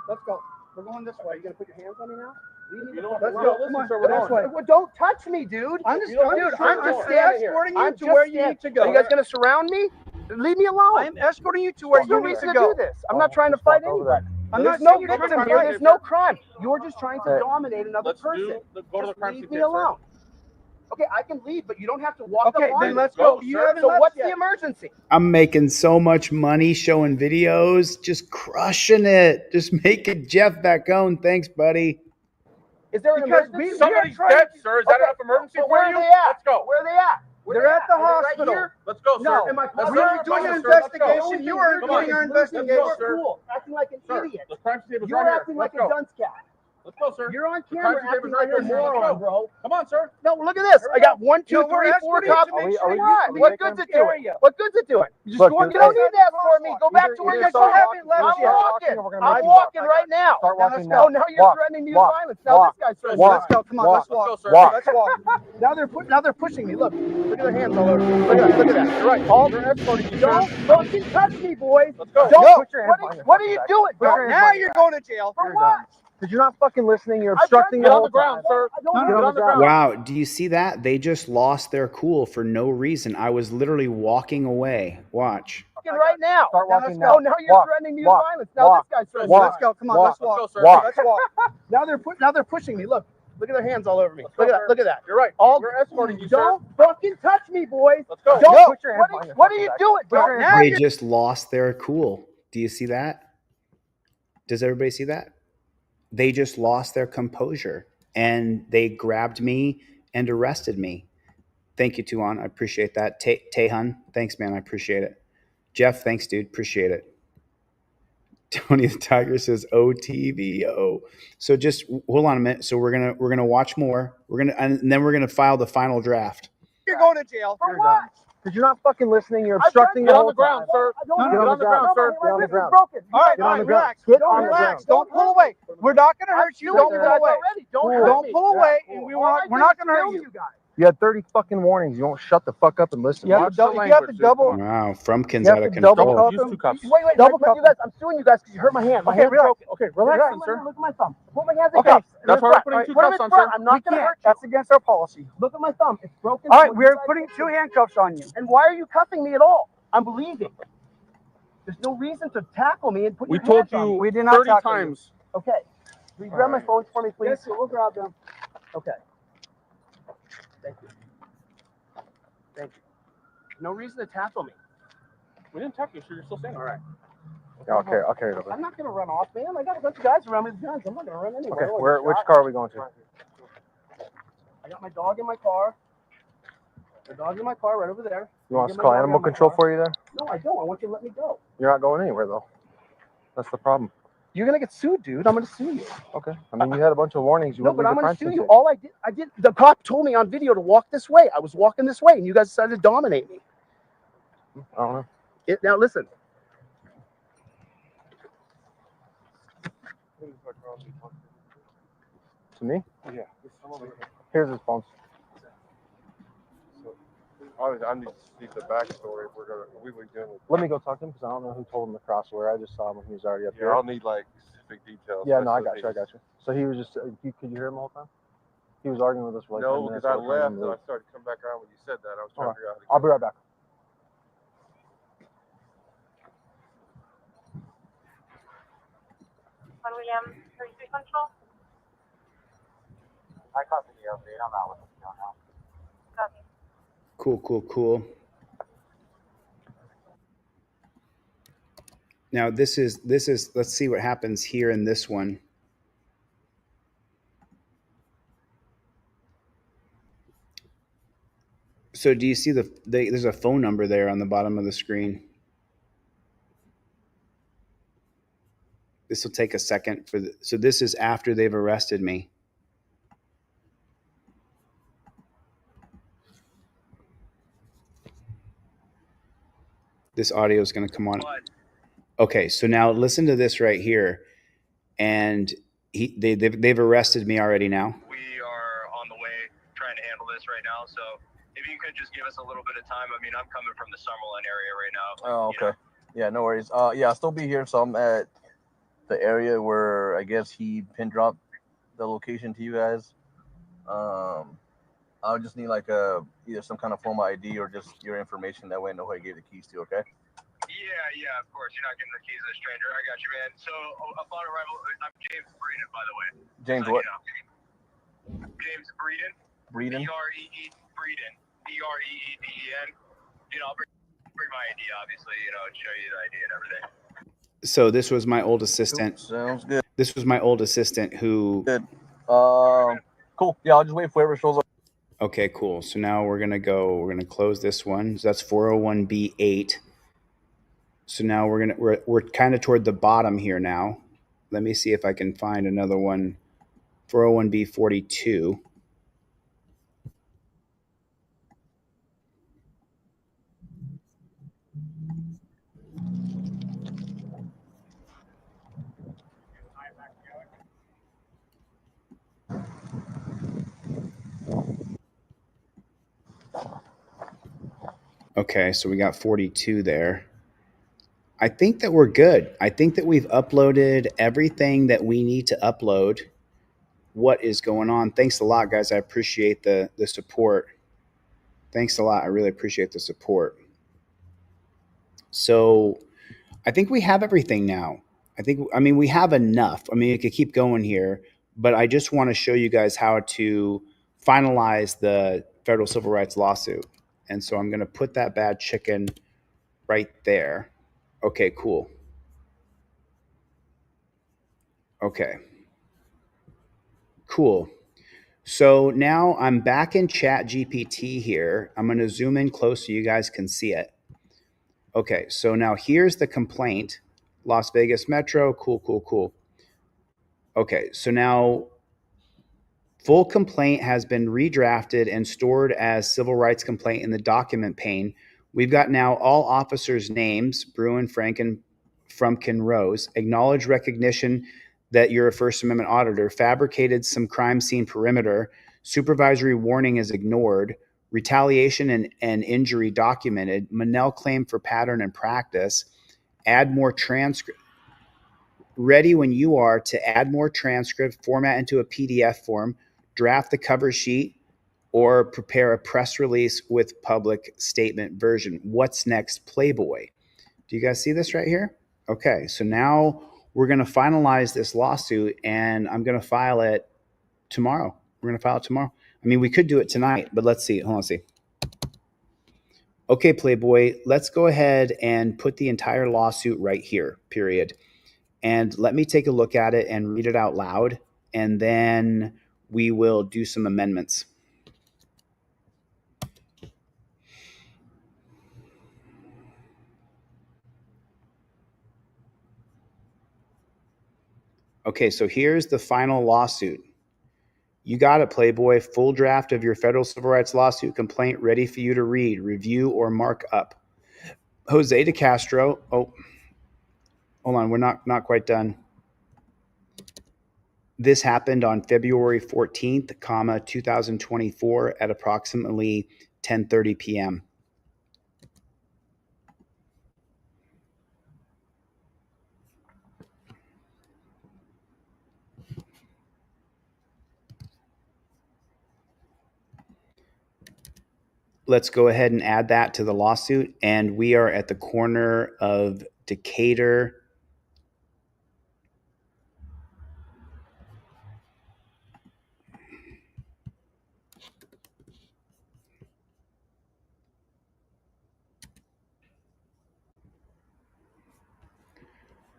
Let's go. We're going this way. Are you going to put your hands on me now? Leave me You the don't- fuck Let's alone. go. Come on. sir, we're This going. way. Well, don't touch me, dude. I'm just, Dude, I'm just standing here. escorting you I'm to just where you standing- need to go. Are you guys going to surround me? Leave me alone. I'm escorting you to where There's no you need reason to to go. do this. I'm not trying to fight anybody. I'm There's not no saying you're victim trying to here. fight. There's no crime. You're just trying to Hey. dominate another Let's person. go to the Just crime leave scene me tape, sir. alone. Okay, I can leave, but you don't have to walk Okay, up on then me. let's go. Go, You sir. haven't So left what's yet. the emergency? I'm making so much money showing videos, just crushing it. Just making Jeff back on. Thanks, buddy. Is there an Because emergency? Somebody's dead, sir. Is that enough emergency So for where you? are they at? Let's go. Where are they at? Where They're they at the Are they right hospital. here? Let's go, sir. No. Am I Let's We go, are sir. doing an Let's go. investigation. You are Come on. doing our Let's investigation. go, sir. Cool. Acting like an Sir, idiot. the crime scene is You're right here. acting like Let's a go. dunce cat. Let's go, sir. You're on The camera crime scene acting is like right a here, sir. Let's moron, go. bro. Come on, sir. No, look at this. I got 1, 2, No, we're 3, 4 escorting you cops. to make sure Are we- you What? leave What the good's it doing? area. What good's it doing? Just Look, go you're- You don't need to ask for me. Go back Either- to where either you're start going. walking, let I'm us start walking. or we're gonna I'm make you walking walk. right now. Start walking Oh, now. now you're Walk. threatening me with Walk. violence. Now Walk. this guy's threatening Walk. me. Let's go. Come on. Walk. Let's walk. Let's go, sir. Walk. Let's walk. Now they're pushing me. Look at their hands all over me. Look at that. Look at that. You're right. All We're escorting you, don't sir. fucking touch me, boys. Let's go. Don't. No. Put your hands behind your What are you back. doing? Put your Bro? hands Now behind you're your going to jail. For You're what? done. Because you're not fucking listening. You're I've obstructing done the Get on whole the ground, time. sir. I don't Get have on to the ground. Wow, do you see that? They just lost their cool for no reason. I was literally walking away. Watch. fucking right now. Start Now walking let's now. Oh, now you're Walk. threatening me with Walk. violence. Now Walk. this guy's threatening Walk. me. Let's go. Come on. Walk. Let's walk. Let's go, sir. Walk. Let's walk. Now they're pushing me. Look at their hands all over me. Let's Look go, at that. sir. Look at that. You're right. All We're escorting you, sir. don't fucking touch me, boys. Let's go. Don't. Put your hands behind your What are you back. doing? Put your Bro? hands Now They you're just lost their cool. Do you see that? Does everybody see that? They just lost their composure and they grabbed me and arrested me. Thank you, Tuan. I appreciate that. Tehan, thanks, man. I appreciate it. Jeff, thanks, dude. Appreciate it. Tony the Tiger says OTVO. So just hold on a minute. So we're gonna watch more. And then we're gonna file the final draft. You're going to jail. for what? Because you're not fucking listening. You're I've obstructing Get the on whole the ground, time. sir. I don't No, have Get Get on on the the ground, ground, sir. Get on the My wrist is ground. broken. All right, Get on the ground. relax. Get Don't on the relax. ground. Don't pull away. We're not going to hurt you. You Don't do pull that away. already. Don't Cool. hurt Don't me. pull away, and All we're I not did going was to hurt film you. guys. You had 30 fucking warnings. You won't shut the fuck up and listen. You have to double. Wow, Frumpkin's You have out of to double control. cuff Use him. 2 cups. Wait, Double cup. You guys, I'm suing you guys because you hurt my hand. My Okay, hand's relax. broken. Okay, relax, Relax, sir. Look at my thumb. Put my hands in Okay, cuffs. That's why we're putting Alright, 2 put 'em cuffs in on, front. sir. I'm not We gonna can't. hurt you. That's against our policy. Look at my thumb. It's broken. All right, So we're you guys- putting 2 handcuffs on you. And why are you cuffing me at all? I'm bleeding. There's no reason to tackle me and put We your told hands on me. you We did not 30 tackle you. times. Okay. Will you grab my phones for me, please? Yes, sir, we'll grab them. Okay. Thank you. Thank you. No reason to tackle me. We didn't tackle you, so you're still standing. All right. Yeah, okay, okay. I'm not gonna run off, man. I got a bunch of guys around me with guns. I'm not gonna run anywhere. Okay, which car are we going to? I got my dog in my car. The dog's in my car right over there. You want us to call animal control for you then? No, I don't. I want you to let me go. You're not going anywhere though. That's the problem. You're gonna get sued, dude. I'm gonna sue you. Okay. I mean, you had a bunch of warnings. You No, wouldn't but leave I'm the gonna crime sue scene. you. All I did, the cop told me on video to walk this way. I was walking this way, and you guys decided to dominate me. I don't know. Now listen. To me? Yeah. Here's his phone. I need to see the backstory. We were doing. Let me go talk to him because I don't know who told him to cross where. I just saw him when he was already up Yeah, here. I'll need like specific details. Yeah, no, I got you. I got you. So he was just. Could you hear him the whole time? He was arguing with us for like 10 No, minutes. because I while we were trying left to and I move. started to come back around when you said that. I was trying to figure out how to I'll be right back. William, 33 control. I copy the update. I'm out with the now. Copy. Cool. Now this is, let's see what happens here in this one. So do you see there's a phone number there on the bottom of the screen. This will take a second so this is after they've arrested me. This audio is going to come on. Okay, so now listen to this right here, and they've arrested me already now. We are on the way trying to handle this right now, so if you could just give us a little bit of time. I mean, I'm coming from the Summerlin area right now. Oh, okay. Yeah, no worries. Yeah, I'll still be here. So I'm at the area where I guess he pin dropped the location to you guys. I'll just need like either some kind of form of ID or just your information. That way I know who I gave the keys to, okay? Yeah, of course. You're not getting the keys to a stranger. I got you, man. So upon arrival, I'm James Breeden, by the way. James what? James Breeden. Breeden? B-R-E-E, Breeden. B-R-E-E-D-E-N. I'll bring my ID, obviously, show you the ID and everything. So this was my old assistant. Sounds good. This was my old assistant who. Good. Cool. Yeah, I'll just wait for whoever shows up. Okay, cool. So now we're gonna close this one. So that's 401B8. So now we're kind of toward the bottom here now. Let me see if I can find another one. 401B42. Okay, so we got 42 there. I think that we're good. I think that we've uploaded everything that we need to upload. What is going on? Thanks a lot, guys. I appreciate the support. Thanks a lot. I really appreciate the support. So I think we have everything now. I mean, we have enough. I mean, we could keep going here, but I just want to show you guys how to finalize the federal civil rights lawsuit. And so I'm going to put that bad chicken right there. Okay, cool. Okay. Cool. So now I'm back in ChatGPT here. I'm going to zoom in close so you guys can see it. Okay, so now here's the complaint. Las Vegas Metro, cool. Okay, so now full complaint has been redrafted and stored as civil rights complaint in the document pane. We've got now all officers' names, Bruin, Franken, Frumpkin, Rose, acknowledge recognition that you're a First Amendment auditor, fabricated some crime scene perimeter, Supervisory warning is ignored. Retaliation and injury documented. Manel claim for pattern and practice. Add more transcript. Ready when you are to add more transcript, format into a PDF form, draft the cover sheet, or prepare a press release with public statement version. What's next, Playboy? Do you guys see this right here? Okay, so now we're going to finalize this lawsuit, and I'm going to file it tomorrow. We're going to file it tomorrow. I mean, we could do it tonight, but let's see. Hold on, see. Okay, Playboy, let's go ahead and put the entire lawsuit right here, period. And let me take a look at it and read it out loud, and then we will do some amendments. Okay, so here's the final lawsuit. You got it, Playboy. Full draft of your federal civil rights lawsuit complaint ready for you to read, review, or mark up. Jose de Castro. Oh, hold on. We're not quite done. This happened on February 14th, 2024 at approximately 10:30 p.m. Let's go ahead and add that to the lawsuit. And we are at the corner of Decatur.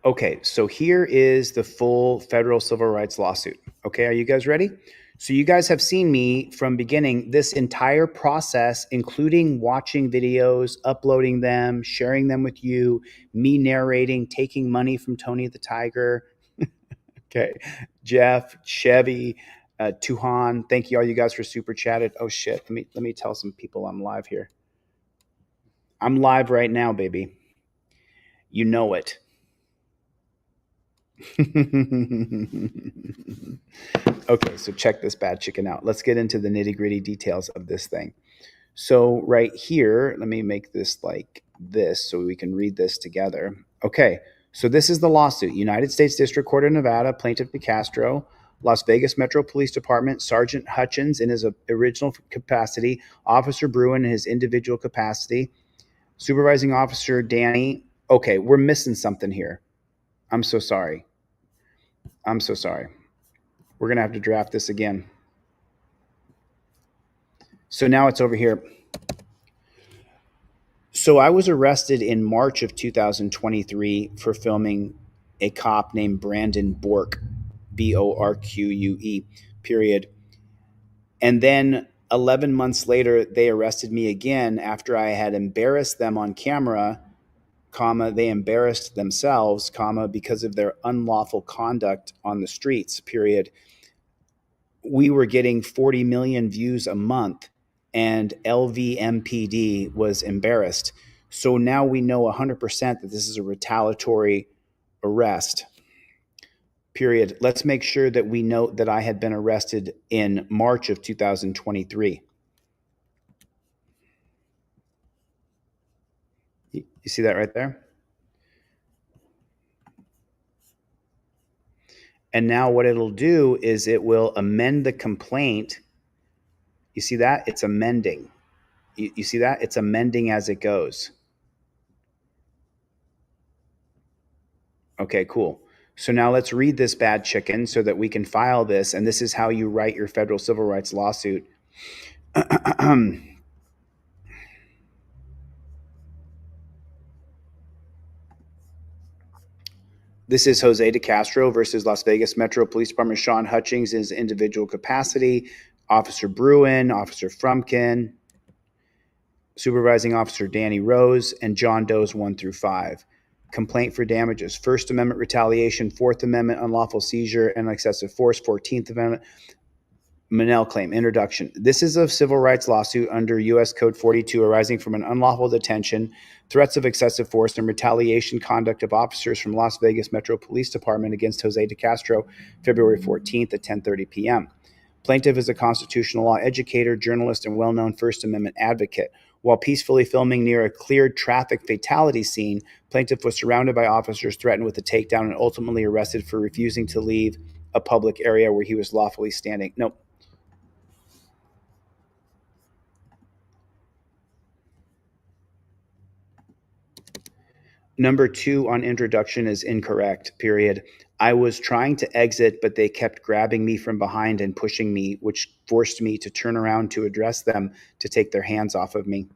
Okay, so here is the full federal civil rights lawsuit. Okay, are you guys ready? So you guys have seen me from beginning this entire process, including watching videos, uploading them, sharing them with you, me narrating, taking money from Tony the Tiger. Okay, Jeff, Chevy, Tuhan, thank you all you guys for super chatted. Oh shit, let me tell some people I'm live here. I'm live right now, baby. You know it. Okay, so check this bad chicken out. Let's get into the nitty-gritty details of this thing. So right here, let me make this like this so we can read this together. Okay, so this is the lawsuit. United States District Court of Nevada, Plaintiff de Castro, Las Vegas Metro Police Department, Sergeant Hutchins in his original capacity, Officer Bruin in his individual capacity, Supervising Officer Danny. Okay, we're missing something here. I'm so sorry. I'm so sorry. We're going to have to draft this again. So now it's over here. So I was arrested in March of 2023 for filming a cop named Brandon Borque, B-O-R-Q-U-E, period. And then 11 months later, they arrested me again after I had embarrassed them on camera, comma, they embarrassed themselves, comma, because of their unlawful conduct on the streets, period. We were getting 40 million views a month, and LVMPD was embarrassed. So now we know 100% that this is a retaliatory arrest, period. Let's make sure that we note that I had been arrested in March of 2023. You see that right there? And now what it'll do is it will amend the complaint. You see that? It's amending. You see that? It's amending as it goes. Okay, cool. So now let's read this bad chicken so that we can file this. And this is how you write your federal civil rights lawsuit. This is Jose de Castro versus Las Vegas Metro Police Department. Sean Hutchins in his individual capacity. Officer Bruin, Officer Frumkin, Supervising Officer Danny Rose, and John Doe's 1 through 5. Complaint for damages. First Amendment retaliation. Fourth Amendment unlawful seizure and excessive force. 14th Amendment Manel claim. Introduction. This is a civil rights lawsuit under U.S. Code 42 arising from an unlawful detention, threats of excessive force, and retaliation conduct of officers from Las Vegas Metro Police Department against Jose de Castro, February 14th at 10:30 p.m. Plaintiff is a constitutional law educator, journalist, and well-known First Amendment advocate. While peacefully filming near a cleared traffic fatality scene, plaintiff was surrounded by officers, threatened with a takedown, and ultimately arrested for refusing to leave a public area where he was lawfully standing. Nope. Number 2 on introduction is incorrect, period. I was trying to exit, but they kept grabbing me from behind and pushing me, which forced me to turn around to address them to take their hands off of me.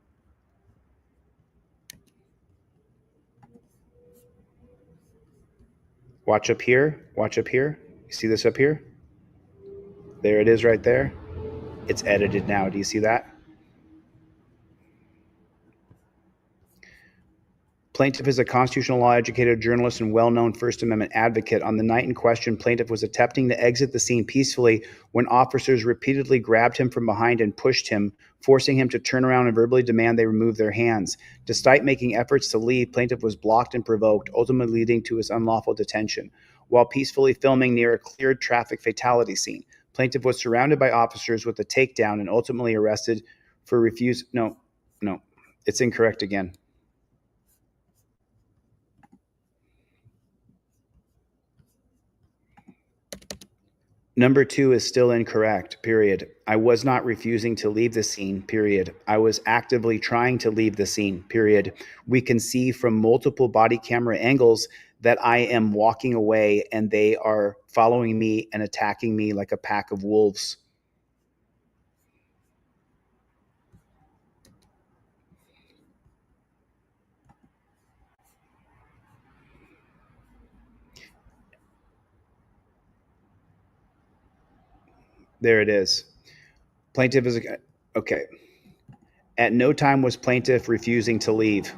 Watch up here. Watch up here. You see this up here? There it is right there. It's edited now. Do you see that? Plaintiff is a constitutional law educator, journalist, and well-known First Amendment advocate. On the night in question, plaintiff was attempting to exit the scene peacefully when officers repeatedly grabbed him from behind and pushed him, forcing him to turn around and verbally demand they remove their hands. Despite making efforts to leave, plaintiff was blocked and provoked, ultimately leading to his unlawful detention. While peacefully filming near a cleared traffic fatality scene, plaintiff was surrounded by officers with a takedown and ultimately arrested for No, it's incorrect again. Number 2 is still incorrect, period. I was not refusing to leave the scene, period. I was actively trying to leave the scene, period. We can see from multiple body camera angles that I am walking away and they are following me and attacking me like a pack of wolves. There it is. Plaintiff is okay. At no time was plaintiff refusing to leave.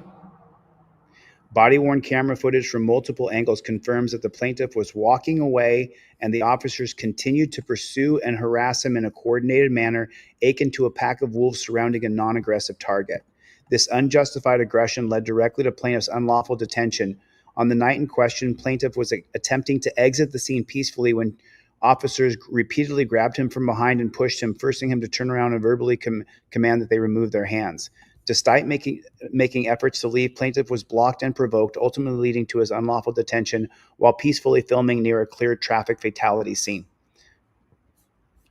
Body-worn camera footage from multiple angles confirms that the plaintiff was walking away and the officers continued to pursue and harass him in a coordinated manner, akin to a pack of wolves surrounding a non-aggressive target. This unjustified aggression led directly to plaintiff's unlawful detention. On the night in question, plaintiff was attempting to exit the scene peacefully when officers repeatedly grabbed him from behind and pushed him, forcing him to turn around and verbally command that they remove their hands. Despite making efforts to leave, plaintiff was blocked and provoked, ultimately leading to his unlawful detention while peacefully filming near a cleared traffic fatality scene.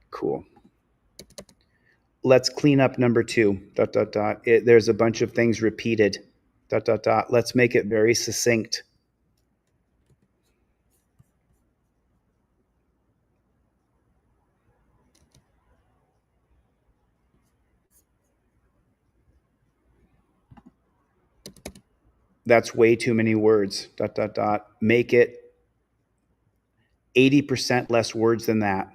Cool. Let's clean up number 2. ... There's a bunch of things repeated. ... Let's make it very succinct. That's way too many words. ... Make it 80% less words than that.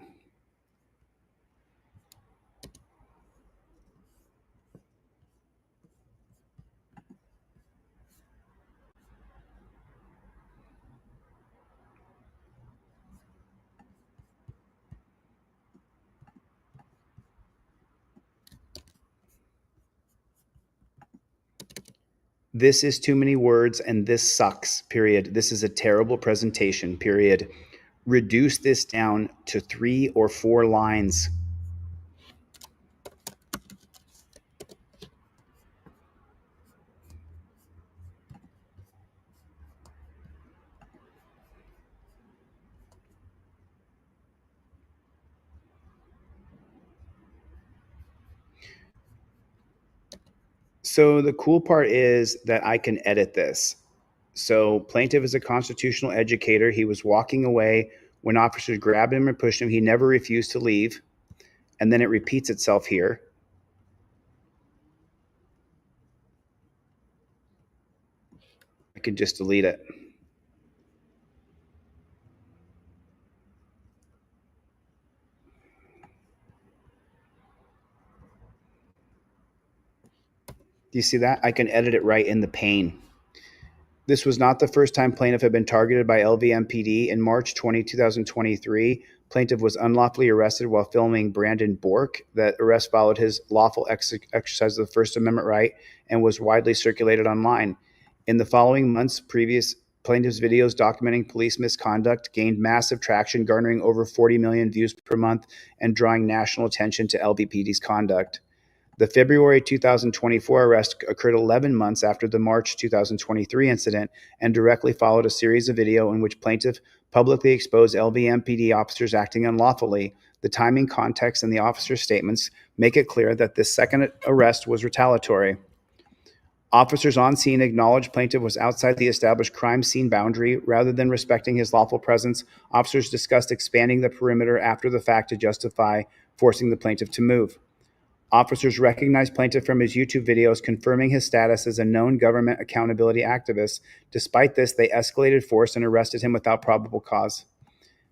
This is too many words and this sucks, period. This is a terrible presentation, period. Reduce this down to 3 or 4 lines. So the cool part is that I can edit this. So plaintiff is a constitutional educator. He was walking away when officers grabbed him and pushed him. He never refused to leave. And then it repeats itself here. I could just delete it. Do you see that? I can edit it right in the pane. This was not the first time plaintiff had been targeted by LVMPD. In March 2023, plaintiff was unlawfully arrested while filming Brandon Bork. That arrest followed his lawful exercise of the First Amendment right and was widely circulated online. In the following months, Plaintiff's videos documenting police misconduct gained massive traction, garnering over 40 million views per month and drawing national attention to LBPD's conduct. The February 2024 arrest occurred 11 months after the March 2023 incident and directly followed a series of video in which plaintiff publicly exposed LVMPD officers acting unlawfully. The timing, context, and the officer's statements make it clear that this second arrest was retaliatory. Officers on scene acknowledged plaintiff was outside the established crime scene boundary. Rather than respecting his lawful presence, officers discussed expanding the perimeter after the fact to justify forcing the plaintiff to move. Officers recognized plaintiff from his YouTube videos, confirming his status as a known government accountability activist. Despite this, they escalated force and arrested him without probable cause.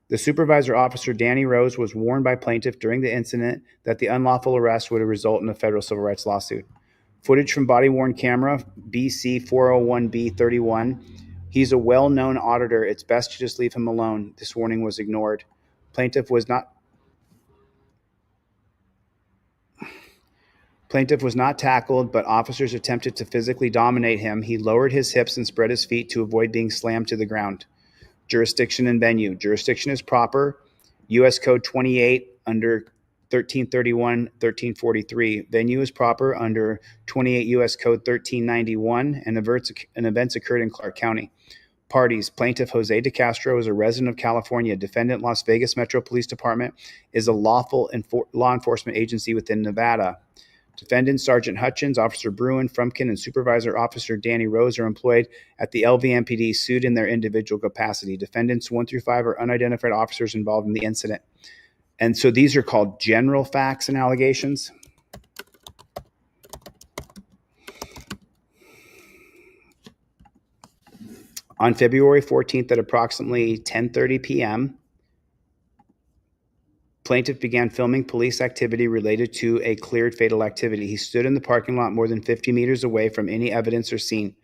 The supervisor officer, Danny Rose, was warned by plaintiff during the incident that the unlawful arrest would result in a federal civil rights lawsuit. Footage from body-worn camera, BC 401B31. He's a well-known auditor. It's best to just leave him alone. This warning was ignored. Plaintiff was not tackled, but officers attempted to physically dominate him. He lowered his hips and spread his feet to avoid being slammed to the ground. Jurisdiction and venue. Jurisdiction is proper. U.S. Code 28 under 1331, 1343. Venue is proper under 28 U.S. Code 1391, and events occurred in Clark County. Parties. Plaintiff Jose De Castro is a resident of California. Defendant Las Vegas Metro Police Department is a lawful law enforcement agency within Nevada. Defendant Sergeant Hutchins, Officer Bruin, Frumkin, and Supervisor Officer Danny Rose are employed at the LVMPD, sued in their individual capacity. Defendants 1 through 5 are unidentified officers involved in the incident. And so these are called general facts and allegations. On February 14th at approximately 10:30 p.m., plaintiff began filming police activity related to a cleared fatal activity. He stood in the parking lot more than 50 meters away from any evidence or scene.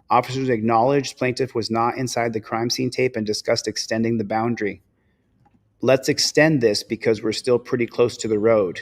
Officers acknowledged plaintiff was not inside the crime scene tape and discussed extending the boundary. Let's extend this because we're still pretty close to the road.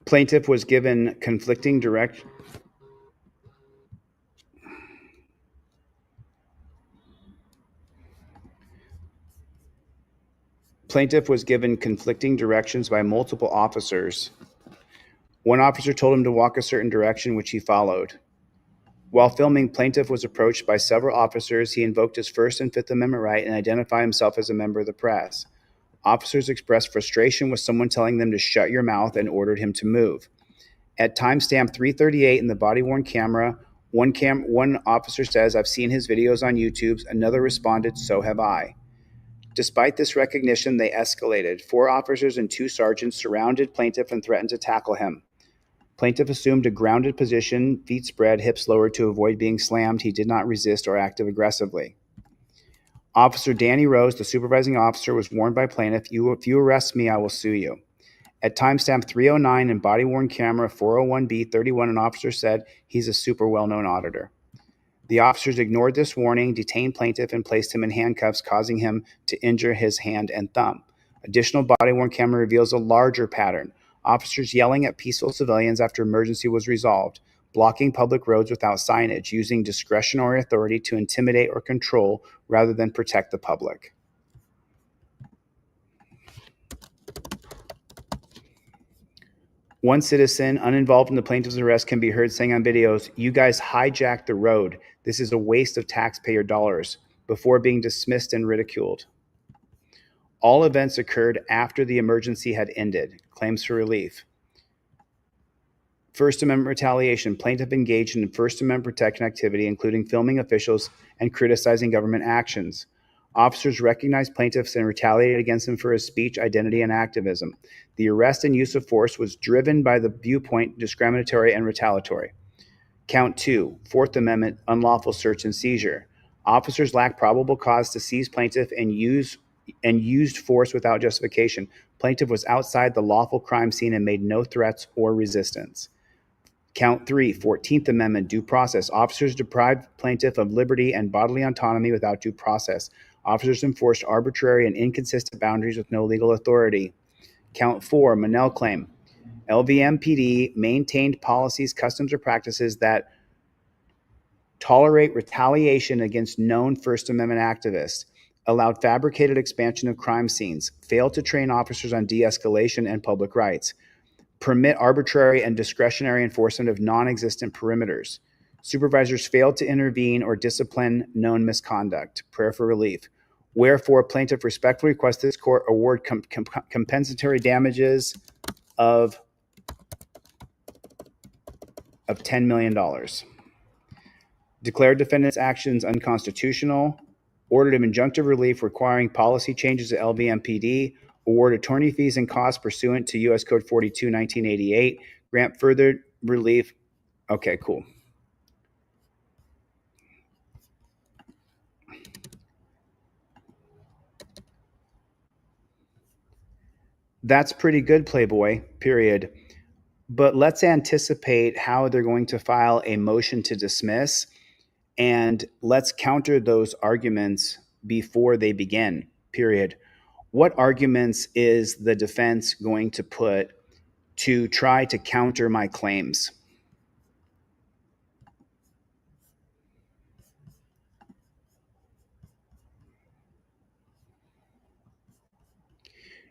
Plaintiff was given conflicting directions by multiple officers. One officer told him to walk a certain direction, which he followed. While filming, plaintiff was approached by several officers. He invoked his First and Fifth Amendment right and identified himself as a member of the press. Officers expressed frustration with someone telling them to shut your mouth and ordered him to move. At timestamp 3:38 in the body-worn camera, one officer says, "I've seen his videos on YouTube." Another responded, "So have I." Despite this recognition, they escalated. 4 officers and 2 sergeants surrounded plaintiff and threatened to tackle him. Plaintiff assumed a grounded position, feet spread, hips lowered to avoid being slammed. He did not resist or act aggressively. Officer Danny Rose, the supervising officer, was warned by plaintiff, "If you arrest me, I will sue you." At timestamp 3:09 in body-worn camera 401B31, an officer said, "He's a super well-known auditor." The officers ignored this warning, detained plaintiff, and placed him in handcuffs, causing him to injure his hand and thumb. Additional body-worn camera reveals a larger pattern. Officers yelling at peaceful civilians after emergency was resolved, blocking public roads without signage, using discretionary authority to intimidate or control rather than protect the public. One citizen uninvolved in the plaintiff's arrest can be heard saying on videos, "You guys hijacked the road. This is a waste of taxpayer dollars," before being dismissed and ridiculed. All events occurred after the emergency had ended. Claims for relief. First Amendment retaliation. Plaintiff engaged in First Amendment protection activity, including filming officials and criticizing government actions. Officers recognized plaintiffs and retaliated against him for his speech, identity, and activism. The arrest and use of force was driven by the viewpoint discriminatory and retaliatory. Count 2, Fourth Amendment, unlawful search and seizure. Officers lacked probable cause to seize plaintiff and used force without justification. Plaintiff was outside the lawful crime scene and made no threats or resistance. Count 3, 14th Amendment, due process. Officers deprived plaintiff of liberty and bodily autonomy without due process. Officers enforced arbitrary and inconsistent boundaries with no legal authority. Count 4, Monell claim. LVMPD maintained policies, customs, or practices that tolerate retaliation against known First Amendment activists, allowed fabricated expansion of crime scenes, failed to train officers on de-escalation and public rights, permit arbitrary and discretionary enforcement of non-existent perimeters. Supervisors failed to intervene or discipline known misconduct. Prayer for relief. Wherefore, plaintiff respectfully requests this court award compensatory damages of $10 million. Declared defendant's actions unconstitutional. Ordered him injunctive relief requiring policy changes at LVMPD. Award attorney fees and costs pursuant to U.S. Code 42, 1988. Grant further relief. Okay, cool. That's pretty good, Playboy, period. But let's anticipate how they're going to file a motion to dismiss, and let's counter those arguments before they begin, period. What arguments is the defense going to put to try to counter my claims?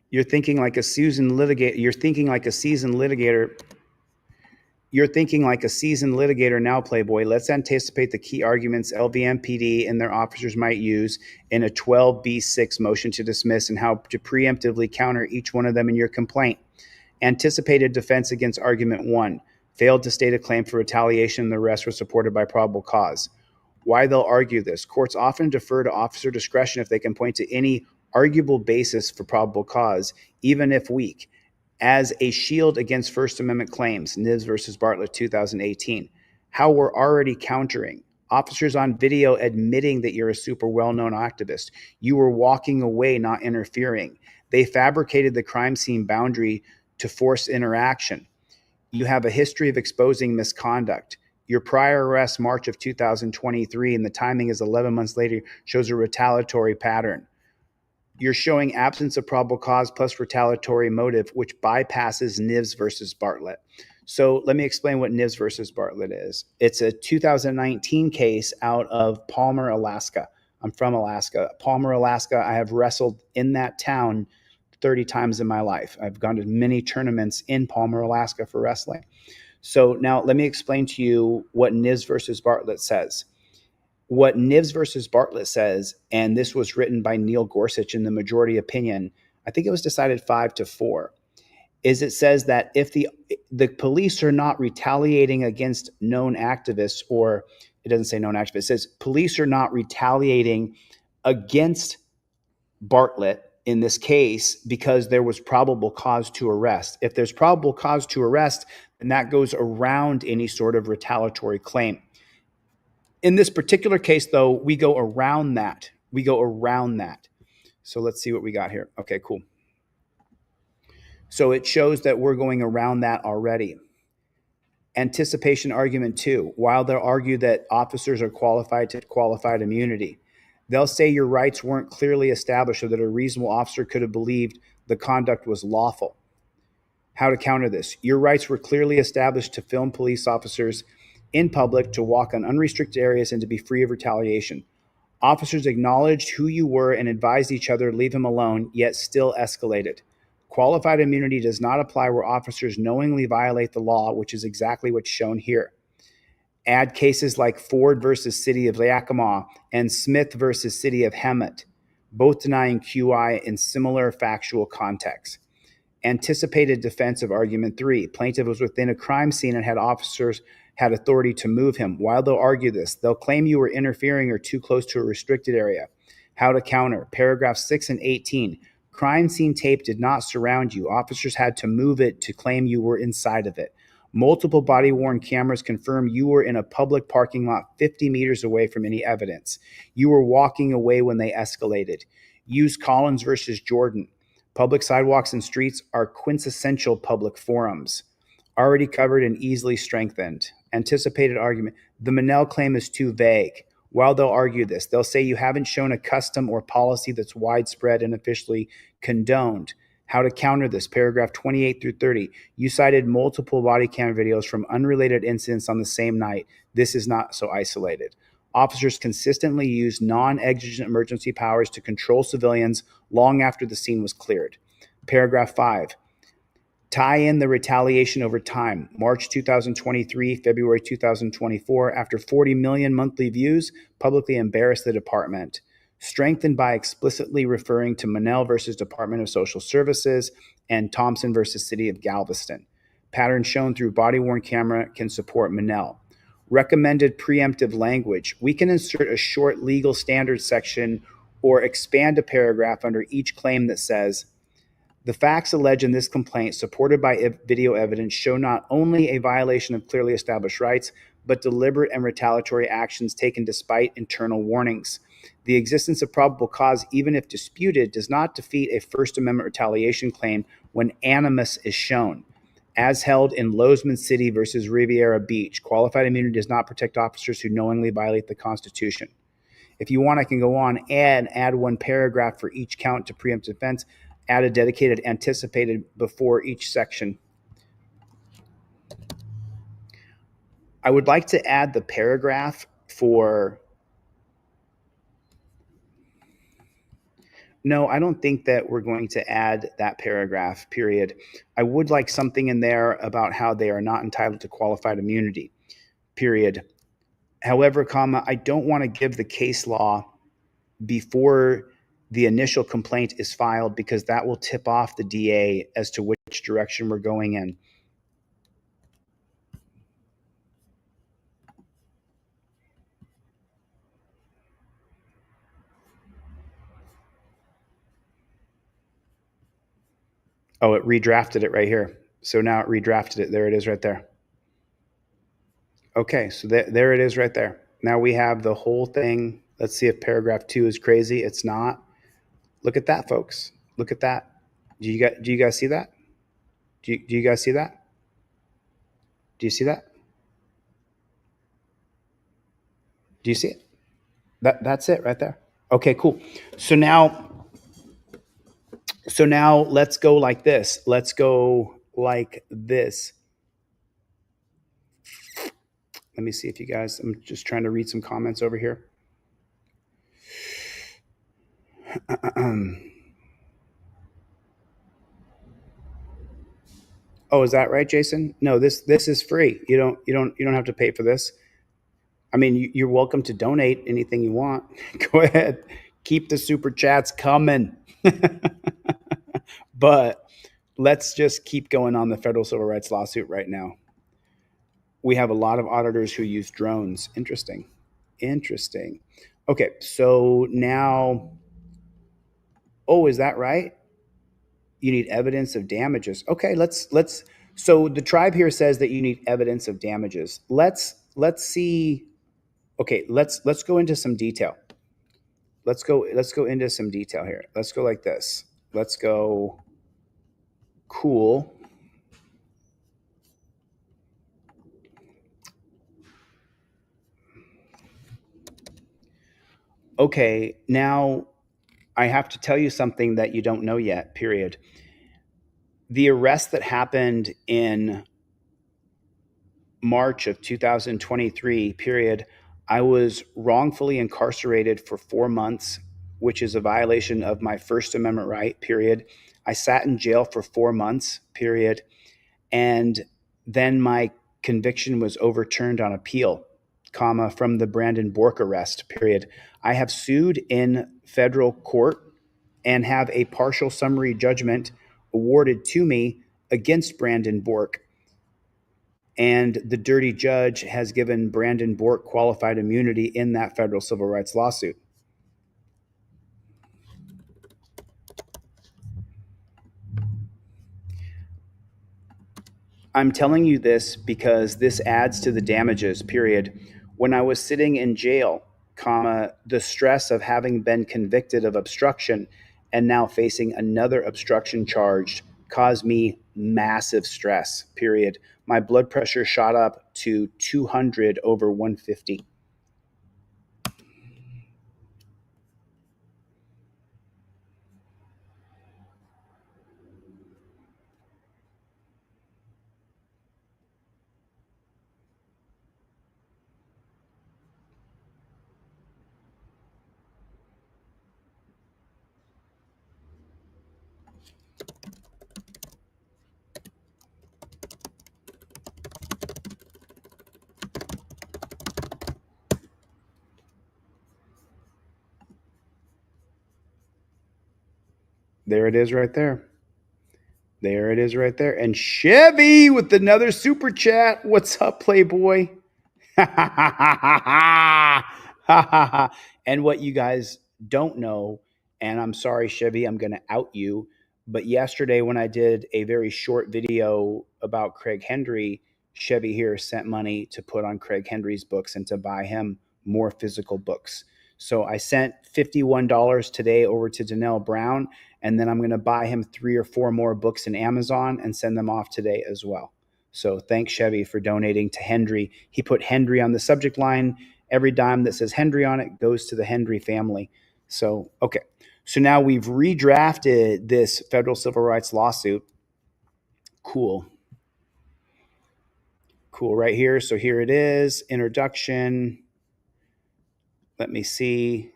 You're thinking like a seasoned litigator. You're thinking like a seasoned litigator. You're thinking like a seasoned litigator now, Playboy. Let's anticipate the key arguments LVMPD and their officers might use in a 12B6 motion to dismiss and how to preemptively counter each one of them in your complaint. Anticipated defense against argument 1. Failed to state a claim for retaliation and the rest were supported by probable cause. Why they'll argue this. Courts often defer to officer discretion if they can point to any arguable basis for probable cause, even if weak, as a shield against First Amendment claims, Nivs versus Bartlett, 2018. How we're already countering. Officers on video admitting that you're a super well-known activist. You were walking away, not interfering. They fabricated the crime scene boundary to force interaction. You have a history of exposing misconduct. Your prior arrest, March of 2023, and the timing is 11 months later, shows a retaliatory pattern. You're showing absence of probable cause plus retaliatory motive, which bypasses Nivs versus Bartlett. So let me explain what Nivs versus Bartlett is. It's a 2019 case out of Palmer, Alaska. I'm from Alaska. Palmer, Alaska, I have wrestled in that town 30 times in my life. I've gone to many tournaments in Palmer, Alaska for wrestling. So now let me explain to you what Nivs versus Bartlett says. What Nivs versus Bartlett says, and this was written by Neil Gorsuch in the majority opinion, I think it was decided 5-4, is it says that if the police are not retaliating against known activists, or it doesn't say known activists, it says police are not retaliating against Bartlett in this case because there was probable cause to arrest. If there's probable cause to arrest, then that goes around any sort of retaliatory claim. In this particular case, though, we go around that. So let's see what we got here. Okay, cool. So it shows that we're going around that already. Anticipation argument 2. While they'll argue that officers are qualified to qualified immunity, they'll say your rights weren't clearly established or that a reasonable officer could have believed the conduct was lawful. How to counter this? Your rights were clearly established to film police officers in public, to walk on unrestricted areas, and to be free of retaliation. Officers acknowledged who you were and advised each other to leave him alone, yet still escalated. Qualified immunity does not apply where officers knowingly violate the law, which is exactly what's shown here. Add cases like Ford versus City of Yakima and Smith versus City of Hemet, both denying QI in similar factual contexts. Anticipated defense of argument 3. Plaintiff was within a crime scene and officers had authority to move him. While they'll argue this, they'll claim you were interfering or too close to a restricted area. How to counter? Paragraphs 6 and 18. Crime scene tape did not surround you. Officers had to move it to claim you were inside of it. Multiple body-worn cameras confirm you were in a public parking lot 50 meters away from any evidence. You were walking away when they escalated. Use Collins versus Jordan. Public sidewalks and streets are quintessential public forums. Already covered and easily strengthened. Anticipated argument. The Monell claim is too vague. While they'll argue this, they'll say you haven't shown a custom or policy that's widespread and officially condoned. How to counter this, paragraph 28 through 30. You cited multiple body cam videos from unrelated incidents on the same night. This is not so isolated. Officers consistently use non-exigent emergency powers to control civilians long after the scene was cleared. Paragraph 5. Tie in the retaliation over time. March 2023, February 2024. After 40 million monthly views, publicly embarrassed the department. Strengthened by explicitly referring to Monell versus Department of Social Services and Thompson versus City of Galveston. Pattern shown through body-worn camera can support Monell. Recommended preemptive language. We can insert a short legal standards section or expand a paragraph under each claim that says, the facts alleged in this complaint, supported by video evidence, show not only a violation of clearly established rights, but deliberate and retaliatory actions taken despite internal warnings. The existence of probable cause, even if disputed, does not defeat a First Amendment retaliation claim when animus is shown. As held in Lozman City versus Riviera Beach, qualified immunity does not protect officers who knowingly violate the Constitution. If you want, I can go on and add one paragraph for each count to preempt defense. Add a dedicated anticipated before each section. I would like to add the paragraph for... No, I don't think that we're going to add that paragraph, period. I would like something in there about how they are not entitled to qualified immunity, period. However, comma, I don't want to give the case law before the initial complaint is filed because that will tip off the DA as to which direction we're going in. Oh, it redrafted it right here. So now it redrafted it. There it is right there. Okay, so there it is right there. Now we have the whole thing. Let's see if paragraph 2 is crazy. It's not. Look at that, folks. Look at that. Do you guys see that? Do you guys see that? Do you see that? Do you see it? That's it right there. Okay, cool. So now let's go like this. Let's go like this. Let me see if you guys, I'm just trying to read some comments over here. Oh, is that right, Jason? No, this is free. You don't have to pay for this. I mean, you're welcome to donate anything you want. Go ahead. Keep the super chats coming. But let's just keep going on the federal civil rights lawsuit right now. We have a lot of auditors who use drones. Interesting. Okay, so now, oh, is that right? You need evidence of damages. Okay, let's. So the tribe here says that you need evidence of damages. Let's see. Okay, let's go into some detail. Let's go into some detail here. Let's go like this. Let's go. Cool. Okay, now I have to tell you something that you don't know yet, period. The arrest that happened in March of 2023, period, I was wrongfully incarcerated for 4 months, which is a violation of my First Amendment right, period. I sat in jail for 4 months, period. And then my conviction was overturned on appeal, comma, from the Brandon Bork arrest, period. I have sued in federal court and have a partial summary judgment awarded to me against Brandon Bork. And the dirty judge has given Brandon Bork qualified immunity in that federal civil rights lawsuit. I'm telling you this because this adds to the damages, period. When I was sitting in jail, comma, the stress of having been convicted of obstruction and now facing another obstruction charge caused me massive stress, period. My blood pressure shot up to 200 over 150. There it is right there. There it is right there. And Chevy with another super chat. What's up, Playboy? And what you guys don't know, and I'm sorry, Chevy, I'm going to out you, but yesterday when I did a very short video about Craig Henry, Chevy here sent money to put on Craig Henry's books and to buy him more physical books. So I sent $51 today over to Danelle Brown, and then I'm going to buy him 3 or 4 more books in Amazon and send them off today as well. So thanks, Chevy, for donating to Hendry. He put Hendry on the subject line. Every dime that says Hendry on it goes to the Hendry family. So, okay. So now we've redrafted this federal civil rights lawsuit. Cool. Cool right here. So here it is. Introduction. Let me see.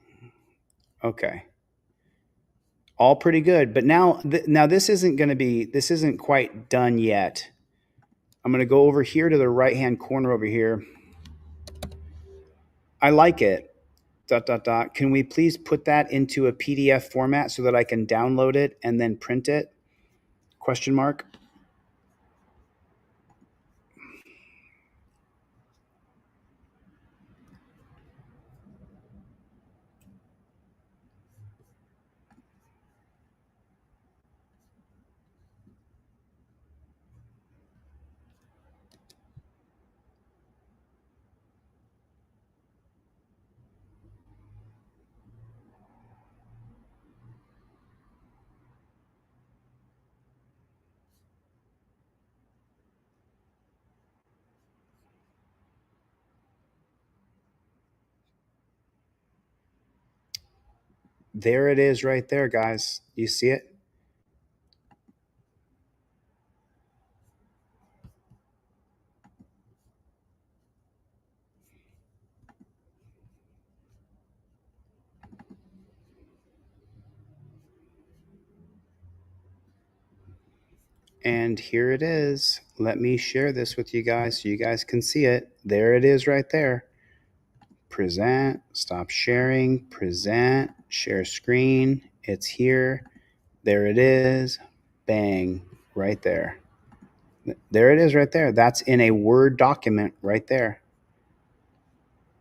Okay. All pretty good. But now this isn't quite done yet. I'm going to go over here to the right-hand corner over here. I like it. ... Can we please put that into a PDF format so that I can download it and then print it? Question mark. There it is right there, guys. You see it? And here it is. Let me share this with you guys so you guys can see it. There it is right there. Present, stop sharing, present, share screen. It's here. There it is. Bang, right there. There it is right there. That's in a Word document right there.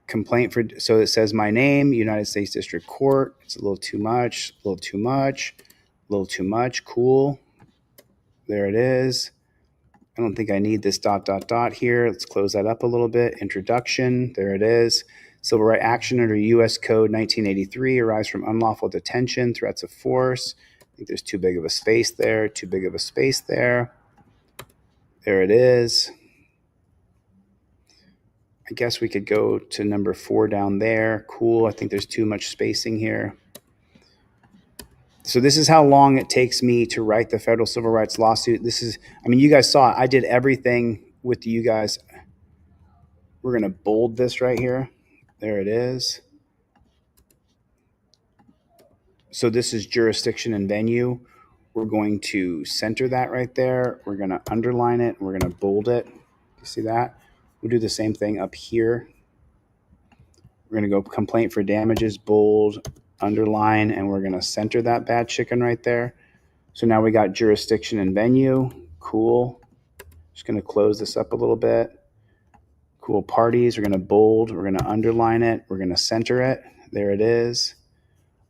Complaint for, so it says my name, United States District Court. It's a little too much, a little too much, a little too much. Cool. There it is. I don't think I need this ... here. Let's close that up a little bit. Introduction. There it is. Civil right action under U.S. Code 1983 arise from unlawful detention, threats of force. I think there's too big of a space there. Too big of a space there. There it is. I guess we could go to number 4 down there. Cool. I think there's too much spacing here. So this is how long it takes me to write the federal civil rights lawsuit. This is, I mean, you guys saw it. I did everything with you guys. We're going to bold this right here. There it is. So this is jurisdiction and venue. We're going to center that right there. We're going to underline it. We're going to bold it. You see that? We'll do the same thing up here. We're going to go complaint for damages, bold, underline, and we're going to center that bad chicken right there. So now we got jurisdiction and venue. Cool. Just going to close this up a little bit. Cool. Parties. We're going to bold. We're going to underline it. We're going to center it. There it is.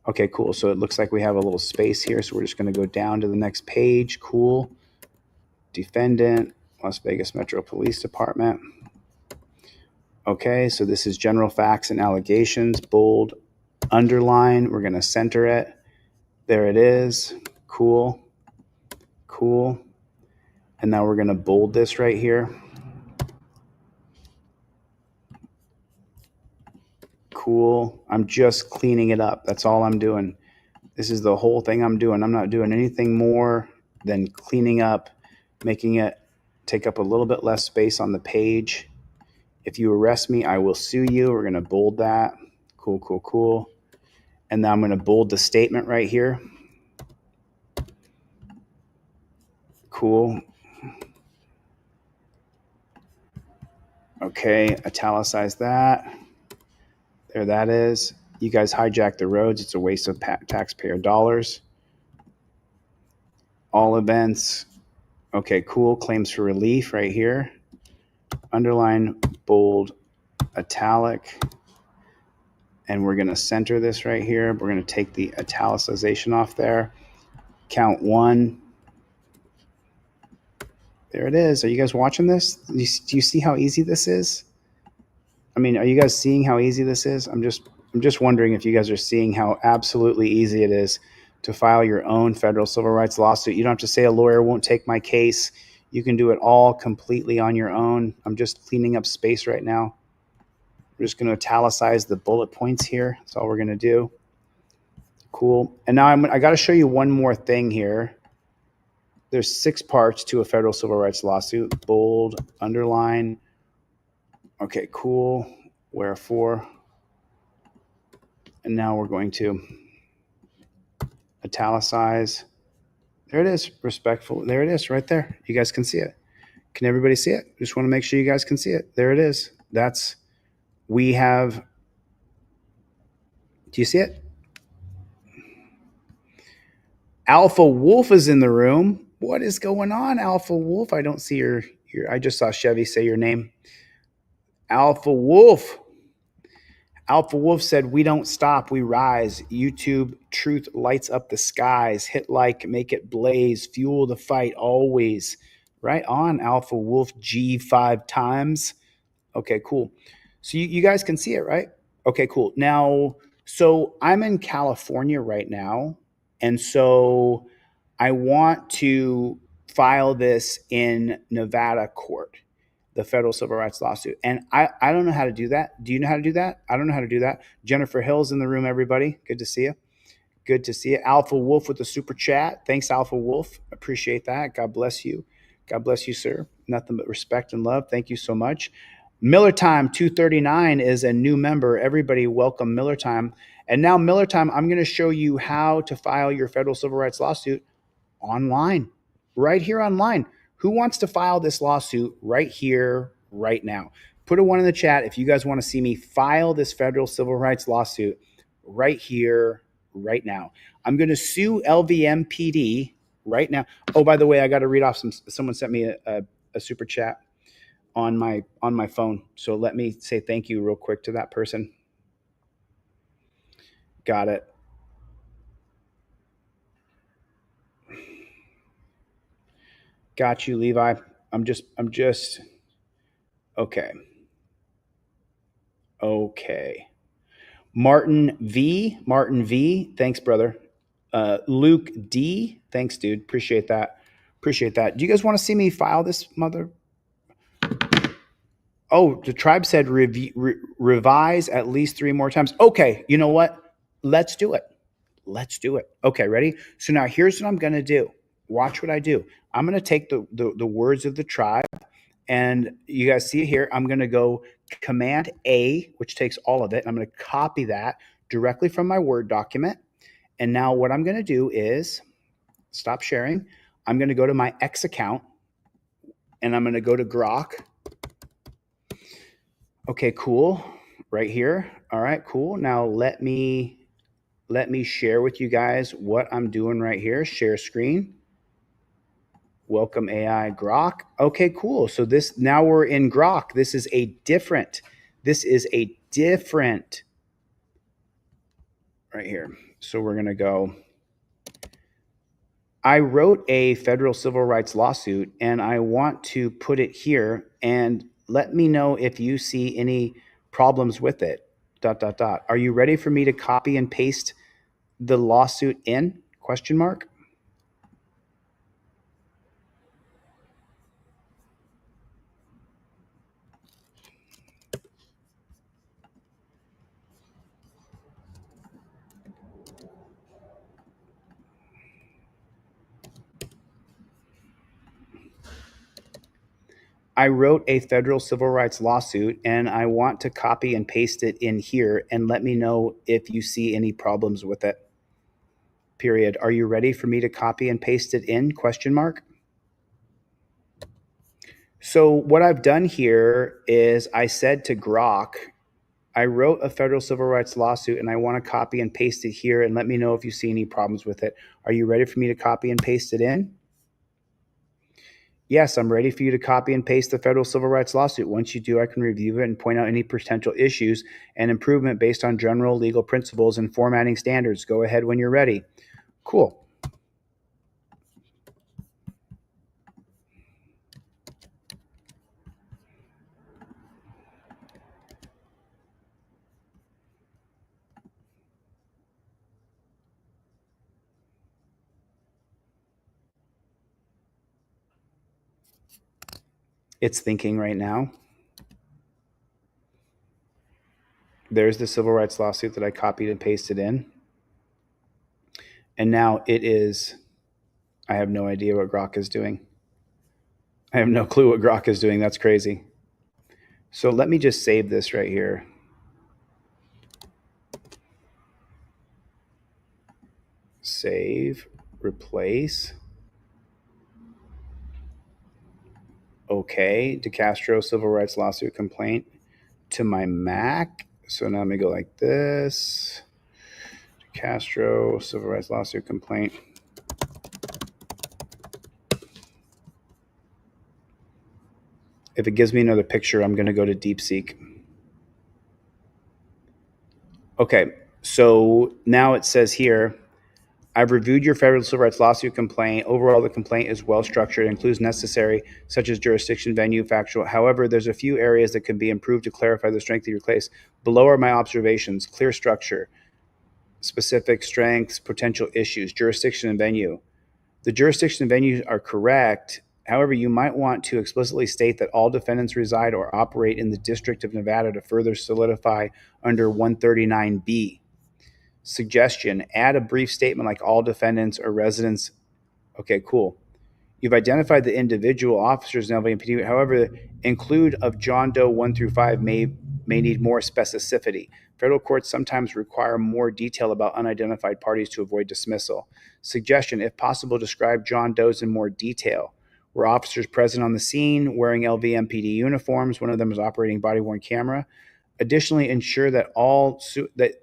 Okay, cool. So it looks like we have a little space here. So we're just going to go down to the next page. Cool. Defendant. Las Vegas Metro Police Department. Okay, so this is general facts and allegations, bold, underline. We're going to center it. There it is. Cool. Cool. And now we're going to bold this right here. Cool. I'm just cleaning it up. That's all I'm doing. This is the whole thing I'm doing. I'm not doing anything more than cleaning up, making it take up a little bit less space on the page. If you arrest me, I will sue you. We're going to bold that. Cool, cool, cool. And then I'm going to bold the statement right here. Cool. Okay, italicize that. There that is. You guys hijack the roads. It's a waste of taxpayer dollars. All events. Okay, cool. Claims for relief right here. Underline, bold, italic. And we're going to center this right here. We're going to take the italicization off there. Count 1. There it is. Are you guys watching this? Do you see how easy this is? I mean, are you guys seeing how easy this is? I'm just wondering if you guys are seeing how absolutely easy it is to file your own federal civil rights lawsuit. You don't have to say a lawyer won't take my case. You can do it all completely on your own. I'm just cleaning up space right now. We're just going to italicize the bullet points here. That's all we're going to do. Cool. And now I got to show you one more thing here. There's 6 parts to a federal civil rights lawsuit. Bold, underline. Okay, cool. Wherefore. And now we're going to italicize. There it is. Respectful. There it is right there. You guys can see it. Can everybody see it? Just want to make sure you guys can see it. There it is. That's, we have, do you see it? Alpha Wolf is in the room. What is going on, Alpha Wolf? I don't see your I just saw Chevy say your name. Alpha Wolf. Alpha Wolf said, we don't stop, we rise. YouTube truth lights up the skies. Hit like, make it blaze. Fuel the fight always. Right on, Alpha Wolf G 5 times. Okay, cool. So you guys can see it, right? Okay, cool. Now, so I'm in California right now. And so I want to file this in Nevada court, the federal civil rights lawsuit. And I don't know how to do that. Do you know how to do that? I don't know how to do that. Jennifer Hill's in the room, everybody. Good to see you. Good to see you. Alpha Wolf with the super chat. Thanks, Alpha Wolf. Appreciate that. God bless you. God bless you, sir. Nothing but respect and love. Thank you so much. Miller Time 239 is a new member. Everybody welcome Miller Time. And now Miller Time, I'm going to show you how to file your federal civil rights lawsuit online, right here online. Who wants to file this lawsuit right here, right now? Put a 1 in the chat if you guys want to see me file this federal civil rights lawsuit right here, right now. I'm going to sue LVMPD right now. Oh, by the way, I got to read off someone sent me a super chat on my phone. So let me say thank you real quick to that person. Got it. Got you, Levi. I'm just okay. Okay. Martin V, thanks, brother. Luke D, thanks, dude. Appreciate that. Appreciate that. Do you guys want to see me file this mother? Oh, the tribe said revise at least 3 more times. Okay, you know what? Let's do it. Let's do it. Okay, ready? So now here's what I'm going to do. Watch what I do. I'm going to take the words of the tribe, and you guys see it here. I'm going to go Command A, which takes all of it. And I'm going to copy that directly from my Word document. And now what I'm going to do is stop sharing. I'm going to go to my X account, and I'm going to go to Grok. Okay, cool. Right here. All right, cool. Now let me share with you guys what I'm doing right here. Share screen. Welcome AI Grok. Okay, cool. So now we're in Grok. This is a different right here. So we're going to go, I wrote a federal civil rights lawsuit and I want to put it here, and let me know if you see any problems with it. ... Are you ready for me to copy and paste the lawsuit in? Question mark. I wrote a federal civil rights lawsuit and I want to copy and paste it in here, and let me know if you see any problems with it. Period. Are you ready for me to copy and paste it in? Question mark. So what I've done here is I said to Grok, I wrote a federal civil rights lawsuit and I want to copy and paste it here, and let me know if you see any problems with it. Are you ready for me to copy and paste it in? Yes, I'm ready for you to copy and paste the federal civil rights lawsuit. Once you do, I can review it and point out any potential issues and improvement based on general legal principles and formatting standards. Go ahead when you're ready. Cool. It's thinking right now. There's the civil rights lawsuit that I copied and pasted in. And now it is, I have no idea what Grok is doing. I have no clue what Grok is doing. That's crazy. So let me just save this right here. Save, replace. Okay, DeCastro civil rights lawsuit complaint to my Mac. So now let me go like this. DeCastro civil rights lawsuit complaint. If it gives me another picture, I'm going to go to DeepSeek. Okay, so now it says here, I've reviewed your federal civil rights lawsuit complaint. Overall, the complaint is well structured, includes necessary, such as jurisdiction, venue, factual. However, there's a few areas that can be improved to clarify the strength of your case. Below are my observations: clear structure, specific strengths, potential issues, jurisdiction and venue. The jurisdiction and venue are correct. However, you might want to explicitly state that all defendants reside or operate in the District of Nevada to further solidify under 139B. Suggestion, add a brief statement like all defendants or residents. Okay, cool. You've identified the individual officers in LVMPD. However, include of John Doe 1 through 5 may need more specificity. Federal courts sometimes require more detail about unidentified parties to avoid dismissal. Suggestion, if possible, describe John Doe's in more detail. Were officers present on the scene wearing LVMPD uniforms? One of them was operating body-worn camera. Additionally, ensure that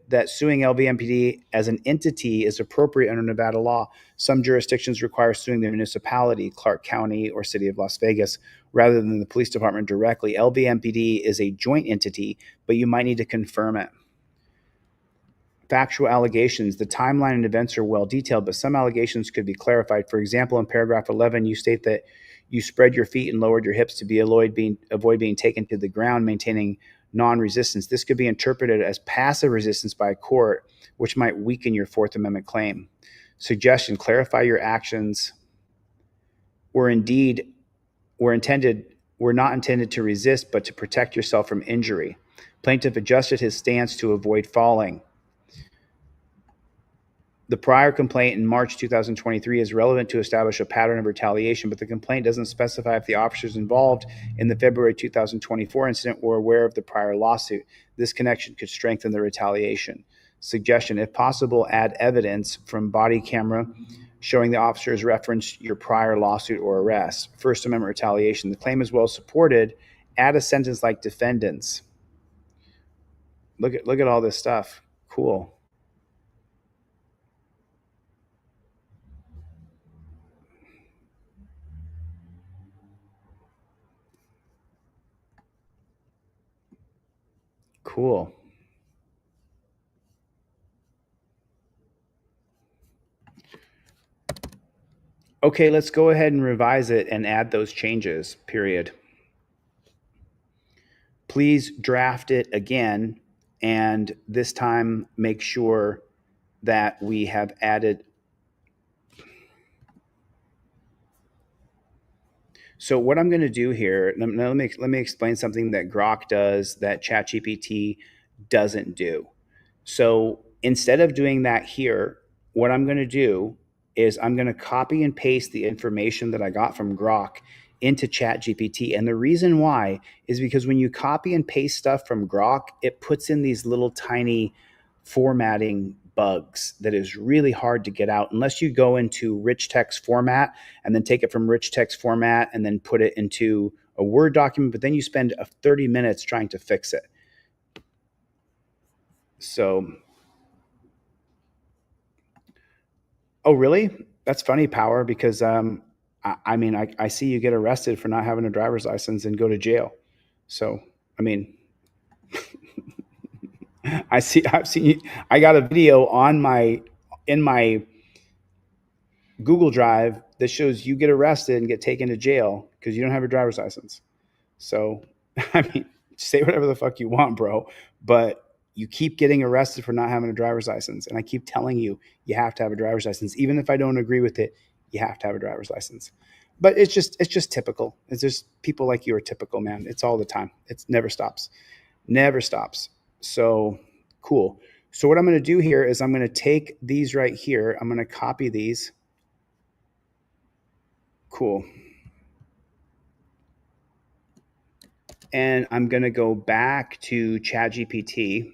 that suing LVMPD as an entity is appropriate under Nevada law. Some jurisdictions require suing the municipality, Clark County or City of Las Vegas, rather than the police department directly. LVMPD is a joint entity, but you might need to confirm it. Factual allegations. The timeline and events are well detailed, but some allegations could be clarified. For example, in paragraph 11, you state that you spread your feet and lowered your hips to avoid being taken to the ground, maintaining non-resistance. This could be interpreted as passive resistance by a court, which might weaken your Fourth Amendment claim. Suggestion, clarify your actions were not intended to resist, but to protect yourself from injury. Plaintiff adjusted his stance to avoid falling. The prior complaint in March 2023 is relevant to establish a pattern of retaliation, but the complaint doesn't specify if the officers involved in the February 2024 incident were aware of the prior lawsuit. This connection could strengthen the retaliation. Suggestion, if possible, add evidence from body camera showing the officers referenced your prior lawsuit or arrest. First Amendment retaliation. The claim is well supported. Add a sentence like defendants. Look at all this stuff. Cool. Cool. Okay, let's go ahead and revise it and add those changes, period. Please draft it again, and this time make sure that we have added. So what I'm going to do here, let me explain something that Grok does that ChatGPT doesn't do. So instead of doing that here, what I'm going to do is I'm going to copy and paste the information that I got from Grok into ChatGPT. And the reason why is because when you copy and paste stuff from Grok, it puts in these little tiny formatting bugs that is really hard to get out unless you go into rich text format and then take it from rich text format and then put it into a Word document, but then you spend 30 minutes trying to fix it. So, oh, really? That's funny, Power, because I mean, I see you get arrested for not having a driver's license and go to jail. So, I mean, I've seen you. I got a video in my Google Drive that shows you get arrested and get taken to jail because you don't have a driver's license. So, I mean, say whatever the fuck you want, bro, but you keep getting arrested for not having a driver's license. And I keep telling you, you have to have a driver's license. Even if I don't agree with it, you have to have a driver's license. But it's just typical. It's just people like you are typical, man. It's all the time. It never stops. Never stops. So cool. So what I'm going to do here is I'm going to take these right here. I'm going to copy these. Cool. And I'm going to go back to ChatGPT.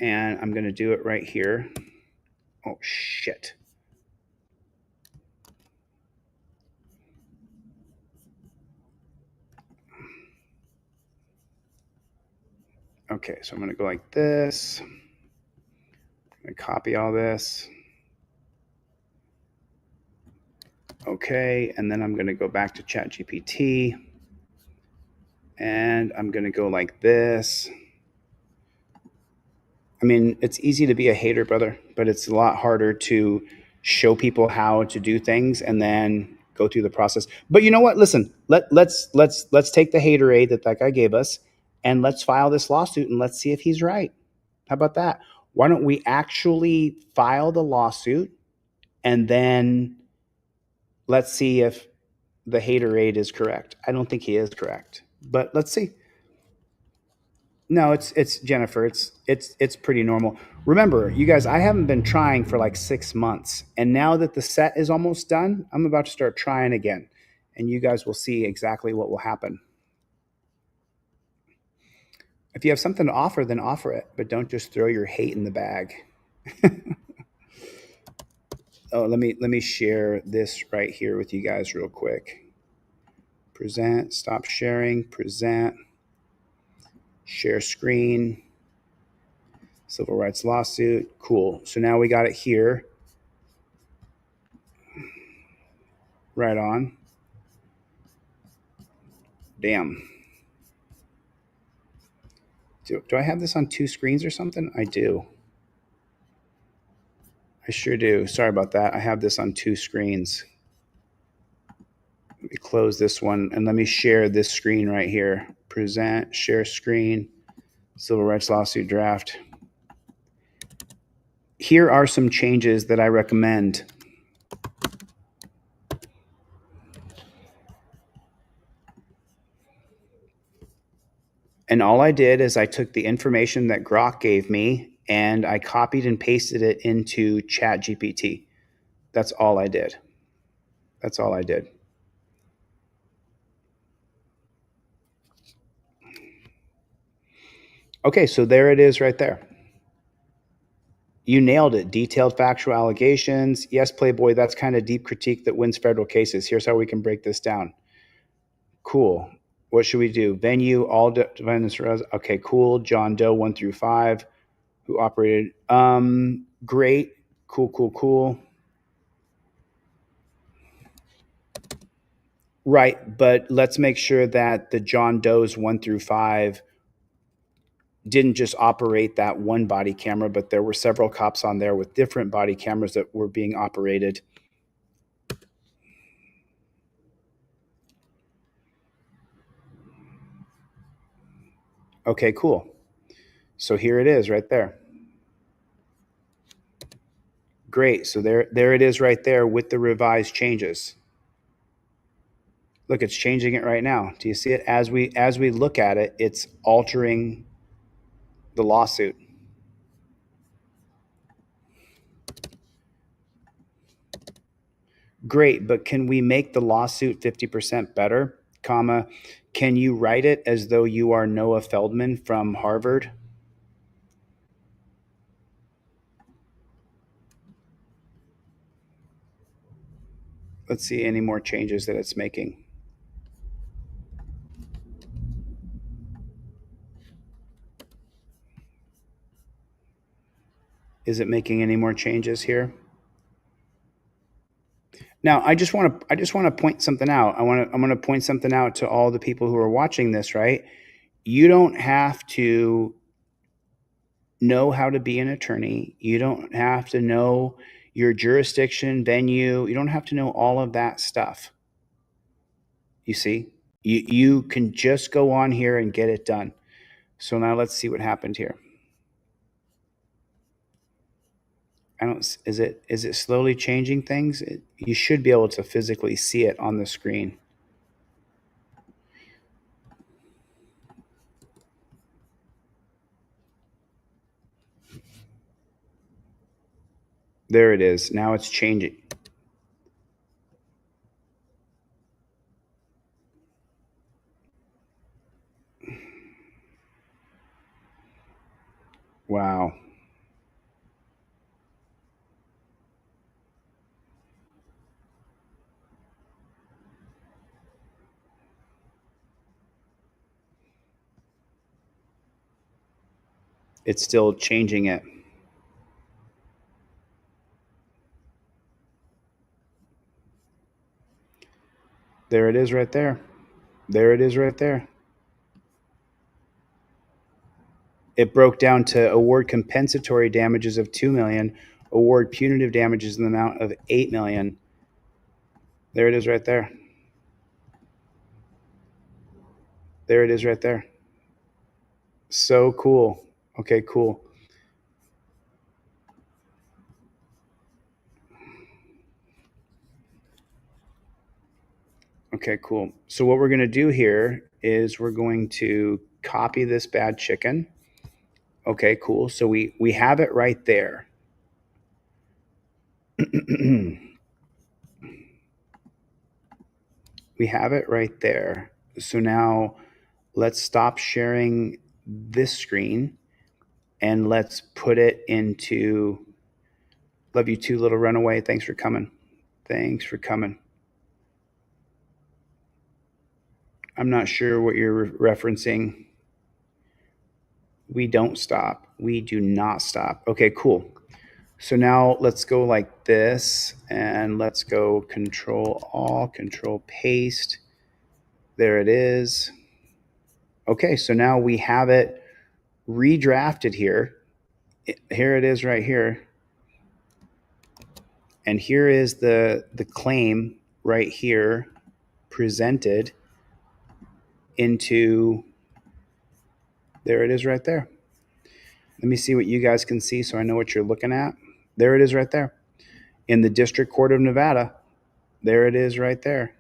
And I'm going to do it right here. Oh, shit. Okay, so I'm going to go like this. I'm going to copy all this. Okay, and then I'm going to go back to ChatGPT. And I'm going to go like this. I mean, it's easy to be a hater, brother, but it's a lot harder to show people how to do things and then go through the process. But you know what? Listen, let's take the haterade that guy gave us and let's file this lawsuit and let's see if he's right. How about that? Why don't we actually file the lawsuit and then let's see if the haterade is correct. I don't think he is correct, but let's see. No, it's Jennifer. It's pretty normal. Remember, you guys, I haven't been trying for like 6 months, and now that the set is almost done, I'm about to start trying again, and you guys will see exactly what will happen. If you have something to offer, then offer it, but don't just throw your hate in the bag. Oh, let me share this right here with you guys real quick. Present, stop sharing, present, share screen. Civil rights lawsuit. Cool. So now we got it here. Right on. Damn. Do I have this on 2 screens or something? I do. I sure do. Sorry about that. I have this on 2 screens. Let me close this one and let me share this screen right here. Present, share screen, civil rights lawsuit draft. Here are some changes that I recommend. And all I did is I took the information that Grok gave me and I copied and pasted it into ChatGPT. That's all I did. That's all I did. Okay, so there it is right there. You nailed it. Detailed factual allegations. Yes, Playboy, that's kind of deep critique that wins federal cases. Here's how we can break this down. Cool. What should we do? Venue, all defendants. Okay, cool. John Doe 1 through 5, who operated. Great. Cool. Right, but let's make sure that the John Does 1 through 5 didn't just operate that one body camera, but there were several cops on there with different body cameras that were being operated. Okay, cool. So here it is right there. Great. So there it is right there with the revised changes. Look, it's changing it right now. Do you see it? As we look at it, it's altering the lawsuit. Great, but can we make the lawsuit 50% better? Comma, can you write it as though you are Noah Feldman from Harvard? Let's see any more changes that it's making. Is it making any more changes here? Now, I just want to point something out. I'm going to point something out to all the people who are watching this, right? You don't have to know how to be an attorney. You don't have to know your jurisdiction, venue. You don't have to know all of that stuff. You see? You can just go on here and get it done. So now let's see what happened here. Is it slowly changing things? You should be able to physically see it on the screen. There it is. Now it's changing. Wow. It's still changing it. There it is right there. There it is right there. It broke down to award compensatory damages of $2 million, award punitive damages in the amount of $8 million. There it is right there. There it is right there. So cool. Okay, cool. Okay, cool. So what we're going to do here is we're going to copy this bad chicken. Okay, cool. So we have it right there. We have it right there. So now let's stop sharing this screen and let's put it into, love you too, little runaway. Thanks for coming. Thanks for coming. I'm not sure what you're referencing. We don't stop. We do not stop. Okay, cool. So now let's go like this and let's go Control All, Control Paste. There it is. Okay, so now we have it redrafted here. Here it is right here. And here is the claim right here presented into, there it is right there. Let me see what you guys can see so I know what you're looking at. There it is right there. In the District Court of Nevada, there it is right there.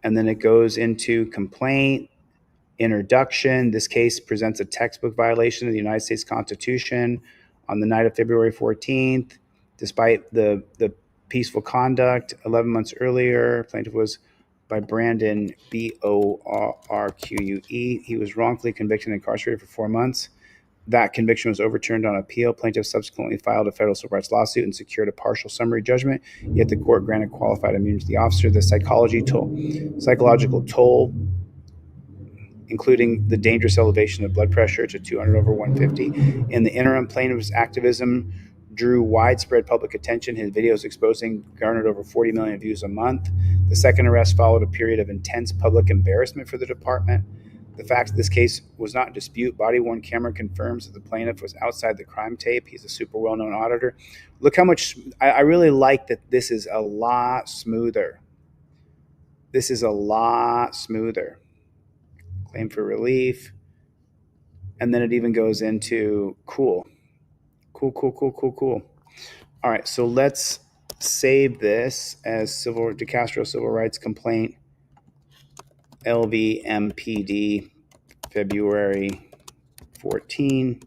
And then it goes into complaint, introduction. This case presents a textbook violation of the United States Constitution on the night of February 14th. Despite the peaceful conduct 11 months earlier, plaintiff was by Brandon Borrque. He was wrongfully convicted and incarcerated for 4 months. That conviction was overturned on appeal. Plaintiff subsequently filed a federal civil rights lawsuit and secured a partial summary judgment, yet the court granted qualified immunity to the officer. The psychological toll, including the dangerous elevation of blood pressure to 200/150. In the interim, plaintiff's activism drew widespread public attention. His videos exposing garnered over 40 million views a month. The second arrest followed a period of intense public embarrassment for the department. The facts of this case was not in dispute. Body-worn camera confirms that the plaintiff was outside the crime tape. He's a super well-known auditor. Look how much I really like that. This is a lot smoother. This is a lot smoother. Claim for relief. And then it even goes into cool. All right, so let's save this as DeCastro Civil Rights Complaint, LVMPD, February 14,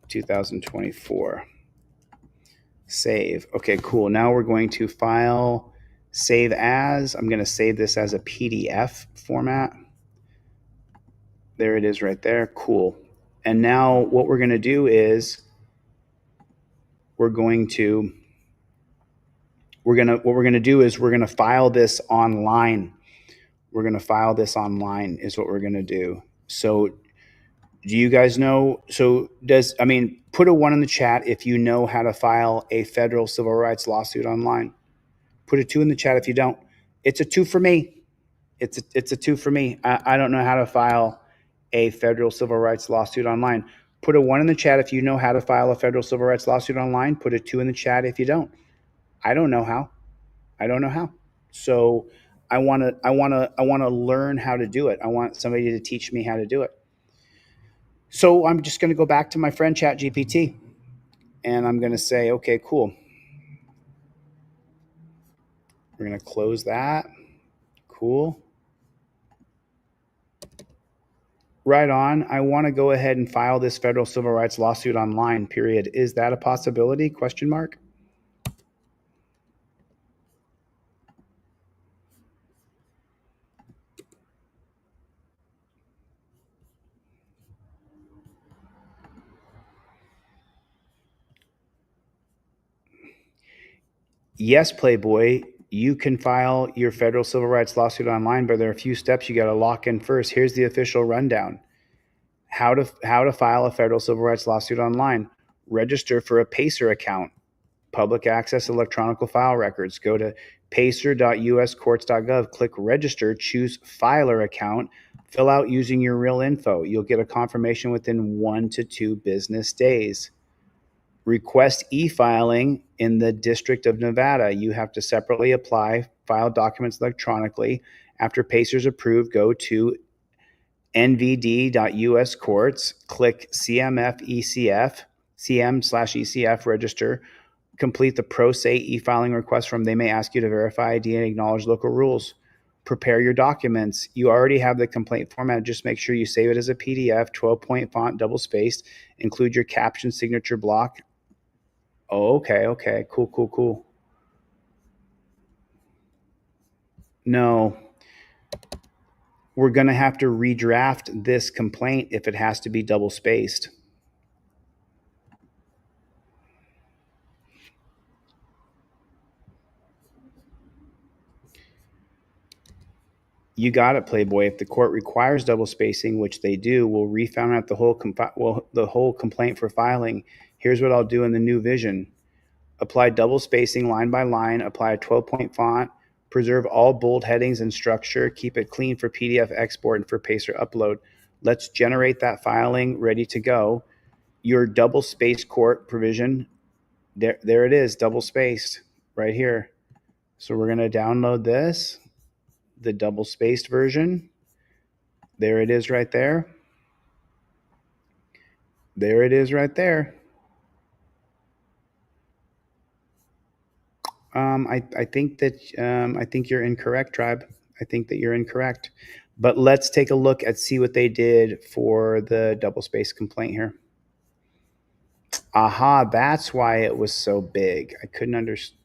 2024. Save. Okay, cool. Now we're going to file, save as. I'm going to save this as a PDF format. There it is right there. Cool. And now what we're going to do is we're going to file this online. We're going to file this online is what we're going to do. So do you guys know? So put a 1 in the chat if you know how to file a federal civil rights lawsuit online. Put a 2 in the chat if you don't. It's a 2 for me. It's a 2 for me. I don't know how to file a federal civil rights lawsuit online. Put a 1 in the chat if you know how to file a federal civil rights lawsuit online. Put a 2 in the chat if you don't. I don't know how. So I want to learn how to do it. I want somebody to teach me how to do it. So I'm just going to go back to my friend ChatGPT and I'm going to say, okay, cool. We're going to close that. Cool. Right on. I want to go ahead and file this federal civil rights lawsuit online, period. Is that a possibility? Question mark. Yes, Playboy, you can file your federal civil rights lawsuit online, but there are a few steps you got to lock in first. Here's the official rundown. How to file a federal civil rights lawsuit online. Register for a PACER account, public access electronic file records. Go to pacer.uscourts.gov, click register, choose filer account, fill out using your real info. You'll get a confirmation within 1 to 2 business days. Request e-filing in the District of Nevada. You have to separately apply, file documents electronically. After PACER's approved, go to nvd.uscourts, click CM/ECF, register, complete the pro se e-filing request form. They may ask you to verify ID and acknowledge local rules. Prepare your documents. You already have the complaint format. Just make sure you save it as a PDF, 12-point font, double spaced. Include your caption signature block. Oh, okay. Cool. No. We're going to have to redraft this complaint if it has to be double spaced. You got it, Playboy. If the court requires double spacing, which they do, we'll reformat the whole complaint for filing. Here's what I'll do in the new vision. Apply double spacing line by line, apply a 12-point font, preserve all bold headings and structure, keep it clean for PDF export and for PACER upload. Let's generate that filing ready to go. Your double spaced court provision, there it is, double spaced right here. So we're going to download this, the double spaced version. There it is right there. There it is right there. I think you're incorrect, Tribe. I think that you're incorrect. But let's take a look at see what they did for the double space complaint here. Aha, that's why it was so big. I couldn't understand.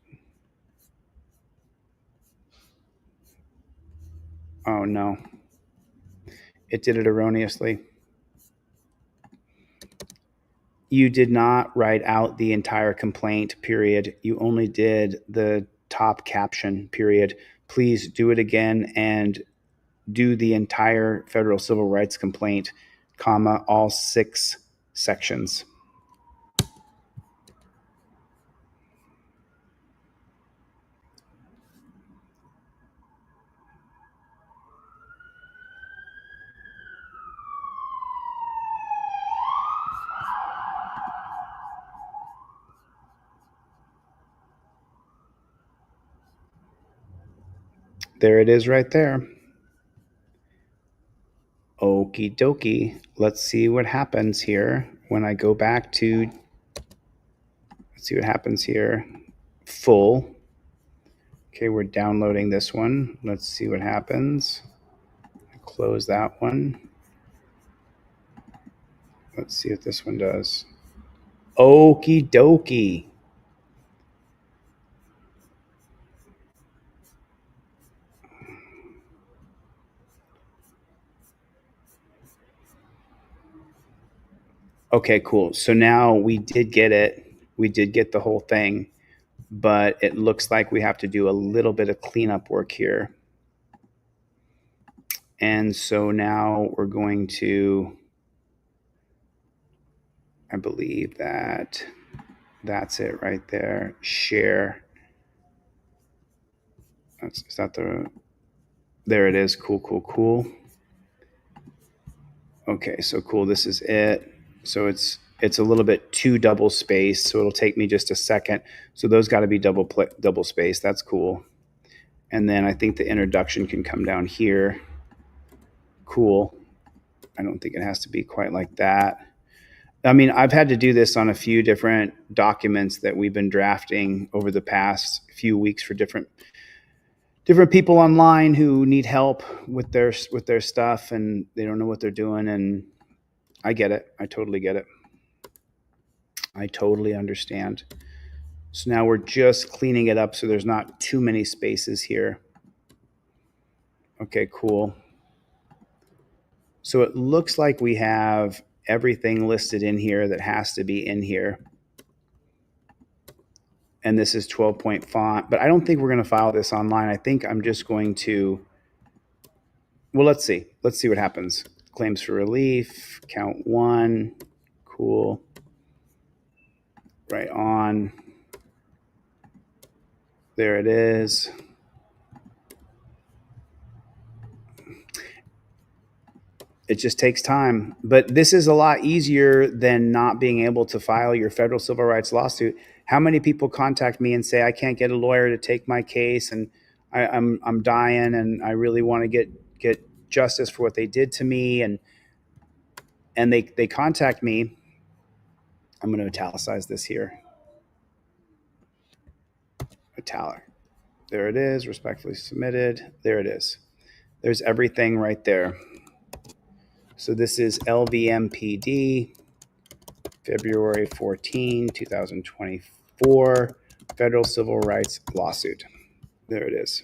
Oh no. It did it erroneously. You did not write out the entire complaint, period. You only did the top caption, period. Please do it again and do the entire federal civil rights complaint, comma, all 6 sections. There it is right there. Okie dokie. Let's see what happens here when I go back to, let's see what happens here. Full. Okay, we're downloading this one. Let's see what happens. Close that one. Let's see what this one does. Okie dokie. Okay, cool. So now we did get it. We did get the whole thing, but it looks like we have to do a little bit of cleanup work here. And so now we're going to, I believe that's it right there. Share. Is that the, there it is. Cool, cool, cool. Okay, so cool. This is it. So it's a little bit too double spaced, so it'll take me just a second. So those got to be double spaced. That's cool. And then I think the introduction can come down here. Cool. I don't think it has to be quite like that. I mean, I've had to do this on a few different documents that we've been drafting over the past few weeks for different people online who need help with their stuff and they don't know what they're doing. And I get it. I totally get it. I totally understand. So now we're just cleaning it up so there's not too many spaces here. Okay, cool. So it looks like we have everything listed in here that has to be in here. And this is 12-point font, but I don't think we're going to file this online. I think I'm just going to, well, let's see. Let's see what happens. Claims for relief, count 1. Cool. Right on. There it is. It just takes time. But this is a lot easier than not being able to file your federal civil rights lawsuit. How many people contact me and say, I can't get a lawyer to take my case and I'm dying and I really want to get justice for what they did to me, and they contact me. I'm going to italicize this here. Italic. There it is, respectfully submitted. There it is. There's everything right there. So this is LVMPD, February 14, 2024, federal civil rights lawsuit. There it is.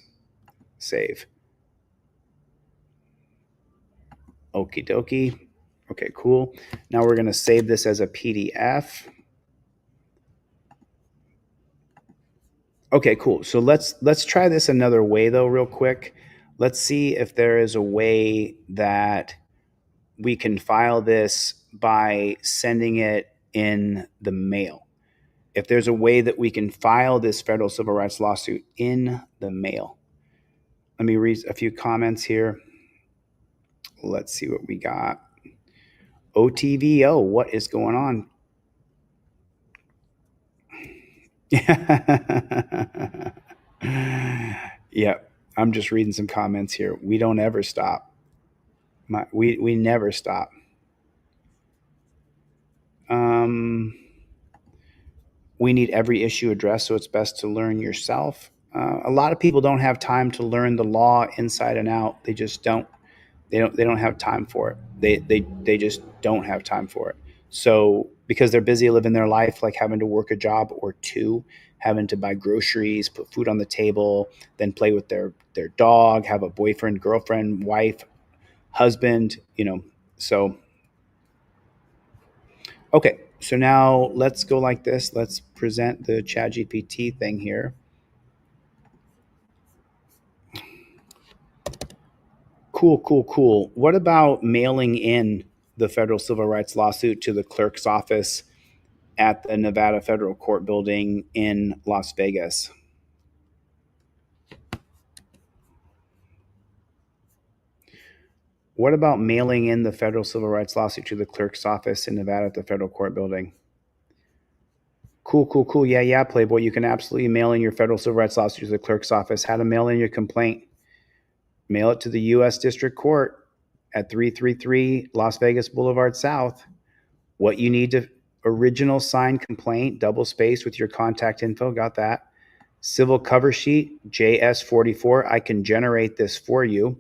Save. Okie dokie. Okay, cool. Now we're going to save this as a PDF. Okay, cool. So let's try this another way though, real quick. Let's see if there is a way that we can file this by sending it in the mail. If there's a way that we can file this federal civil rights lawsuit in the mail. Let me read a few comments here. Let's see what we got. OTVO, what is going on? Yeah, I'm just reading some comments here. We don't ever stop. We never stop. We need every issue addressed, so it's best to learn yourself. A lot of people don't have time to learn the law inside and out. They just don't. They don't have time for it. They just don't have time for it. So because they're busy living their life, like having to work a job or two, having to buy groceries, put food on the table, then play with their dog, have a boyfriend, girlfriend, wife, husband, so. Okay, so now let's go like this. Let's present the ChatGPT thing here. Cool. What about mailing in the federal civil rights lawsuit to the clerk's office at the Nevada Federal Court building in Las Vegas? What about mailing in the federal civil rights lawsuit to the clerk's office in Nevada at the federal court building? Cool. Yeah, Playboy. You can absolutely mail in your federal civil rights lawsuit to the clerk's office. How to mail in your complaint. mail it to the U.S. District Court at 333 Las Vegas Boulevard South. What you need to original signed complaint, double spaced with your contact info. Got that. Civil cover sheet, JS44. I can generate this for you.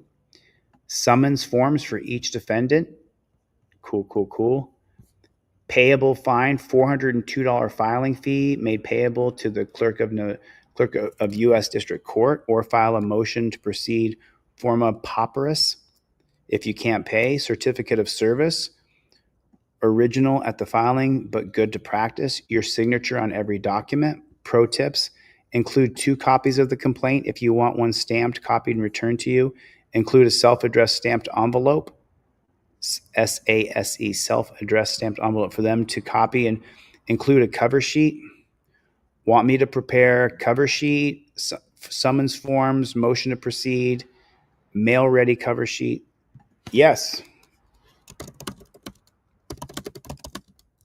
Summons forms for each defendant. Cool, cool, cool. Payable fine, $402 filing fee made payable to the clerk of U.S. District Court, or file a motion to proceed forma pauperis. If you can't pay, certificate of service, original at the filing, but good to practice, your signature on every document. Pro tips, include 2 copies of the complaint. If you want one stamped, copied, and returned to you, include a self-addressed stamped envelope, SASE, self-addressed stamped envelope, for them to copy, and include a cover sheet. Want me to prepare cover sheet, summons forms, motion to proceed, mail ready cover sheet? Yes.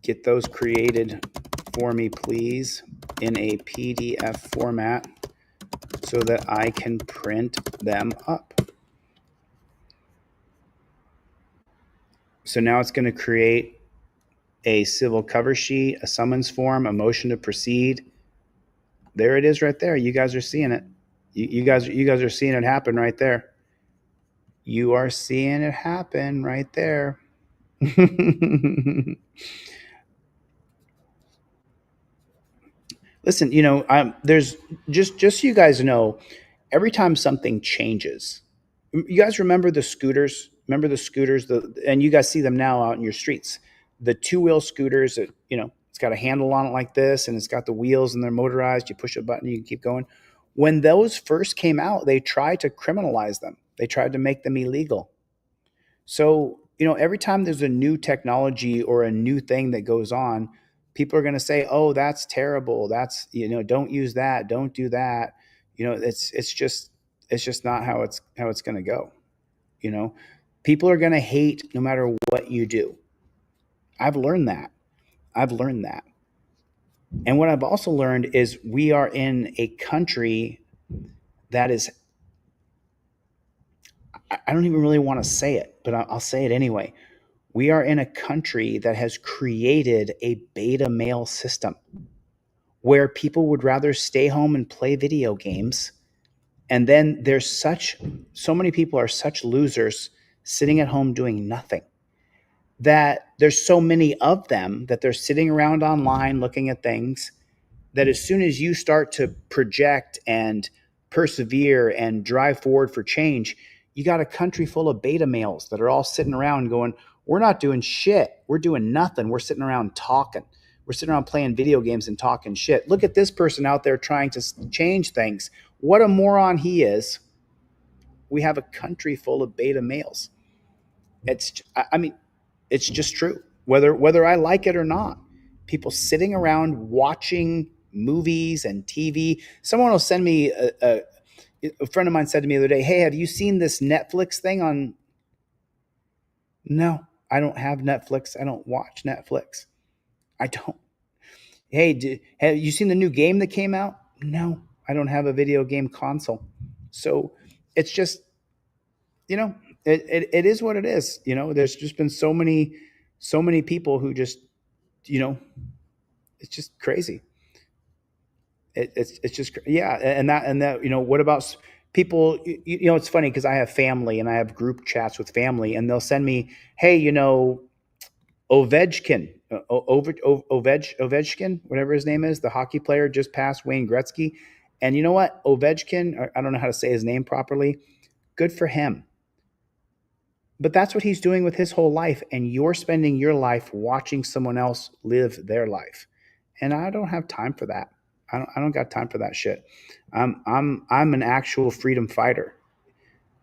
Get those created for me, please, in a PDF format so that I can print them up. So now it's going to create a civil cover sheet, a summons form, a motion to proceed. There it is right there. You guys are seeing it. You guys are seeing it happen right there. You are seeing it happen right there. Listen, there's just so you guys know, every time something changes, you guys remember the scooters? Remember the scooters? And you guys see them now out in your streets. The 2-wheel scooters that, it's got a handle on it like this, and it's got the wheels, and they're motorized. You push a button, you can keep going. When those first came out, they tried to criminalize them. They tried to make them illegal. So, every time there's a new technology or a new thing that goes on, people are going to say, "Oh, that's terrible. That's, don't use that. Don't do that." It's just not how it's going to go. People are going to hate no matter what you do. I've learned that. And what I've also learned is we are in a country that is, I don't even really want to say it, but I'll say it anyway. We are in a country that has created a beta male system where people would rather stay home and play video games. And then there's so many people are such losers sitting at home doing nothing, that there's so many of them that they're sitting around online looking at things, that as soon as you start to project and persevere and drive forward for change, you got a country full of beta males that are all sitting around going, "We're not doing shit. We're doing nothing. We're sitting around talking. We're sitting around playing video games and talking shit. Look at this person out there trying to change things. What a moron he is." We have a country full of beta males. It's just true. Whether I like it or not, people sitting around watching movies and TV. Someone will send me a friend of mine said to me the other day, "Hey, have you seen this Netflix thing on?" No, I don't have Netflix. I don't watch Netflix. I don't. Hey, have you seen the new game that came out? No, I don't have a video game console. So it's just, it is what it is. There's just been so many people who just, it's just crazy. It's just, yeah. And that, what about people? It's funny because I have family and I have group chats with family, and they'll send me, "Hey, Ovechkin, Ovechkin, whatever his name is, the hockey player just passed Wayne Gretzky. And you know what? Ovechkin, I don't know how to say his name properly. Good for him. But that's what he's doing with his whole life. And you're spending your life watching someone else live their life. And I don't have time for that. I don't got time for that shit. I'm an actual freedom fighter.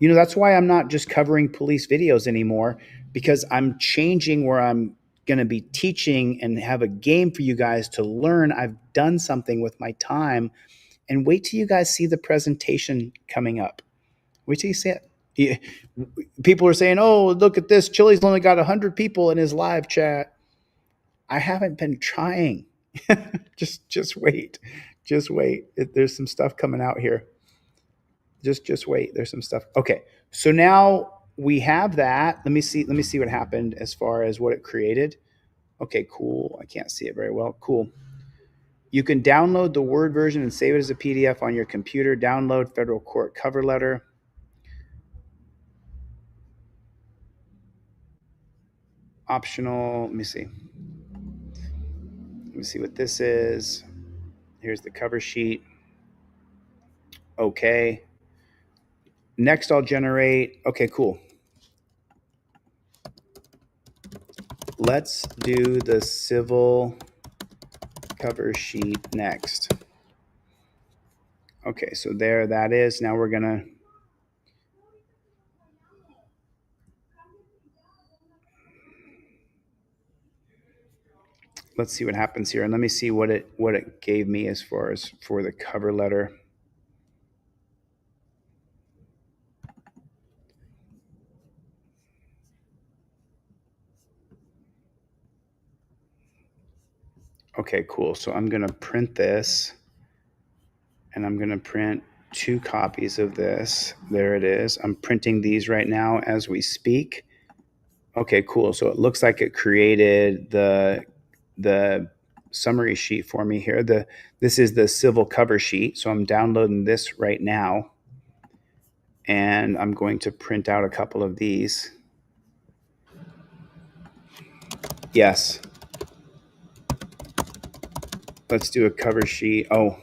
That's why I'm not just covering police videos anymore, because I'm changing where I'm going to be teaching and have a game for you guys to learn. I've done something with my time, and wait till you guys see the presentation coming up. Wait till you see it. People are saying, "Oh, look at this. Chili's only got 100 people in his live chat." I haven't been trying. Just wait. Just wait. There's some stuff coming out here. Just wait. There's some stuff. Okay. So now we have that. Let me see what happened as far as what it created. Okay, cool. I can't see it very well. Cool. You can download the Word version and save it as a PDF on your computer. Download federal court cover letter. Optional. Let me see. Let me see what this is. Here's the cover sheet. Okay. Next, I'll generate. Okay, cool. Let's do the civil cover sheet next. Okay, so there that is. Now we're going to let's see what happens here. And let me see what it gave me as far as for the cover letter. Okay, cool. So I'm going to print this, and I'm going to print 2 copies of this. There it is. I'm printing these right now as we speak. Okay, cool. So it looks like it created the summary sheet for me here. This is the civil cover sheet. So I'm downloading this right now, and I'm going to print out a couple of these. Yes. Let's do a cover sheet. Oh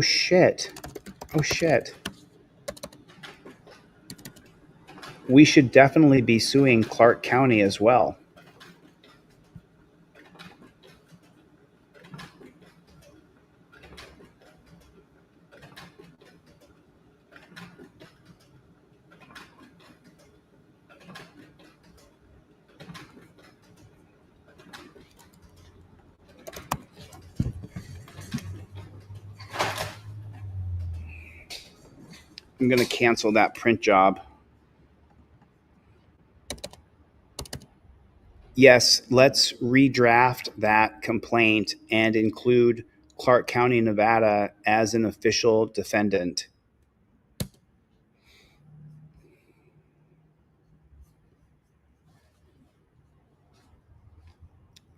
shit. Oh shit. We should definitely be suing Clark County as well. I'm going to cancel that print job. Yes, let's redraft that complaint and include Clark County, Nevada as an official defendant.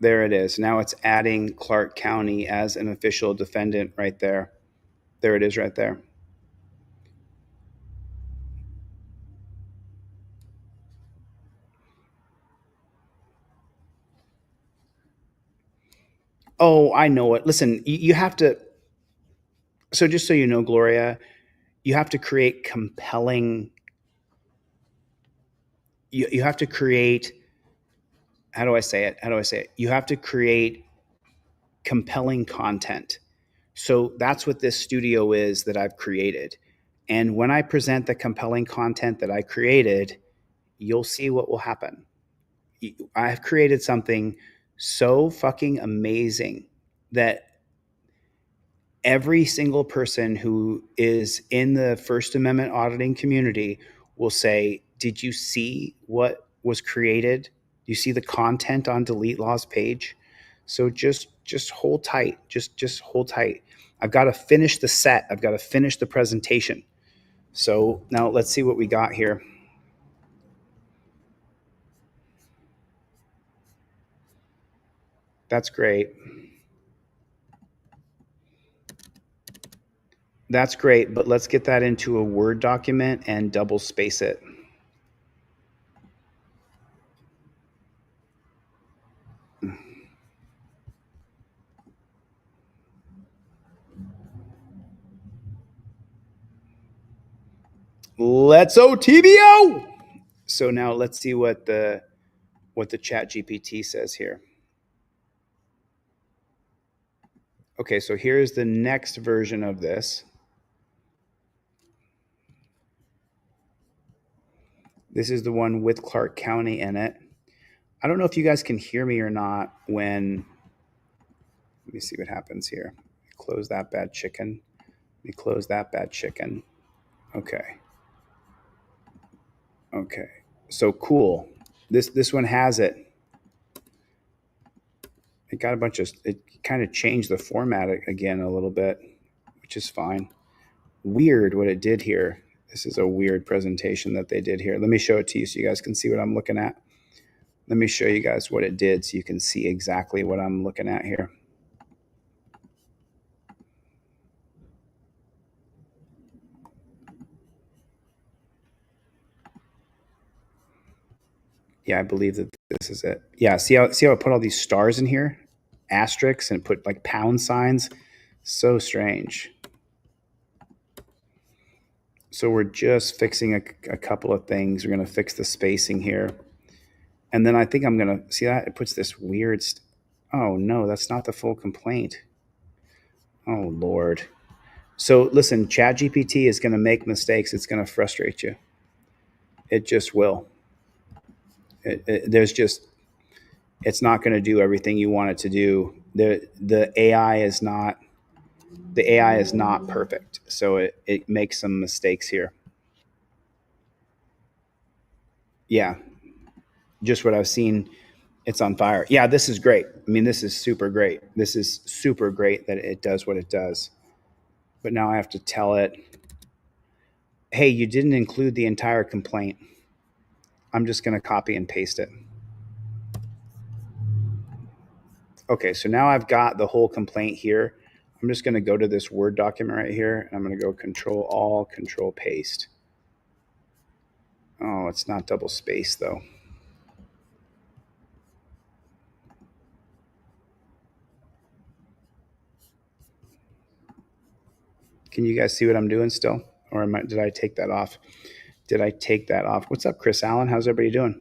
There it is. Now it's adding Clark County as an official defendant right there. There it is right there. Oh, I know it. Listen, you have to. So just so you know, Gloria, you have to create compelling. You have to create. How do I say it? You have to create compelling content. So that's what this studio is that I've created. And when I present the compelling content that I created, you'll see what will happen. I've created something so fucking amazing that every single person who is in the First Amendment auditing community will say, did you see what was created? You see the content on Delete Law's page? So just hold tight. Just hold tight. I've got to finish the set. I've got to finish the presentation. So now let's see what we got here. That's great. That's great, but let's get that into a Word document and double space it. Let's OTBO. So now let's see what the ChatGPT says here. Okay, so here's the next version of this. This is the one with Clark County in it. I don't know if you guys can hear me or not when, let me see what happens here. Close that bad chicken. Let me close that bad chicken. Okay. Okay. So cool. This one has it. It got a bunch of, it kind of changed the format again a little bit, which is fine. weird what it did here. This is a weird presentation that they did here. Let me show it to you so you guys can see what I'm looking at. Let me show you guys what it did so you can see exactly what I'm looking at here. Yeah, I believe that this is it. Yeah, see how I put all these stars in here? Asterisks, and put like pound signs. So strange. So we're just fixing a couple of things. We're going to fix the spacing here. And then I think I'm going to, see that? It puts this weird, oh no, that's not the full complaint. Oh Lord. So listen, ChatGPT is going to make mistakes. It's going to frustrate you. It just will. It's not going to do everything you want it to do. The AI is not perfect. So it makes some mistakes here. Yeah. Just what I've seen, it's on fire. Yeah, this is great. I mean, this is super great. This is super great that it does what it does. But now I have to tell it, hey, you didn't include the entire complaint. I'm just going to copy and paste it. Okay, so now I've got the whole complaint here. I'm just going to go to this Word document right here, and I'm going to go Control All, Control Paste. Oh, it's not double spaced though. Can you guys see what I'm doing still? Or did I take that off? Did I take that off? What's up, Chris Allen? How's everybody doing?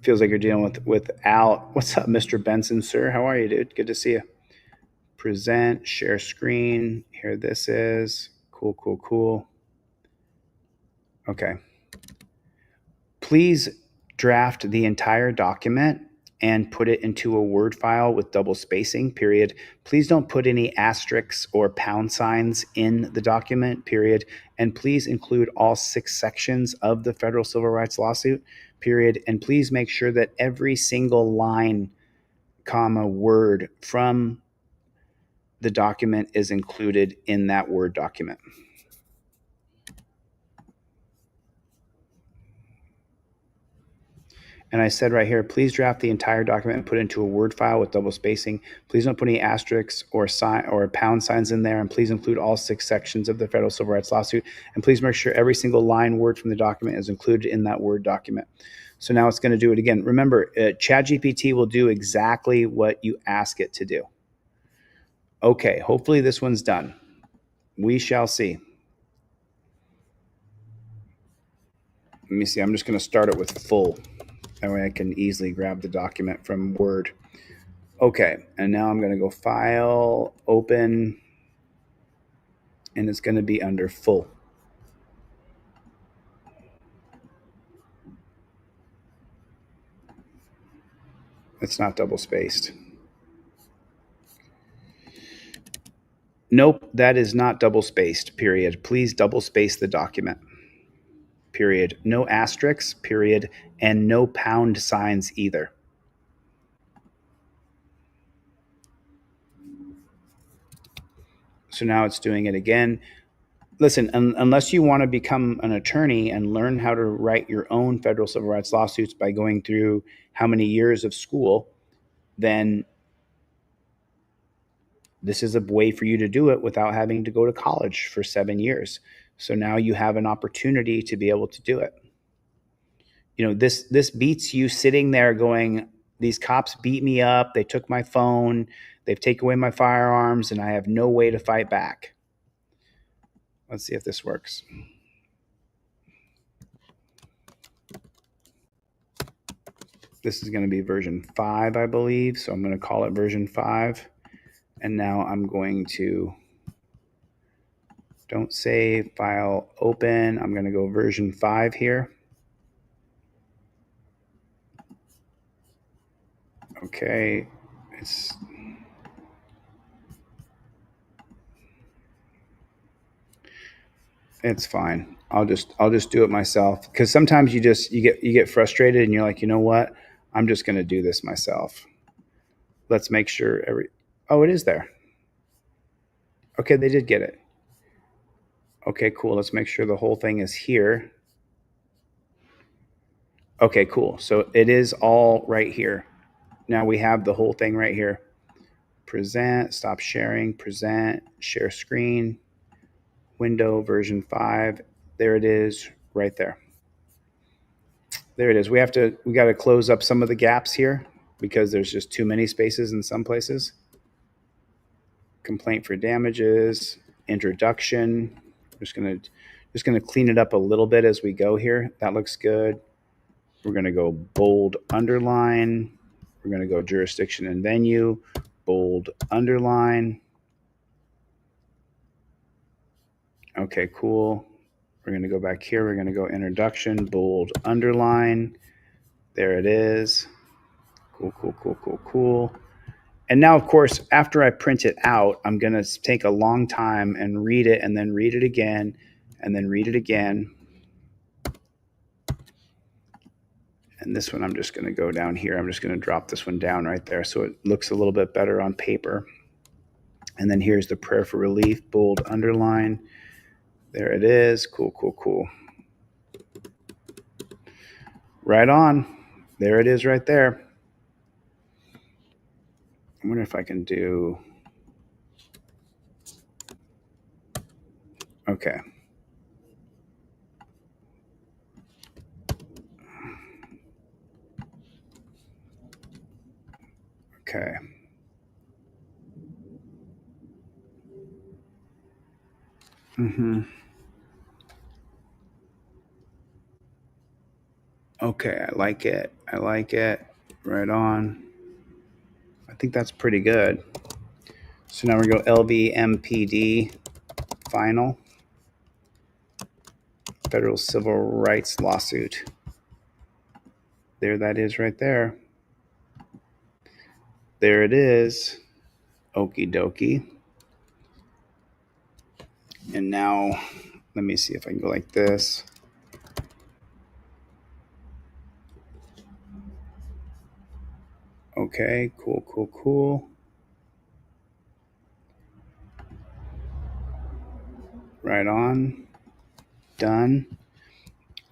Feels like you're dealing with Al. What's up, Mr. Benson, sir? How are you, dude? Good to see you. Present, share screen. Here this is. Cool, cool, cool. Okay. Please draft the entire document and put it into a Word file with double spacing, period. Please don't put any asterisks or pound signs in the document, period. And please include all 6 sections of the federal civil rights lawsuit, period. And please make sure that every single line, comma, word from the document is included in that Word document. And I said right here, please draft the entire document and put it into a Word file with double spacing. Please don't put any asterisks or pound signs in there. And please include all 6 sections of the federal civil rights lawsuit. And please make sure every single line, word from the document is included in that Word document. So now it's going to do it again. Remember, ChatGPT will do exactly what you ask it to do. Okay, hopefully this one's done. We shall see. Let me see. I'm just going to start it with full. That way I can easily grab the document from Word. Okay, and now I'm going to go File, Open, and it's going to be under full. It's not double spaced. Nope, that is not double spaced, period. Please double space the document, period. No asterisks, period, and no pound signs either. So now it's doing it again. Listen, unless you want to become an attorney and learn how to write your own federal civil rights lawsuits by going through how many years of school, then this is a way for you to do it without having to go to college for 7 years. So now you have an opportunity to be able to do it. You know, this beats you sitting there going, these cops beat me up, they took my phone, they've taken away my firearms, and I have no way to fight back. Let's see if this works. This is going to be version 5, I believe. So I'm going to call it version 5. And now I'm going to, don't save, file, open. I'm going to go version 5 here. Okay. It's fine. I'll just do it myself, because sometimes you get frustrated and you're like, you know what? I'm just going to do this myself. Let's make sure oh, it is there. Okay, they did get it. Okay, cool. Let's make sure the whole thing is here. Okay, cool. So it is all right here. Now we have the whole thing right here. Present, stop sharing, present, share screen, window version 5. There it is right there. There it is. We got to close up some of the gaps here because there's just too many spaces in some places. Complaint for damages, introduction. Just gonna clean it up a little bit as we go here. That looks good. We're gonna go bold underline. We're gonna go jurisdiction and venue, bold underline. Okay, cool. We're gonna go back here. We're gonna go introduction, bold underline. There it is. Cool, cool, cool, cool, cool. And now, of course, after I print it out, I'm going to take a long time and read it and then read it again and then read it again. And this one, I'm just going to go down here. I'm just going to drop this one down right there so it looks a little bit better on paper. And then here's the prayer for relief, bold underline. There it is. Cool, cool, cool. Right on. There it is right there. I wonder if I can do... Okay. Okay. Okay, I like it. I like it. Right on. I think that's pretty good. So now we go LVMPD final. Federal Civil Rights Lawsuit. There that is right there. There it is. Okie dokie. And now, let me see if I can go like this. Okay, cool, cool, cool. Right on. Done.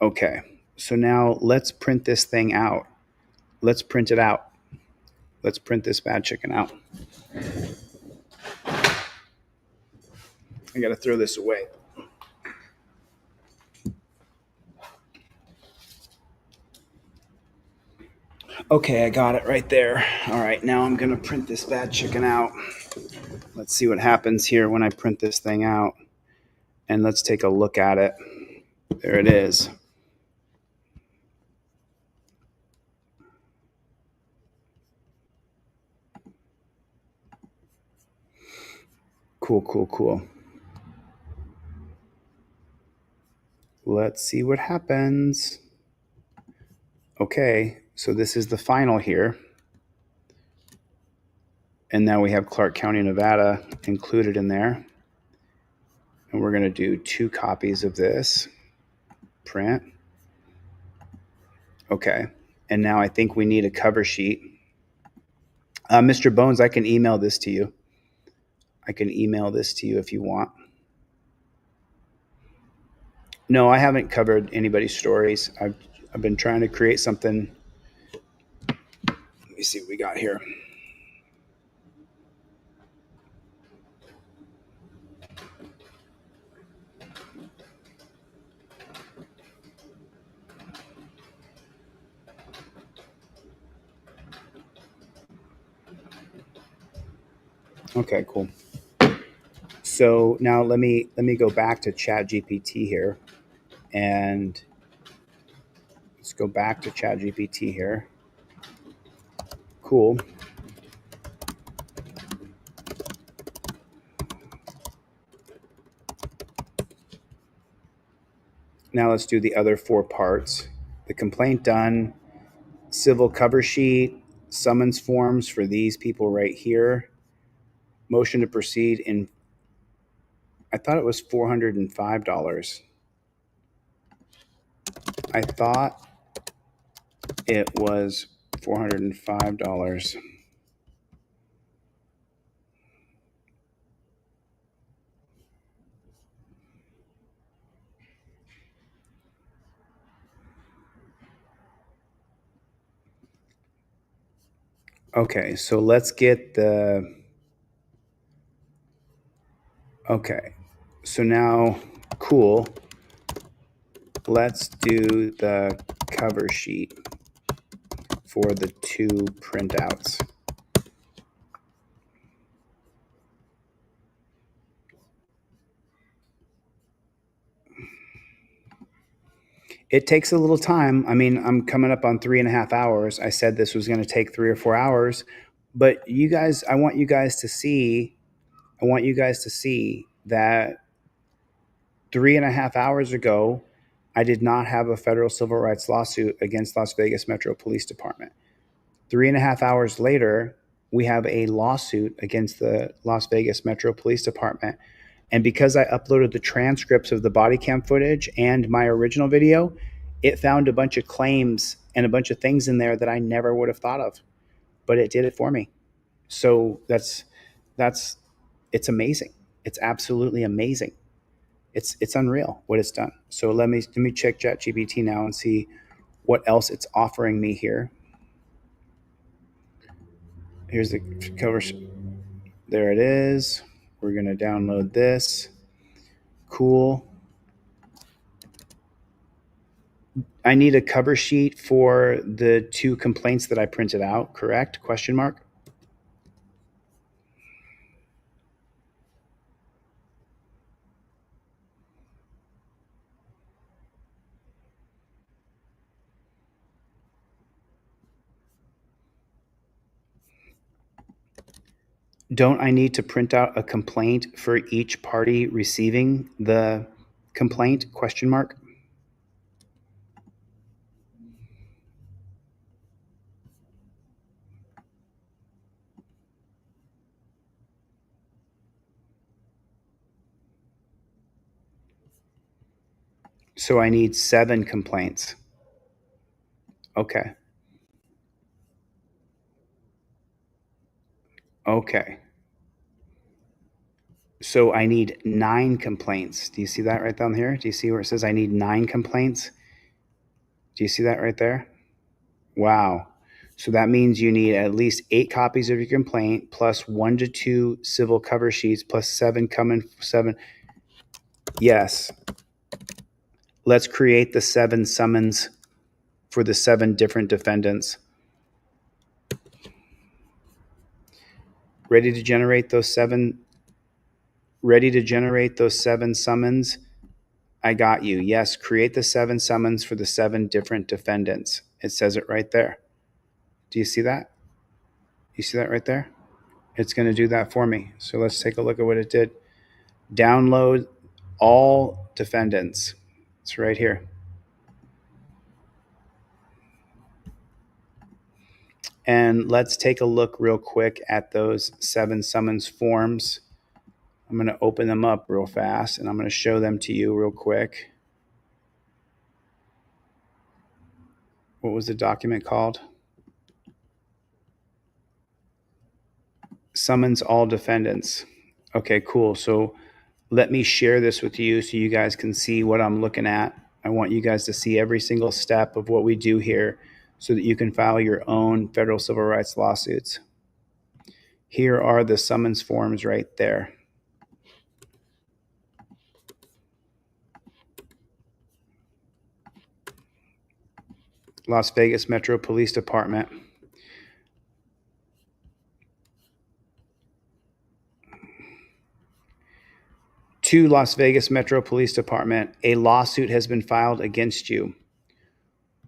Okay, so now let's print this thing out. Let's print it out. Let's print this bad chicken out. I gotta throw this away. Okay, I got it right there. All right, now I'm gonna print this bad chicken out. Let's see what happens here when I print this thing out. And let's take a look at it. There it is. Cool, cool, cool. Let's see what happens. Okay, so this is the final here. And now we have Clark County, Nevada included in there. And we're going to do 2 copies of this. Print. Okay, and now I think we need a cover sheet. Mr. Bones, I can email this to you. I can email this to you if you want. No, I haven't covered anybody's stories. I've been trying to create something. Let me see what we got here. Okay, cool. So now let me go back to ChatGPT here, and let's go back to ChatGPT here. Cool. Now let's do the other 4 parts. The complaint done, civil cover sheet, summons forms for these people right here. Motion to proceed in, I thought it was $405. I thought it was $405. Okay, so let's get the, okay, so now, cool. Let's do the cover sheet for the 2 printouts. It takes a little time. I mean, I'm coming up on 3.5 hours. I said this was going to take 3 or 4 hours, but you guys, I want you guys to see that 3.5 hours ago, I did not have a federal civil rights lawsuit against Las Vegas Metro Police Department. 3.5 hours later, we have a lawsuit against the Las Vegas Metro Police Department. And because I uploaded the transcripts of the body cam footage and my original video, it found a bunch of claims and a bunch of things in there that I never would have thought of, but it did it for me. So it's amazing. It's absolutely amazing. It's unreal what it's done. So let me check ChatGPT now and see what else it's offering me here. Here's the cover. There it is. We're going to download this. Cool. I need a cover sheet for the 2 complaints that I printed out, correct? Question mark. Don't I need to print out a complaint for each party receiving the complaint? Question mark. So I need 7 complaints. Okay. Okay. So I need 9 complaints. Do you see that right down here? Do you see where it says I need 9 complaints? Do you see that right there? Wow. So that means you need at least 8 copies of your complaint plus 1 to 2 civil cover sheets plus 7 coming 7. Yes. Let's create the 7 summons for the 7 different defendants. Ready to generate those 7 summons? I got you. Yes, create the 7 summons for the 7 different defendants. It says it right there. Do you see that? You see that right there? It's going to do that for me. So let's take a look at what it did. Download all defendants. It's right here. And let's take a look real quick at those 7 summons forms. I'm going to open them up real fast and I'm going to show them to you real quick. What was the document called? Summons all defendants. Okay, cool. So let me share this with you so you guys can see what I'm looking at. I want you guys to see every single step of what we do here so that you can file your own federal civil rights lawsuits. Here are the summons forms right there. Las Vegas Metro Police Department. To Las Vegas Metro Police Department, a lawsuit has been filed against you.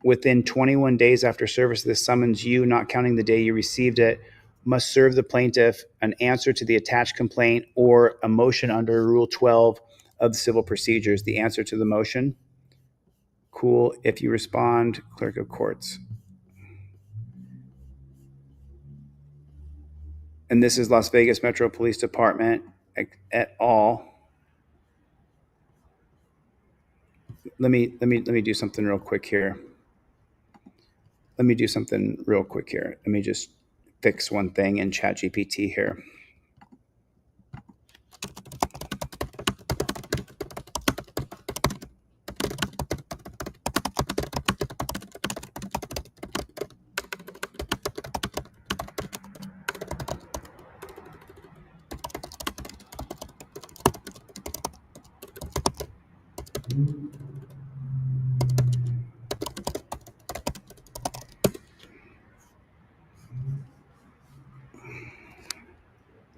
Within 21 days after service of this summons, you, not counting the day you received it, must serve the plaintiff an answer to the attached complaint or a motion under Rule 12 of the Civil Procedures. The answer to the motion. Cool. If you respond, Clerk of Courts. And this is Las Vegas Metro Police Department et al. Let me do something real quick here. Let me just fix one thing in ChatGPT here.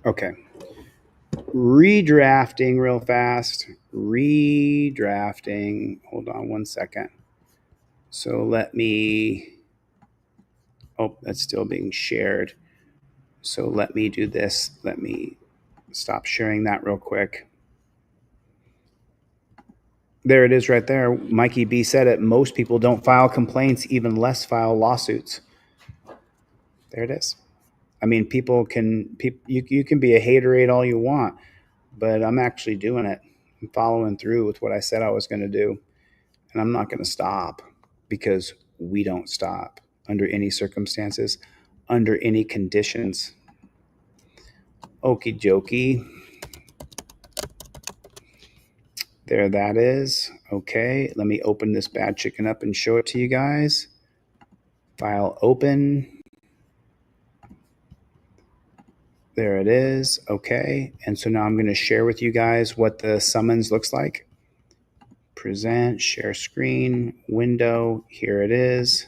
Okay. Redrafting real fast. Redrafting. Hold on one second. So let me, oh, that's still being shared. So let me do this. Let me stop sharing that real quick. There it is right there. Mikey B said it. Most people don't file complaints, even less file lawsuits. There it is. I mean, you can be a haterade all you want, but I'm actually doing it. I'm following through with what I said I was going to do. And I'm not going to stop, because we don't stop under any circumstances, under any conditions. Okie dokie. There that is. Okay, let me open this bad chicken up and show it to you guys. File open. There it is. Okay, and so now I'm going to share with you guys what the summons looks like. Present, share screen, window. Here it is.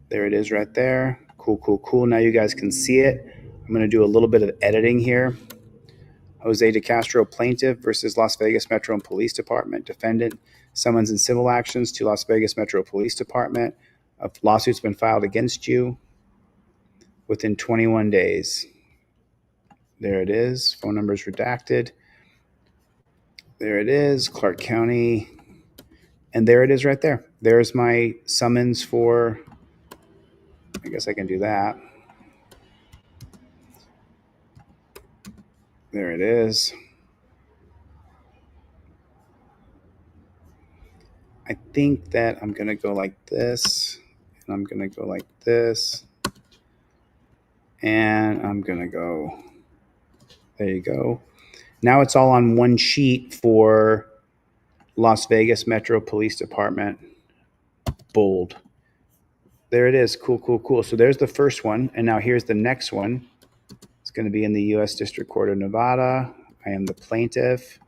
There it is right there. Cool, cool, cool. Now you guys can see it. I'm going to do a little bit of editing here. Jose De Castro, plaintiff versus Las Vegas Metro and Police Department. Defendant summons in civil actions to Las Vegas Metro Police Department. A lawsuit's been filed against you within 21 days. There it is. Phone number is redacted. There it is. Clark County. And there it is right there. There's my summons for, I guess I can do that. There it is. I think that I'm going to go like this, and I'm going to go like this, and I'm going to go, there you go. Now it's all on one sheet for Las Vegas Metro Police Department. Bold. There it is. Cool, cool, cool. So there's the first one, and now here's the next one. It's going to be in the U.S. District Court of Nevada. I am the plaintiff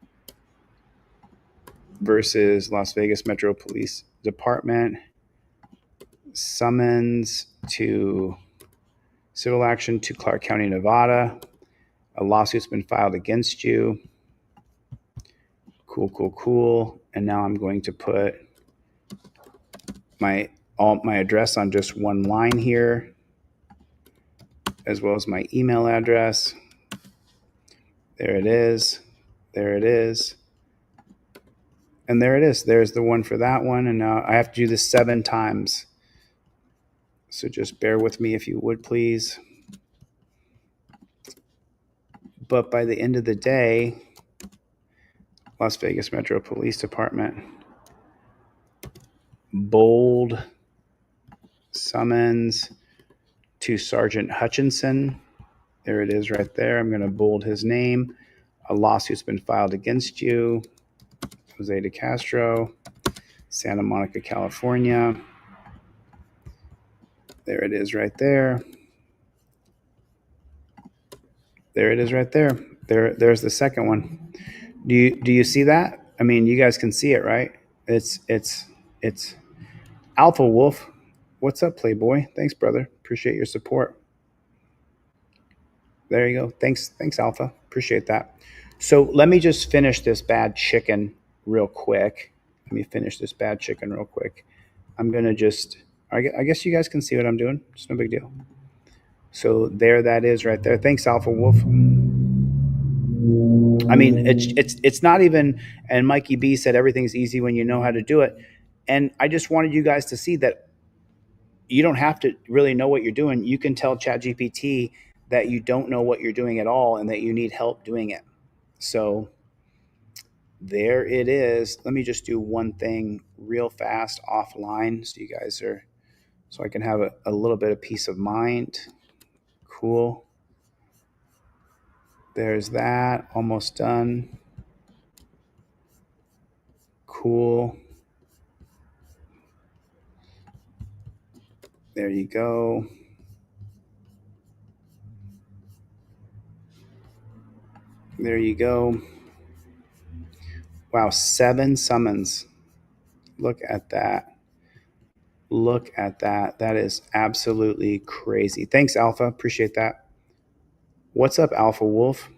versus Las Vegas Metro Police Department. Summons to civil action to Clark County, Nevada. A lawsuit's been filed against you. Cool, cool, cool. And now I'm going to put my address on just one line here, as well as my email address. There it is. There it is. And there it is. There's the one for that one. And now I have to do this 7 times. So just bear with me if you would, please. But by the end of the day, Las Vegas Metro Police Department, bold summons to Sergeant Hutchinson. There it is right there. I'm going to bold his name. A lawsuit's been filed against you. Jose De Castro, Santa Monica, California. There it is right there. There it is right there. There's the second one. Do you see that? I mean, you guys can see it, right? It's Alpha Wolf. What's up, Playboy? Thanks, brother. Appreciate your support. There you go. Thanks, Alpha. Appreciate that. So let me just finish this bad chicken real quick. I'm going to just, I guess you guys can see what I'm doing. It's no big deal. So there that is right there. Thanks, Alpha Wolf. I mean, it's not even, and Mikey B said everything's easy when you know how to do it. And I just wanted you guys to see that you don't have to really know what you're doing. You can tell ChatGPT that you don't know what you're doing at all and that you need help doing it. So there it is. Let me just do one thing real fast offline so I can have a little bit of peace of mind. Cool. There's that. Almost done. Cool. There you go. There you go. Wow, 7 summons. Look at that. Look at that. That is absolutely crazy. Thanks, Alpha. Appreciate that. What's up, Alpha Wolf?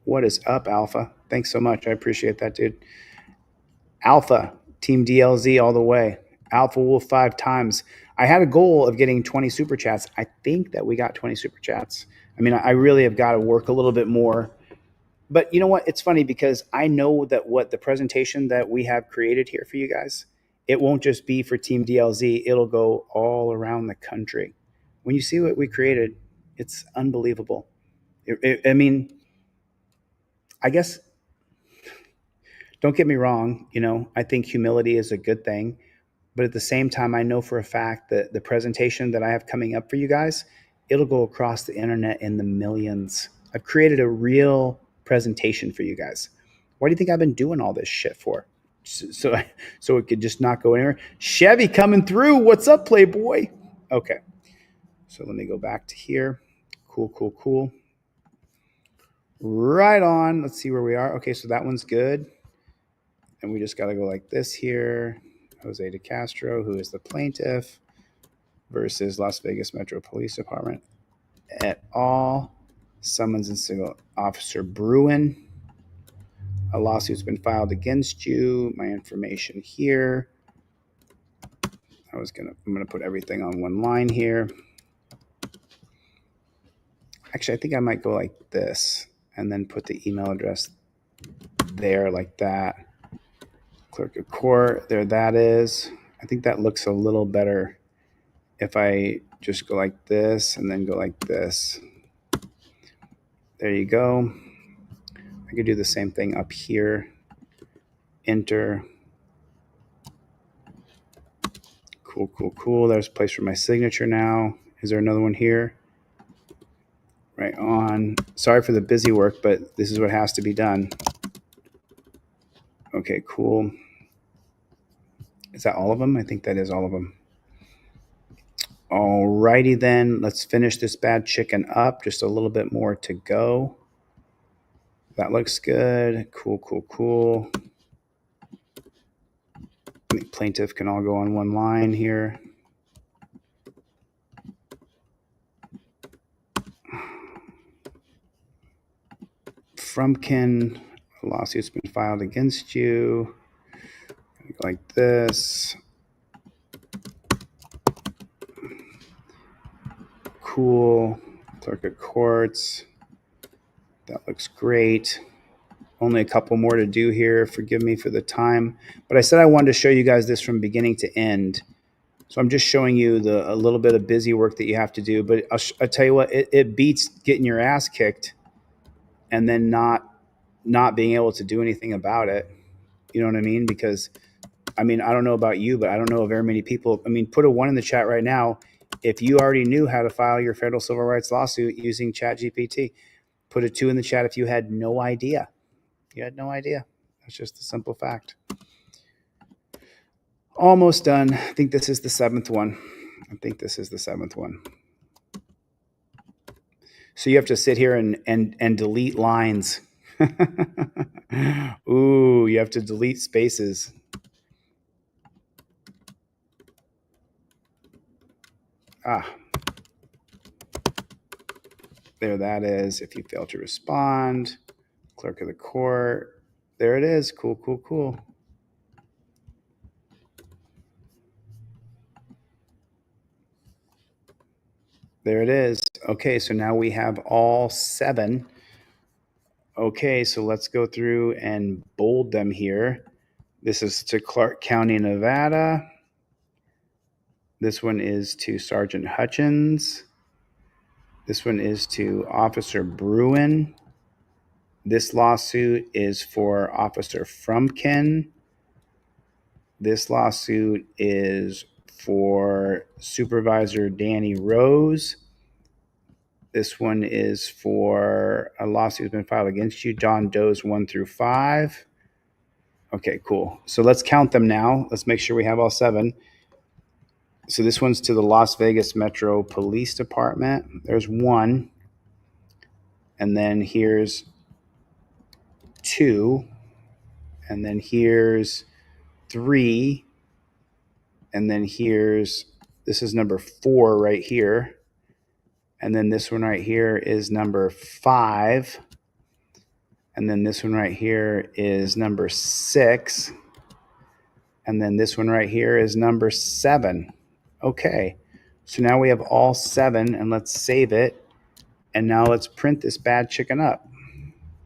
What is up, Alpha? Thanks so much. I appreciate that, dude. Alpha, Team DLZ all the way. Alpha Wolf 5 times. I had a goal of getting 20 super chats. I think that we got 20 super chats. I mean, I really have got to work a little bit more. But you know what? It's funny because I know that what the presentation that we have created here for you guys, it won't just be for Team DLZ. It'll go all around the country. When you see what we created, it's unbelievable. I mean, I guess, don't get me wrong, you know, I think humility is a good thing. But at the same time, I know for a fact that the presentation that I have coming up for you guys, it'll go across the internet in the millions. I've created a real presentation for you guys. Why do you think I've been doing all this shit for? So it could just not go anywhere. Chevy coming through. What's up, Playboy? Okay. So let me go back to here. Cool. Right on. Let's see where we are. Okay, so that one's good. And we just got to go like this here. Jose de Castro, who is the plaintiff, versus Las Vegas Metro Police Department et al. Summons and civil Officer Bruin. A lawsuit's been filed against you. My information here. I'm gonna put everything on one line here. Actually, I think I might go like this and then put the email address there like that. Clerk of court, there that is. I think that looks a little better if I just go like this and then go like this. There you go. I could do the same thing up here. Enter. Cool. There's a place for my signature now. Is there another one here? Right on. Sorry for the busy work, but this is what has to be done. Okay, cool. Is that all of them? I think that is all of them. Alrighty then, let's finish this bad chicken up. Just a little bit more to go. That looks good. Cool. The plaintiff can all go on one line here. Frumkin, a lawsuit's been filed against you. Like this. Cool. Clerk of courts. That looks great. Only a couple more to do here. Forgive me for the time. But I said I wanted to show you guys this from beginning to end. So I'm just showing you a little bit of busy work that you have to do. But I'll tell you what, it beats getting your ass kicked and then not being able to do anything about it. You know what I mean? Because, I mean, I don't know about you, but I don't know of very many people. I mean, put a 1 in the chat right now if you already knew how to file your federal civil rights lawsuit using ChatGPT. Put a 2 in the chat if you had no idea. You had no idea. That's just a simple fact. Almost done. I think this is the 7th one. So you have to sit here and delete lines. Ooh, you have to delete spaces. There that is. If you fail to respond, clerk of the court. There it is. Cool. There it is. Okay, so now we have all 7. Okay, so let's go through and bold them here. This is to Clark County, Nevada. This one is to Sergeant Hutchins. This one is to Officer Bruin. This lawsuit is for Officer Frumkin. This lawsuit is for Supervisor Danny Rose. This one is for a lawsuit that's been filed against you, John Doe's 1 through 5. Okay, cool. So let's count them now. Let's make sure we have all 7. So this one's to the Las Vegas Metro Police Department. There's 1. And then here's 2. And then here's 3. And then this is number 4 right here. And then this one right here is number 5. And then this one right here is number 6. And then this one right here is number 7. Okay, so now we have all 7, and let's save it. And now let's print this bad chicken up.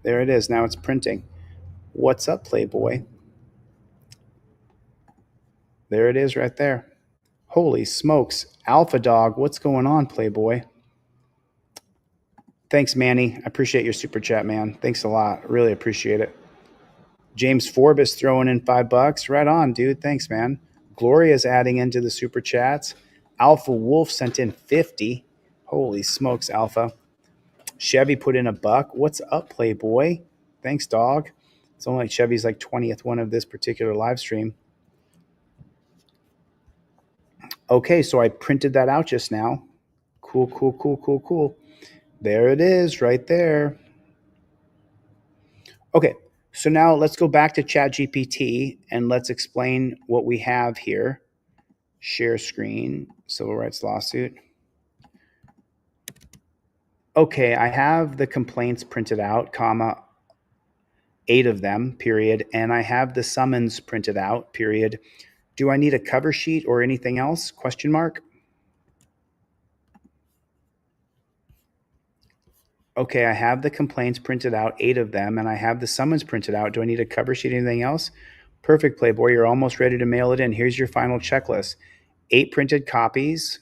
There it is. Now it's printing. What's up, Playboy? There it is right there. Holy smokes. Alpha Dog, what's going on, Playboy? Thanks, Manny. I appreciate your super chat, man. Thanks a lot. Really appreciate it. James Forbes throwing in $5. Right on, dude. Thanks, man. Gloria's adding into the super chats. Alpha Wolf sent in 50. Holy smokes, Alpha. Chevy put in $1. What's up, Playboy? Thanks, dog. It's only like Chevy's like 20th one of this particular live stream. Okay, so I printed that out just now. Cool, cool, cool, cool, cool. There it is right there. Okay, so now let's go back to ChatGPT and let's explain what we have here. Share screen, civil rights lawsuit. Okay, I have the complaints printed out, comma, 8 of them, period, and I have the summons printed out, period. Do I need a cover sheet or anything else? Question mark. Okay, I have the complaints printed out, 8 of them, and I have the summons printed out. Do I need a cover sheet, anything else? Perfect, Playboy. You're almost ready to mail it in. Here's your final checklist. 8 printed copies,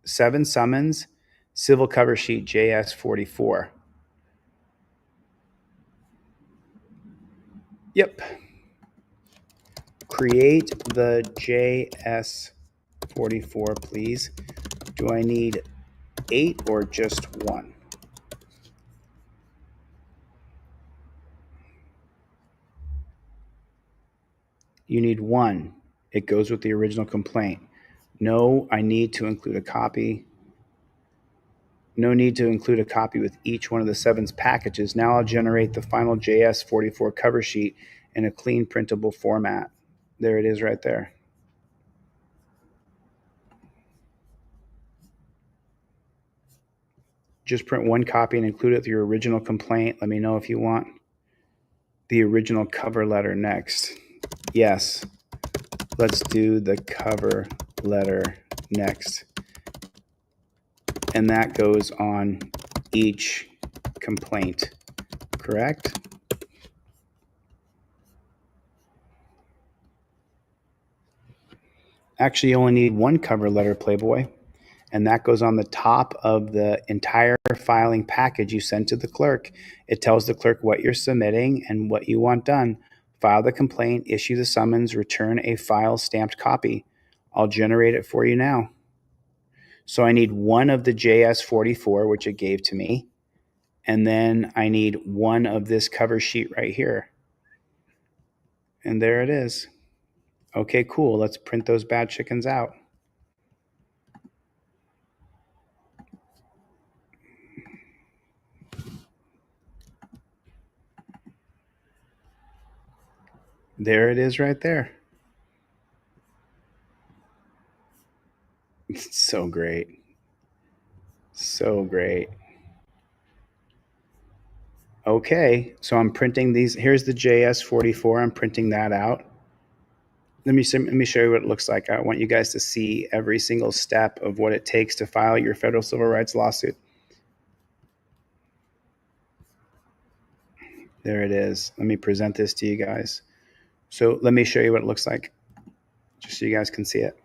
7 summons, civil cover sheet JS44. Yep. Create the JS44, please. Do I need 8 or just 1? You need 1. It goes with the original complaint. No, I need to include a copy. No need to include a copy with each one of the 7's packages. Now I'll generate the final JS44 cover sheet in a clean printable format. There it is right there. Just print 1 copy and include it with your original complaint. Let me know if you want the original cover letter next. Yes, let's do the cover letter next. And that goes on each complaint, correct? Actually, you only need 1 cover letter, Playboy, and that goes on the top of the entire filing package you send to the clerk. It tells the clerk what you're submitting and what you want done. File the complaint, issue the summons, return a file stamped copy. I'll generate it for you now. So I need 1 of the JS44, which it gave to me, and then I need 1 of this cover sheet right here. And there it is. Okay, cool. Let's print those bad chickens out. There it is right there. It's so great. So great. Okay, so I'm printing these. Here's the JS44. I'm printing that out. Let me show you what it looks like. I want you guys to see every single step of what it takes to file your federal civil rights lawsuit. There it is. Let me present this to you guys. So let me show you what it looks like, just so you guys can see it.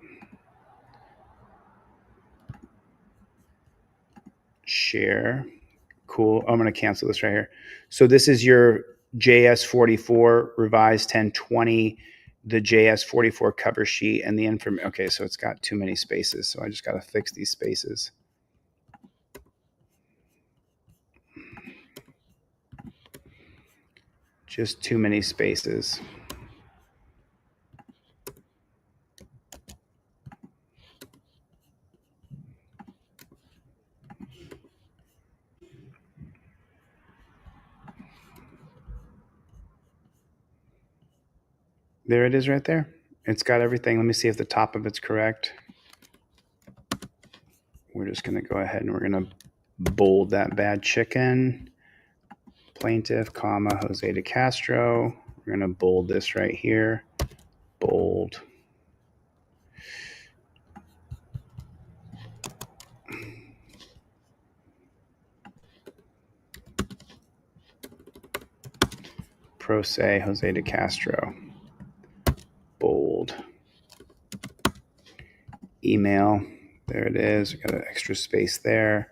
Share. Cool. I'm going to cancel this right here. So this is your JS44 revised 1020, the JS44 cover sheet, and the information. Okay, so it's got too many spaces, so I just got to fix these spaces. Just too many spaces. There it is right there. It's got everything. Let me see if the top of it's correct. We're just going to go ahead and we're going to Bold that bad chicken. Plaintiff, comma, Jose de Castro. We're going to bold this right here. Bold. Pro se, Jose de Castro. Bold. Email. There it is. We got an extra space there.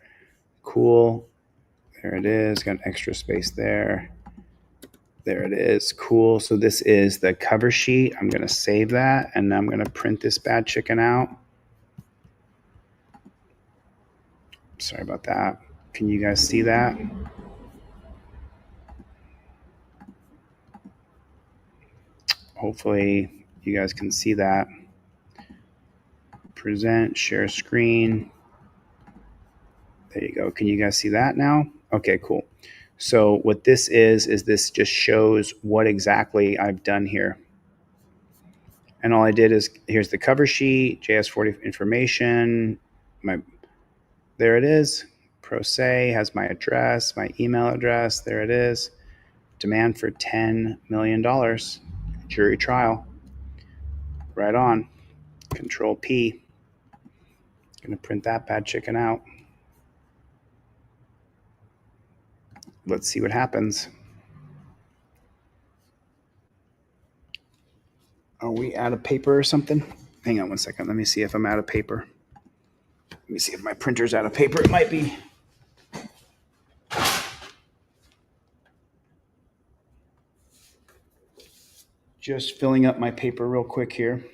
Cool. There it is. Got an extra space there. There it is. Cool. So this is the cover sheet. I'm going to save that, and I'm going to print this bad chicken out. Sorry about that. Can you guys see that? Hopefully you guys can see that. Present, share screen. There you go. Can you guys see that now? Okay, cool. So what this is this just shows what exactly I've done here. And all I did is, here's the cover sheet, JS40 information. There it is. Pro se has my address, my email address. There it is. Demand for $10 million. Jury trial. Right on. Control P. Gonna print that bad chicken out. Let's see what happens. Are we out of paper or something? Hang on one second. Let me see if I'm out of paper. Let me see if my printer's out of paper. It might be. Just filling up my paper real quick here.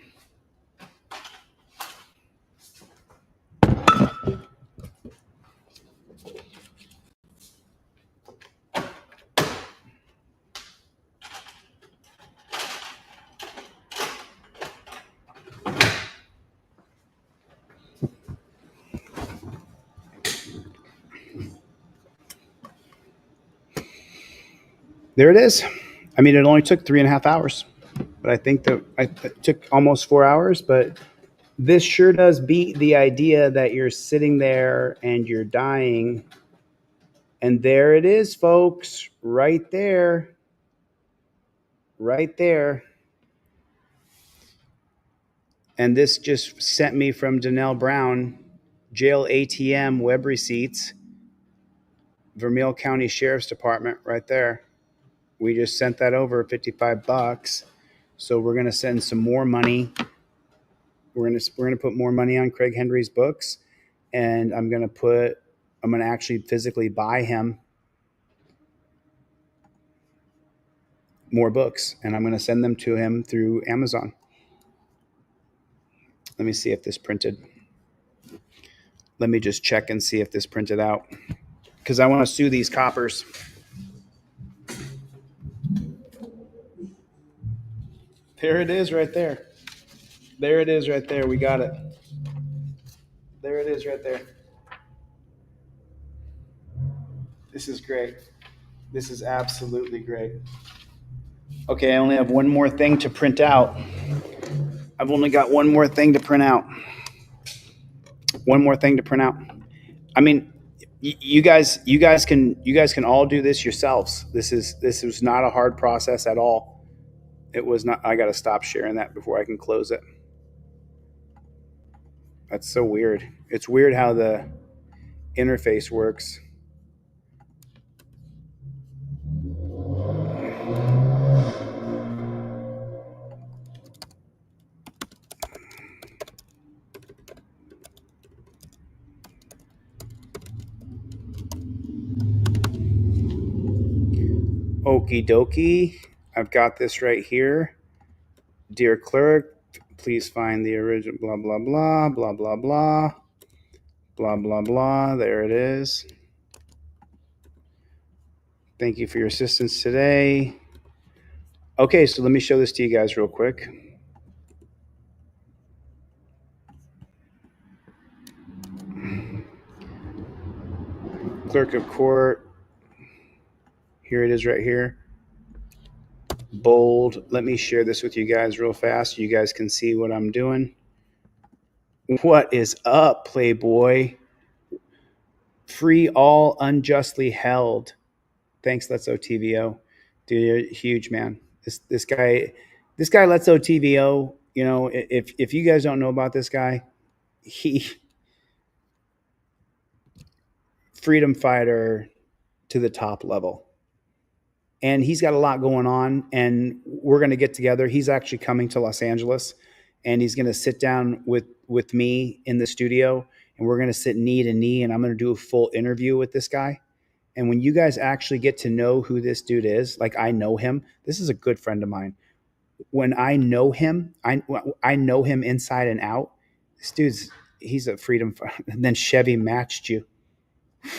There it is. I mean, it only took 3.5 hours, but I think that it took almost 4 hours, but this sure does beat the idea that you're sitting there and you're dying. And there it is, folks, right there. Right there. And this just sent me from Danelle Brown, jail ATM web receipts, Vermeil County Sheriff's Department right there. We just sent that over, $55. So we're going to send some more money. We're going to put more money on Craig Henry's books, and I'm going to actually physically buy him more books, and I'm going to send them to him through Amazon. Let me see if this printed. Let me just check and see if this printed out, because I want to sue these coppers. There it is right there. There it is right there. We got it. There it is right there. This is great. This is absolutely great. Okay, I only have one more thing to print out. I've only got one more thing to print out. One more thing to print out. I mean, you guys can all do this yourselves. This was not a hard process at all. It was not. I got to stop sharing that before I can close it. That's so weird. It's weird how the interface works. Okie dokie. I've got this right here. Dear clerk, please find the original blah, blah, blah, blah, blah, blah, blah, blah, blah. There it is. Thank you for your assistance today. Okay, so let me show this to you guys real quick. Clerk of court. Here it is right here. Bold. Let me share this with you guys real fast so you guys can see what I'm doing. What is up, Playboy? Free all unjustly held. Thanks, Let's OTVO. Dude, you're huge, man. This guy Let's OTVO, you know, if you guys don't know about this guy, he freedom fighter to the top level. And he's got a lot going on, and we're going to get together. He's actually coming to Los Angeles, and he's going to sit down with me in the studio, and we're going to sit knee to knee, and I'm going to do a full interview with this guy. And when you guys actually get to know who this dude is, like I know him, this is a good friend of mine. When I know him, I know him inside and out. This he's a freedom fighter. And then Chevy matched you.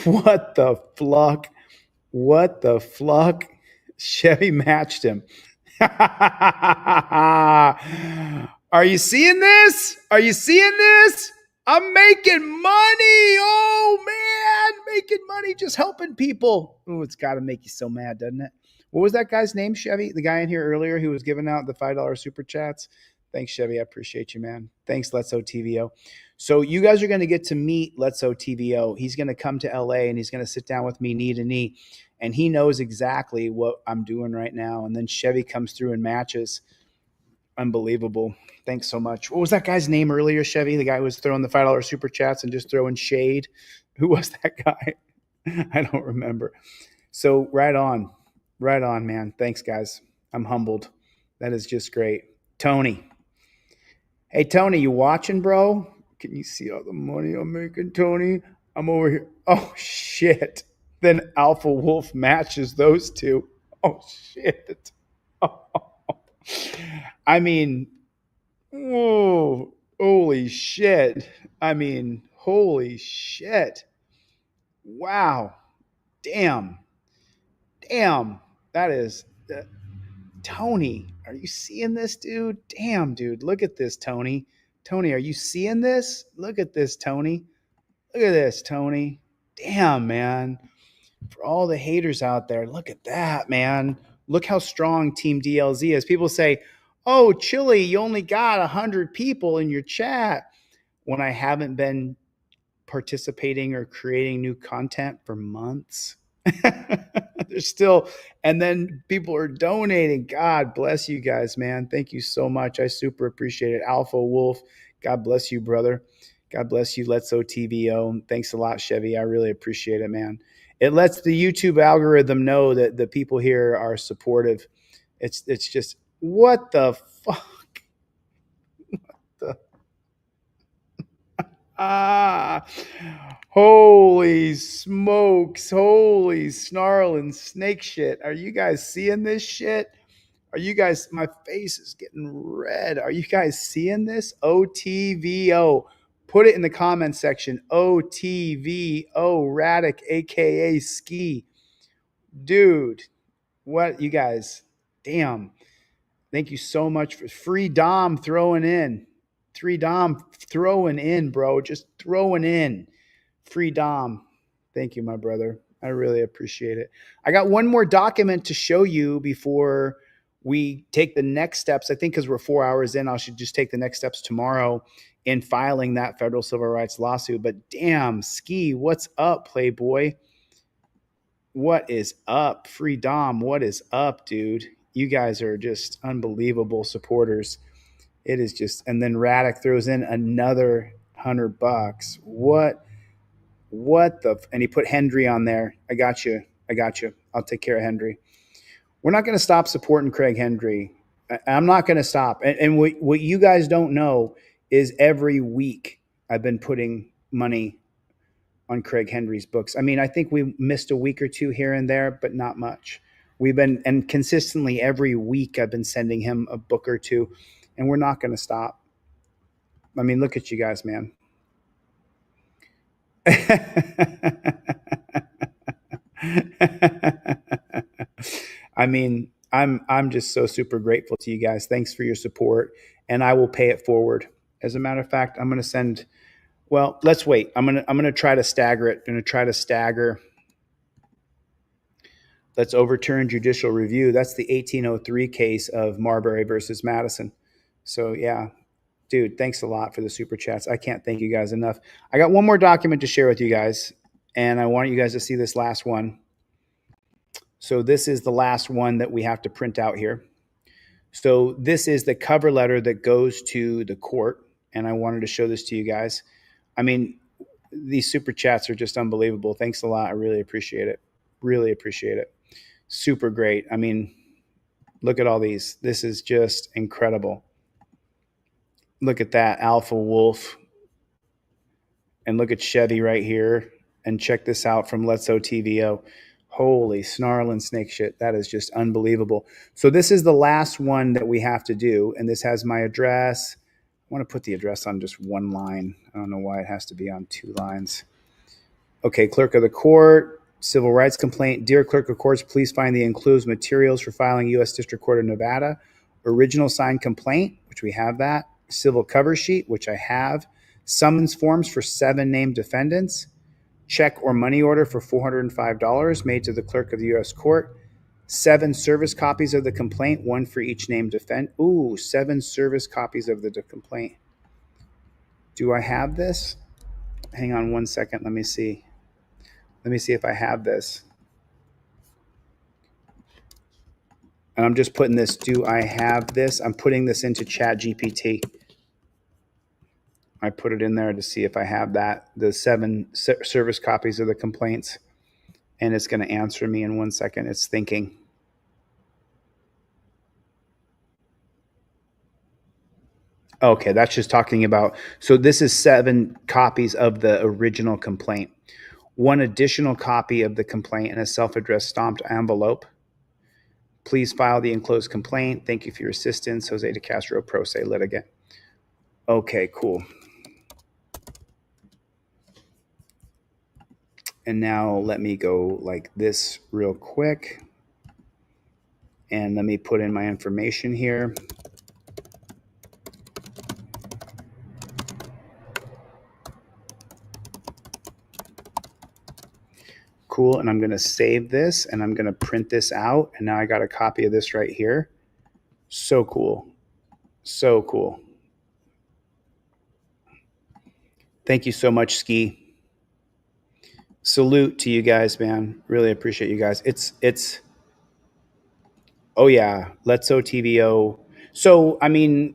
What the fluck? What the fluck? Chevy matched him. Are you seeing this? Are you seeing this? I'm making money. Oh, man, making money just helping people. Oh, it's got to make you so mad, doesn't it? What was that guy's name, Chevy? The guy in here earlier who was giving out the $5 super chats? Thanks, Chevy. I appreciate you, man. Thanks, Let's OTVO. So you guys are going to get to meet Let's OTVO. He's going to come to LA, and he's going to sit down with me knee to knee, and he knows exactly what I'm doing right now. And then Chevy comes through and matches. Unbelievable. Thanks so much. What was that guy's name earlier, Chevy? The guy who was throwing the $5 super chats and just throwing shade. Who was that guy? I don't remember. So right on, man. Thanks, guys. I'm humbled. That is just great. Tony. Hey, Tony, you watching, bro? Can you see all the money I'm making, Tony? I'm over here. Oh, shit. Then Alpha Wolf matches those two. Oh, shit. Oh. I mean, whoa, holy shit. I mean, holy shit. Wow. Damn. That is, Tony, are you seeing this, dude? Damn, dude. Look at this, Tony. Tony, are you seeing this? Look at this, Tony. Look at this, Tony. Damn, man. For all the haters out there, look at that, man. Look how strong Team DLZ is. People say, oh, Chili, you only got 100 people in your chat. When I haven't been participating or creating new content for months. There's still, and then people are donating. God bless you guys, man. Thank you so much. I super appreciate it. Alpha Wolf, God bless you, brother. God bless you. Let's OTVO. Thanks a lot, Chevy. I really appreciate it, man. It lets the YouTube algorithm know that the people here are supportive. It's just, what the fuck? What the? Holy smokes. Holy snarling snake shit. Are you guys seeing this shit? Are you guys, my face is getting red. Are you guys seeing this? OTVO. Put it in the comment section. OTVO Radic, aka Ski. Dude, what you guys? Damn. Thank you so much for free Dom throwing in. Free Dom throwing in, bro. Just throwing in. Free Dom. Thank you, my brother. I really appreciate it. I got one more document to show you before we take the next steps. I think because we're 4 hours in, I should just take the next steps tomorrow in filing that federal civil rights lawsuit. But damn, Ski, what's up, Playboy? What is up? Free Dom, what is up, dude? You guys are just unbelievable supporters. It is just, and then Radic throws in another $100. What the, and he put Hendry on there. I got you. I'll take care of Hendry. We're not going to stop supporting Craig Hendry. I'm not going to stop. And what you guys don't know is every week I've been putting money on Craig Hendry's books. I mean, I think we missed a week or two here and there, but not much. We've been, and consistently every week I've been sending him a book or two, and we're not going to stop. I mean, look at you guys, man. I mean, I'm just so super grateful to you guys. Thanks for your support, and I will pay it forward. As a matter of fact, I'm going to send, well, let's wait. I'm going to try to stagger it. I'm going to try to stagger. Let's overturn judicial review. That's the 1803 case of Marbury versus Madison. So yeah, dude, thanks a lot for the super chats. I can't thank you guys enough. I got one more document to share with you guys. And I want you guys to see this last one. So this is the last one that we have to print out here. So this is the cover letter that goes to the court. And I wanted to show this to you guys. I mean, these super chats are just unbelievable. Thanks a lot. I really appreciate it. Really appreciate it. Super great. I mean, look at all these. This is just incredible. Look at that, Alpha Wolf. And look at Chevy right here. And check this out from Let's OTVO. Holy snarling snake shit. That is just unbelievable. So this is the last one that we have to do. And this has my address. I want to put the address on just one line. I don't know why it has to be on 2 lines. Okay, Clerk of the Court, Civil Rights Complaint. Dear Clerk of Courts, please find the enclosed materials for filing U.S. District Court of Nevada. Original signed complaint, which we have that. Civil cover sheet, which I have. Summons forms for 7 named defendants. Check or money order for $405 made to the clerk of the U.S. Court. 7 service copies of the complaint, 1 for each named defendant. Ooh, 7 service copies of the complaint. Do I have this? Hang on one second. Let me see. Let me see if I have this. And I'm just putting this, do I have this? I'm putting this into ChatGPT. I put it in there to see if I have that, the 7 service copies of the complaints. And it's going to answer me in 1 second. It's thinking. Okay, that's just talking about, so this is 7 copies of the original complaint. 1 additional copy of the complaint in a self-addressed stamped envelope. Please file the enclosed complaint. Thank you for your assistance. Jose de Castro, pro se litigant. Okay, cool. And now let me go like this real quick. And let me put in my information here. Cool. And I'm going to save this and I'm going to print this out. And now I got a copy of this right here. So cool. So cool. Thank you so much, Ski. Salute to you guys, man. Really appreciate you guys. It's oh yeah, Let's OTVO. So I mean,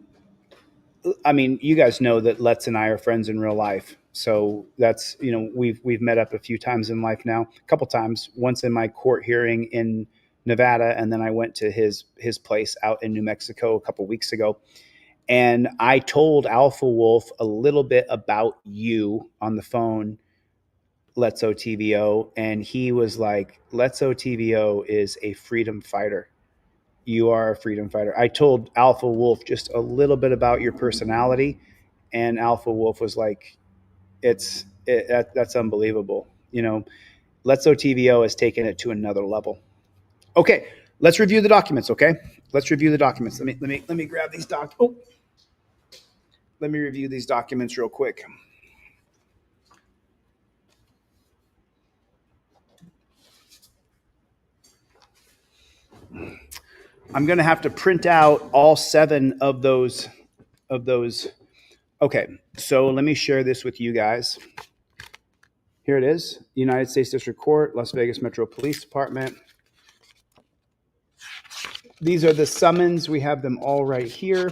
you guys know that Let's and I are friends in real life. So that's, you know, we've met up a few times in life now, a couple times. Once in my court hearing in Nevada, and then I went to his place out in New Mexico a couple weeks ago. And I told Alpha Wolf a little bit about you on the phone, Let's OTVO, and he was like, Let's OTVO is a freedom fighter. You are a freedom fighter. I told Alpha Wolf just a little bit about your personality, and Alpha Wolf was like, that's unbelievable. You know, Let's OTVO has taken it to another level. Okay, let's review the documents, okay? Let's review the documents. Let me grab these let me review these documents real quick. I'm going to have to print out all 7 of those. Okay, so let me share this with you guys. Here it is, United States District Court, Las Vegas Metro Police Department. These are the summons. We have them all right here.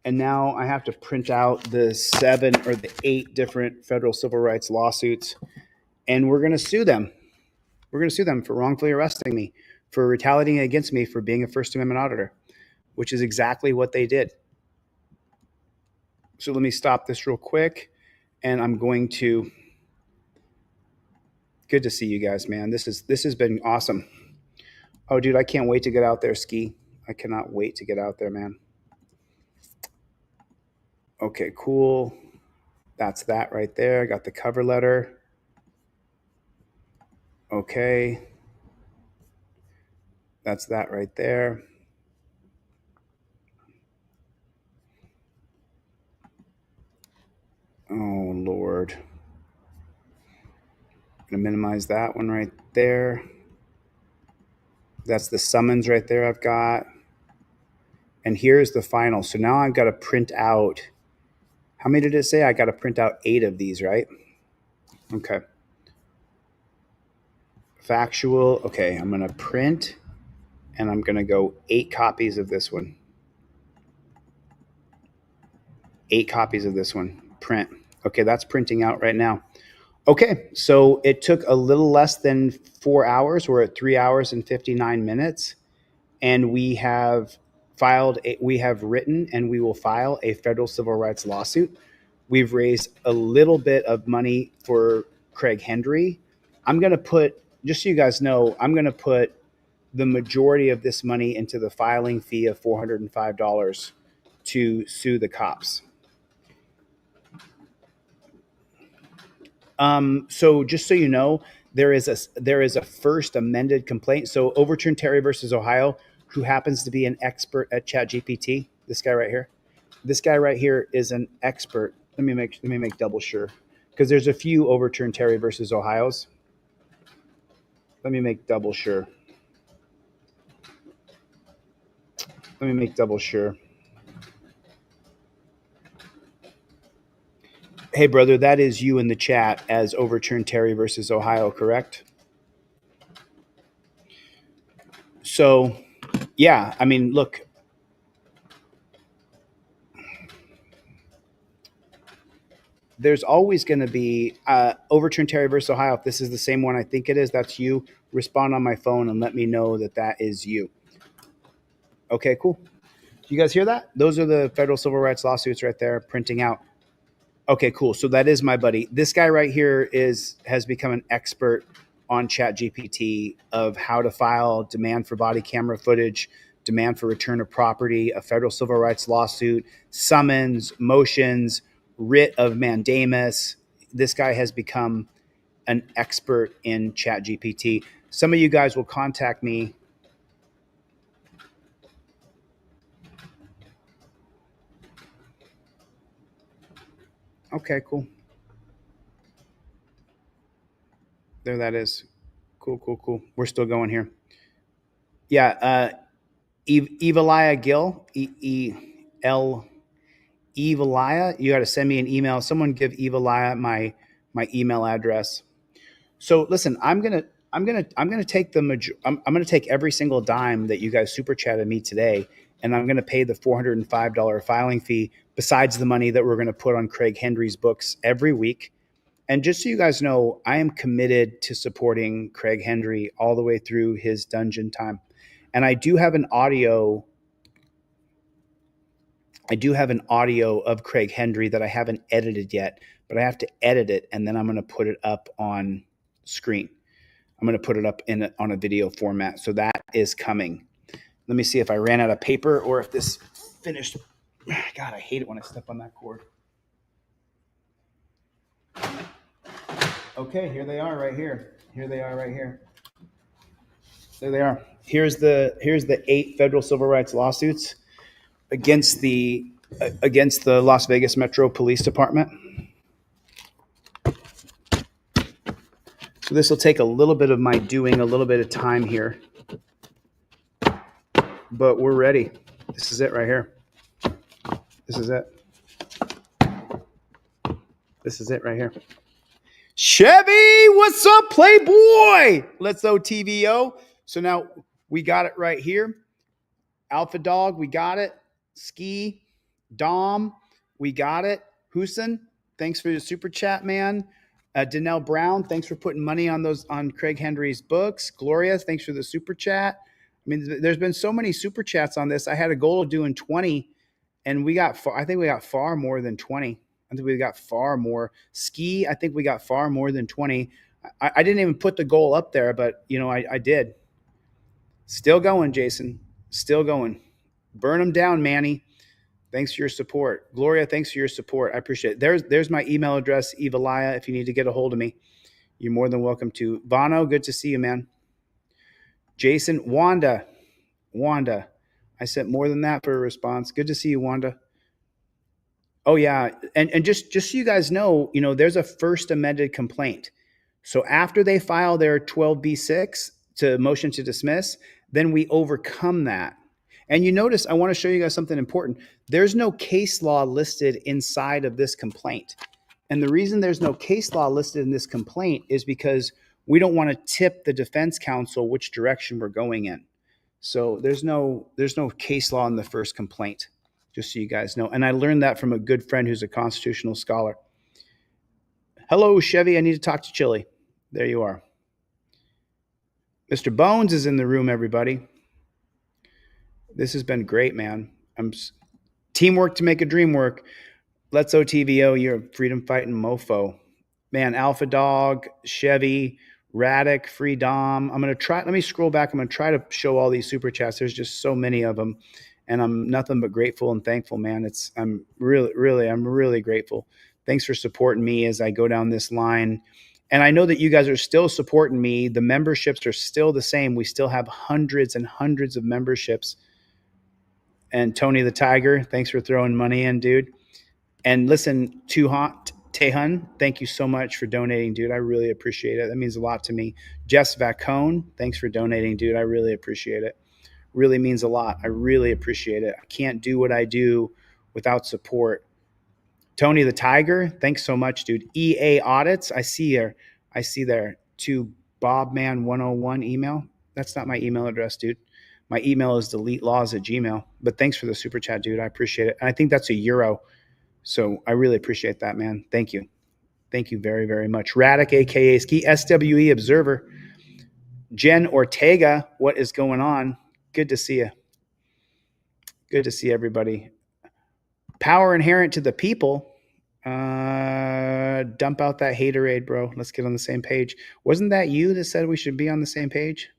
And now I have to print out the 7 or the 8 different federal civil rights lawsuits. And we're going to sue them. We're going to sue them for wrongfully arresting me, for retaliating against me for being a First Amendment auditor, which is exactly what they did. So let me stop this real quick. And I'm going to, good to see you guys, man. This has been awesome. Oh, dude, I can't wait to get out there, Ski. I cannot wait to get out there, man. Okay, cool. That's that right there. I got the cover letter. Okay. That's that right there. Oh, Lord. I'm going to minimize that one right there. That's the summons right there I've got. And here's the final. So now I've got to print out, how many did it say? I got to print out 8 of these, right? Okay. Factual. Okay, I'm going to print, and I'm going to go 8 copies of this one. 8 copies of this one. Print. Okay, that's printing out right now. Okay, so it took a little less than 4 hours. We're at 3 hours and 59 minutes, and we have written, and we will file a federal civil rights lawsuit. We've raised a little bit of money for Craig Henry. I'm going to put, just so you guys know, I'm going to put the majority of this money into the filing fee of $405 to sue the cops. So just so you know, there is a first amended complaint. So Overturn Terry versus Ohio, who happens to be an expert at ChatGPT, this guy right here. This guy right here is an expert. Let me make double sure, because there's a few Overturn Terry versus Ohio's. Let me make double sure. Hey, brother, that is you in the chat as Overturn Terry versus Ohio, correct? So, yeah, I mean, look. There's always going to be Overturn Terry versus Ohio. If this is the same one I think it is, that's you. Respond on my phone and let me know that that is you. Okay, cool. You guys hear that? Those are the federal civil rights lawsuits right there printing out. Okay, cool. So that is my buddy. This guy right here has become an expert on ChatGPT of how to file demand for body camera footage, demand for return of property, a federal civil rights lawsuit, summons, motions, writ of mandamus. This guy has become an expert in ChatGPT. Some of you guys will contact me. Okay, cool. There that is. Cool. We're still going here. Yeah, Evalia Gill, Evalia, you got to send me an email. Someone give Evalia my email address. So listen, I'm gonna take I'm gonna take every single dime that you guys super chatted me today, and I'm gonna pay the $405 filing fee besides the money that we're gonna put on Craig Henry's books every week. And just so you guys know, I am committed to supporting Craig Henry all the way through his dungeon time. And I do have an audio of Craig Henry that I haven't edited yet, but I have to edit it, and then I'm going to put it up on screen. I'm going to put it up on a video format. So that is coming. Let me see if I ran out of paper or if this finished. God, I hate it when I step on that cord. Okay, here they are right here. There they are. Here's the 8 federal civil rights lawsuits against the Las Vegas Metro Police Department. So this will take a little bit of my doing, a little bit of time here, but we're ready. This is it right here. This is it right here. Chevy, what's up, Playboy? Let's go TVO. So now we got it right here. Alpha Dog, we got it. Ski, Dom, we got it. Husin, thanks for the super chat, man. Danelle Brown, thanks for putting money on Craig Henry's books. Gloria, thanks for the super chat. I mean, there's been so many super chats on this. I had a goal of doing 20, and I think we got far more than 20. I think we got far more. Ski, I think we got far more than 20. I didn't even put the goal up there, but I did. Still going, Jason. Still going. Burn them down, Manny. Thanks for your support. Gloria, thanks for your support. I appreciate it. There's my email address, Evalia. If you need to get a hold of me, you're more than welcome to. Vano, good to see you, man. Jason, Wanda. I sent more than that for a response. Good to see you, Wanda. Oh, yeah. And just so you guys know, there's a first amended complaint. So after they file their 12B6 to motion to dismiss, then we overcome that. And you notice, I want to show you guys something important. There's no case law listed inside of this complaint. And the reason there's no case law listed in this complaint is because we don't want to tip the defense counsel which direction we're going in. So there's no case law in the first complaint, just so you guys know. And I learned that from a good friend who's a constitutional scholar. Hello, Chevy. I need to talk to Chili. There you are. Mr. Bones is in the room, everybody. This has been great, man. Teamwork to make a dream work. Let's OTVO, you're a freedom fighting mofo. Man, Alpha Dog, Chevy, Radic, Free Dom. I'm going to try, let me scroll back. I'm going to try to show all these super chats. There's just so many of them. And I'm nothing but grateful and thankful, man. I'm really grateful. Thanks for supporting me as I go down this line. And I know that you guys are still supporting me. The memberships are still the same. We still have hundreds and hundreds of memberships. And Tony the Tiger, thanks for throwing money in, dude. And listen, Tehun, thank you so much for donating, dude. I really appreciate it. That means a lot to me. Jess Vacone, thanks for donating, dude. I really appreciate it. Really means a lot. I really appreciate it. I can't do what I do without support. Tony the Tiger, thanks so much, dude. EA Audits, I see there. To Bobman101 email. That's not my email address, dude. My email is deletelaws@gmail. But thanks for the super chat, dude. I appreciate it. And I think that's €1. So I really appreciate that, man. Thank you. Thank you very, very much. Radic, a.k.a. Ski, SWE Observer. Jen Ortega, what is going on? Good to see you. Good to see everybody. Power inherent to the people. Dump out that haterade, bro. Let's get on the same page. Wasn't that you that said we should be on the same page?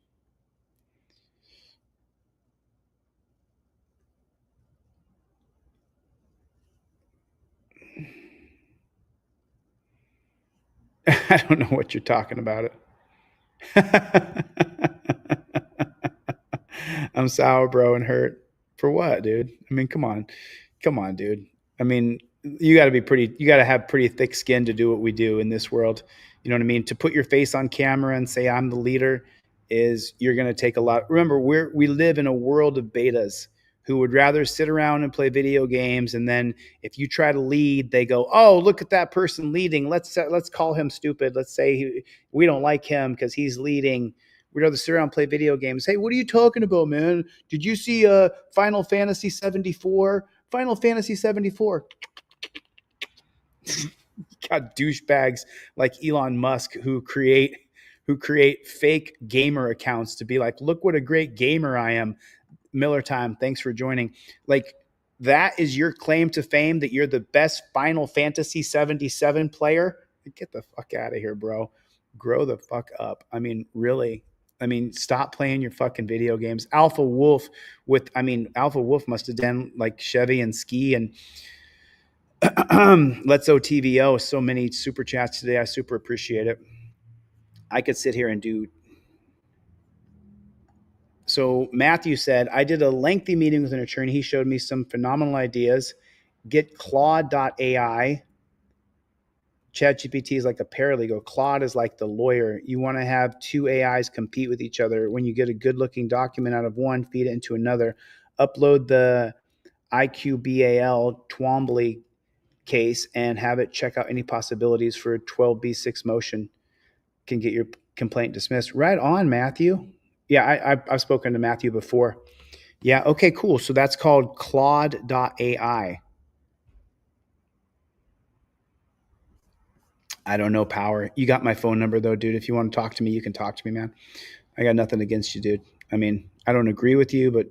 I don't know what you're talking about. I'm sour, bro, and hurt. For what, dude? I mean, come on, dude. I mean, you got to have pretty thick skin to do what we do in this world. You know what I mean? To put your face on camera and say I'm the leader you're going to take a lot. Remember, we live in a world of betas who would rather sit around and play video games. And then if you try to lead, they go, oh, look at that person leading. Let's call him stupid. Let's say we don't like him because he's leading. We'd rather sit around and play video games. Hey, what are you talking about, man? Did you see Final Fantasy 74? Final Fantasy 74. Got douchebags like Elon Musk who create fake gamer accounts to be like, look what a great gamer I am. Miller Time, thanks for joining. Like, that is your claim to fame, that you're the best Final Fantasy 77 player? Get the fuck out of here, bro. Grow the fuck up. I mean, really. I mean, stop playing your fucking video games. Alpha Wolf must have done like Chevy and Ski and Let's OTVO. So many super chats today. I super appreciate it. I could sit here and do. So Matthew said, I did a lengthy meeting with an attorney. He showed me some phenomenal ideas. Get Claude.ai. ChatGPT is like a paralegal. Claude is like the lawyer. You want to have two AIs compete with each other. When you get a good-looking document out of one, feed it into another. Upload the IQBAL Twombly case and have it check out any possibilities for a 12B6 motion. Can get your complaint dismissed. Right on, Matthew. Yeah, I've spoken to Matthew before. Yeah, okay, cool. So that's called Claude.ai. I don't know, Power. You got my phone number, though, dude. If you want to talk to me, you can talk to me, man. I got nothing against you, dude. I mean, I don't agree with you, but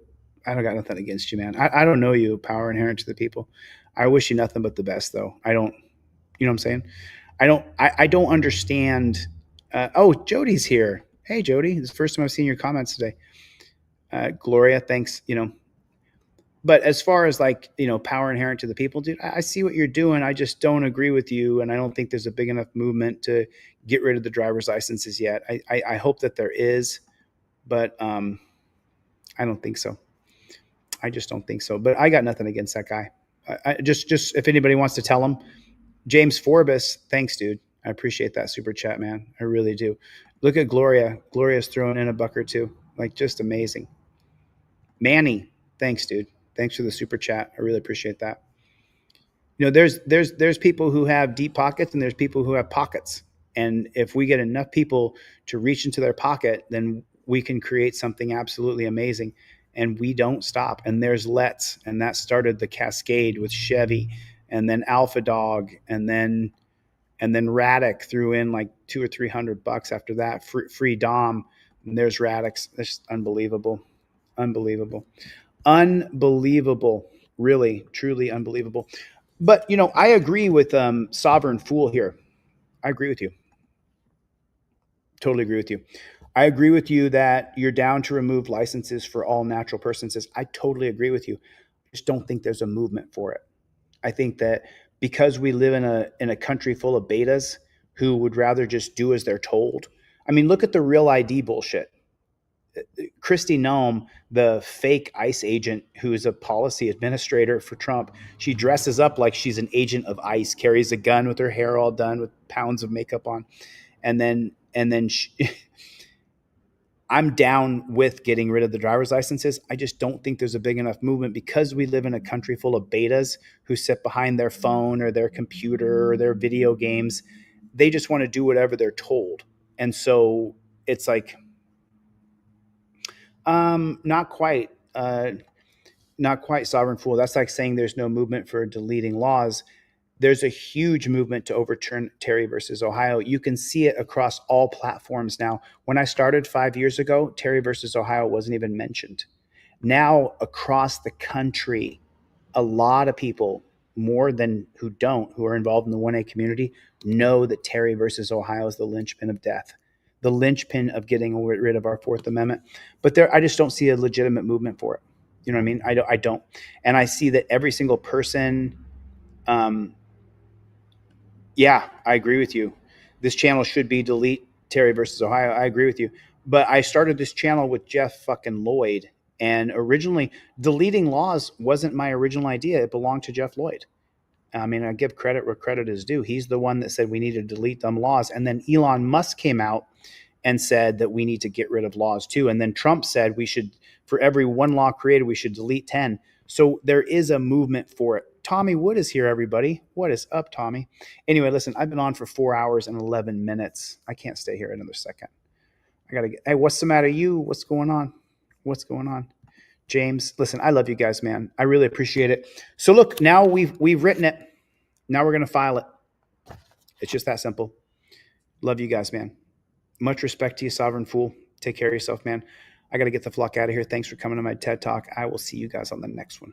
I don't got nothing against you, man. I don't know you, Power inherent to the people. I wish you nothing but the best, though. I don't, you know what I'm saying? I don't understand. Oh, Jody's here. Hey, Jody. This is the first time I've seen your comments today. Gloria, thanks, But as far as like, power inherent to the people, dude, I see what you're doing. I just don't agree with you. And I don't think there's a big enough movement to get rid of the driver's licenses yet. I hope that there is, but I don't think so. I just don't think so. But I got nothing against that guy. I just if anybody wants to tell him, James Forbes, thanks, dude. I appreciate that super chat, man. I really do. Look at Gloria. Gloria's throwing in a buck or two. Like, just amazing. Manny, thanks, dude. Thanks for the super chat. I really appreciate that. There's people who have deep pockets and there's people who have pockets. And if we get enough people to reach into their pocket, then we can create something absolutely amazing. And we don't stop. And there's Let's, and that started the cascade with Chevy, and then Alpha Dog, and then Radix threw in like $200 or $300 after that. Free Dom, and there's Radix. That's unbelievable, unbelievable, unbelievable. Really, truly unbelievable. But you know, I agree with Sovereign Fool here. I agree with you. Totally agree with you. I agree with you that you're down to remove licenses for all natural persons. I totally agree with you. I just don't think there's a movement for it. I think that because we live in a country full of betas who would rather just do as they're told. I mean, look at the Real ID bullshit. Kristi Noem, the fake ICE agent who is a policy administrator for Trump, she dresses up like she's an agent of ICE, carries a gun with her hair all done with pounds of makeup on. And then she, I'm down with getting rid of the driver's licenses. I just don't think there's a big enough movement because we live in a country full of betas who sit behind their phone or their computer or their video games. They just want to do whatever they're told. And so it's like, not quite Sovereign Fool. That's like saying there's no movement for deleting laws. There's a huge movement to overturn Terry versus Ohio. You can see it across all platforms now. When I started 5 years ago, Terry versus Ohio wasn't even mentioned. Now, across the country, a lot of people, more than who are involved in the 1A community, know that Terry versus Ohio is the linchpin of death, the linchpin of getting rid of our Fourth Amendment. But I just don't see a legitimate movement for it. You know what I mean? I don't. And I see that every single person, yeah, I agree with you. This channel should be delete Terry versus Ohio. I agree with you. But I started this channel with Jeff fucking Lloyd. And originally, deleting laws wasn't my original idea. It belonged to Jeff Lloyd. I mean, I give credit where credit is due. He's the one that said we need to delete them laws. And then Elon Musk came out and said that we need to get rid of laws too. And then Trump said we should, for every one law created, we should delete 10. So there is a movement for it. Tommy Wood is here, everybody. What is up, Tommy? Anyway, listen, I've been on for 4 hours and 11 minutes. I can't stay here another second. I got to get, hey, what's the matter? What's going on? What's going on? James, listen, I love you guys, man. I really appreciate it. So look, now we've written it. Now we're going to file it. It's just that simple. Love you guys, man. Much respect to you, Sovereign Fool. Take care of yourself, man. I got to get the flock out of here. Thanks for coming to my TED Talk. I will see you guys on the next one.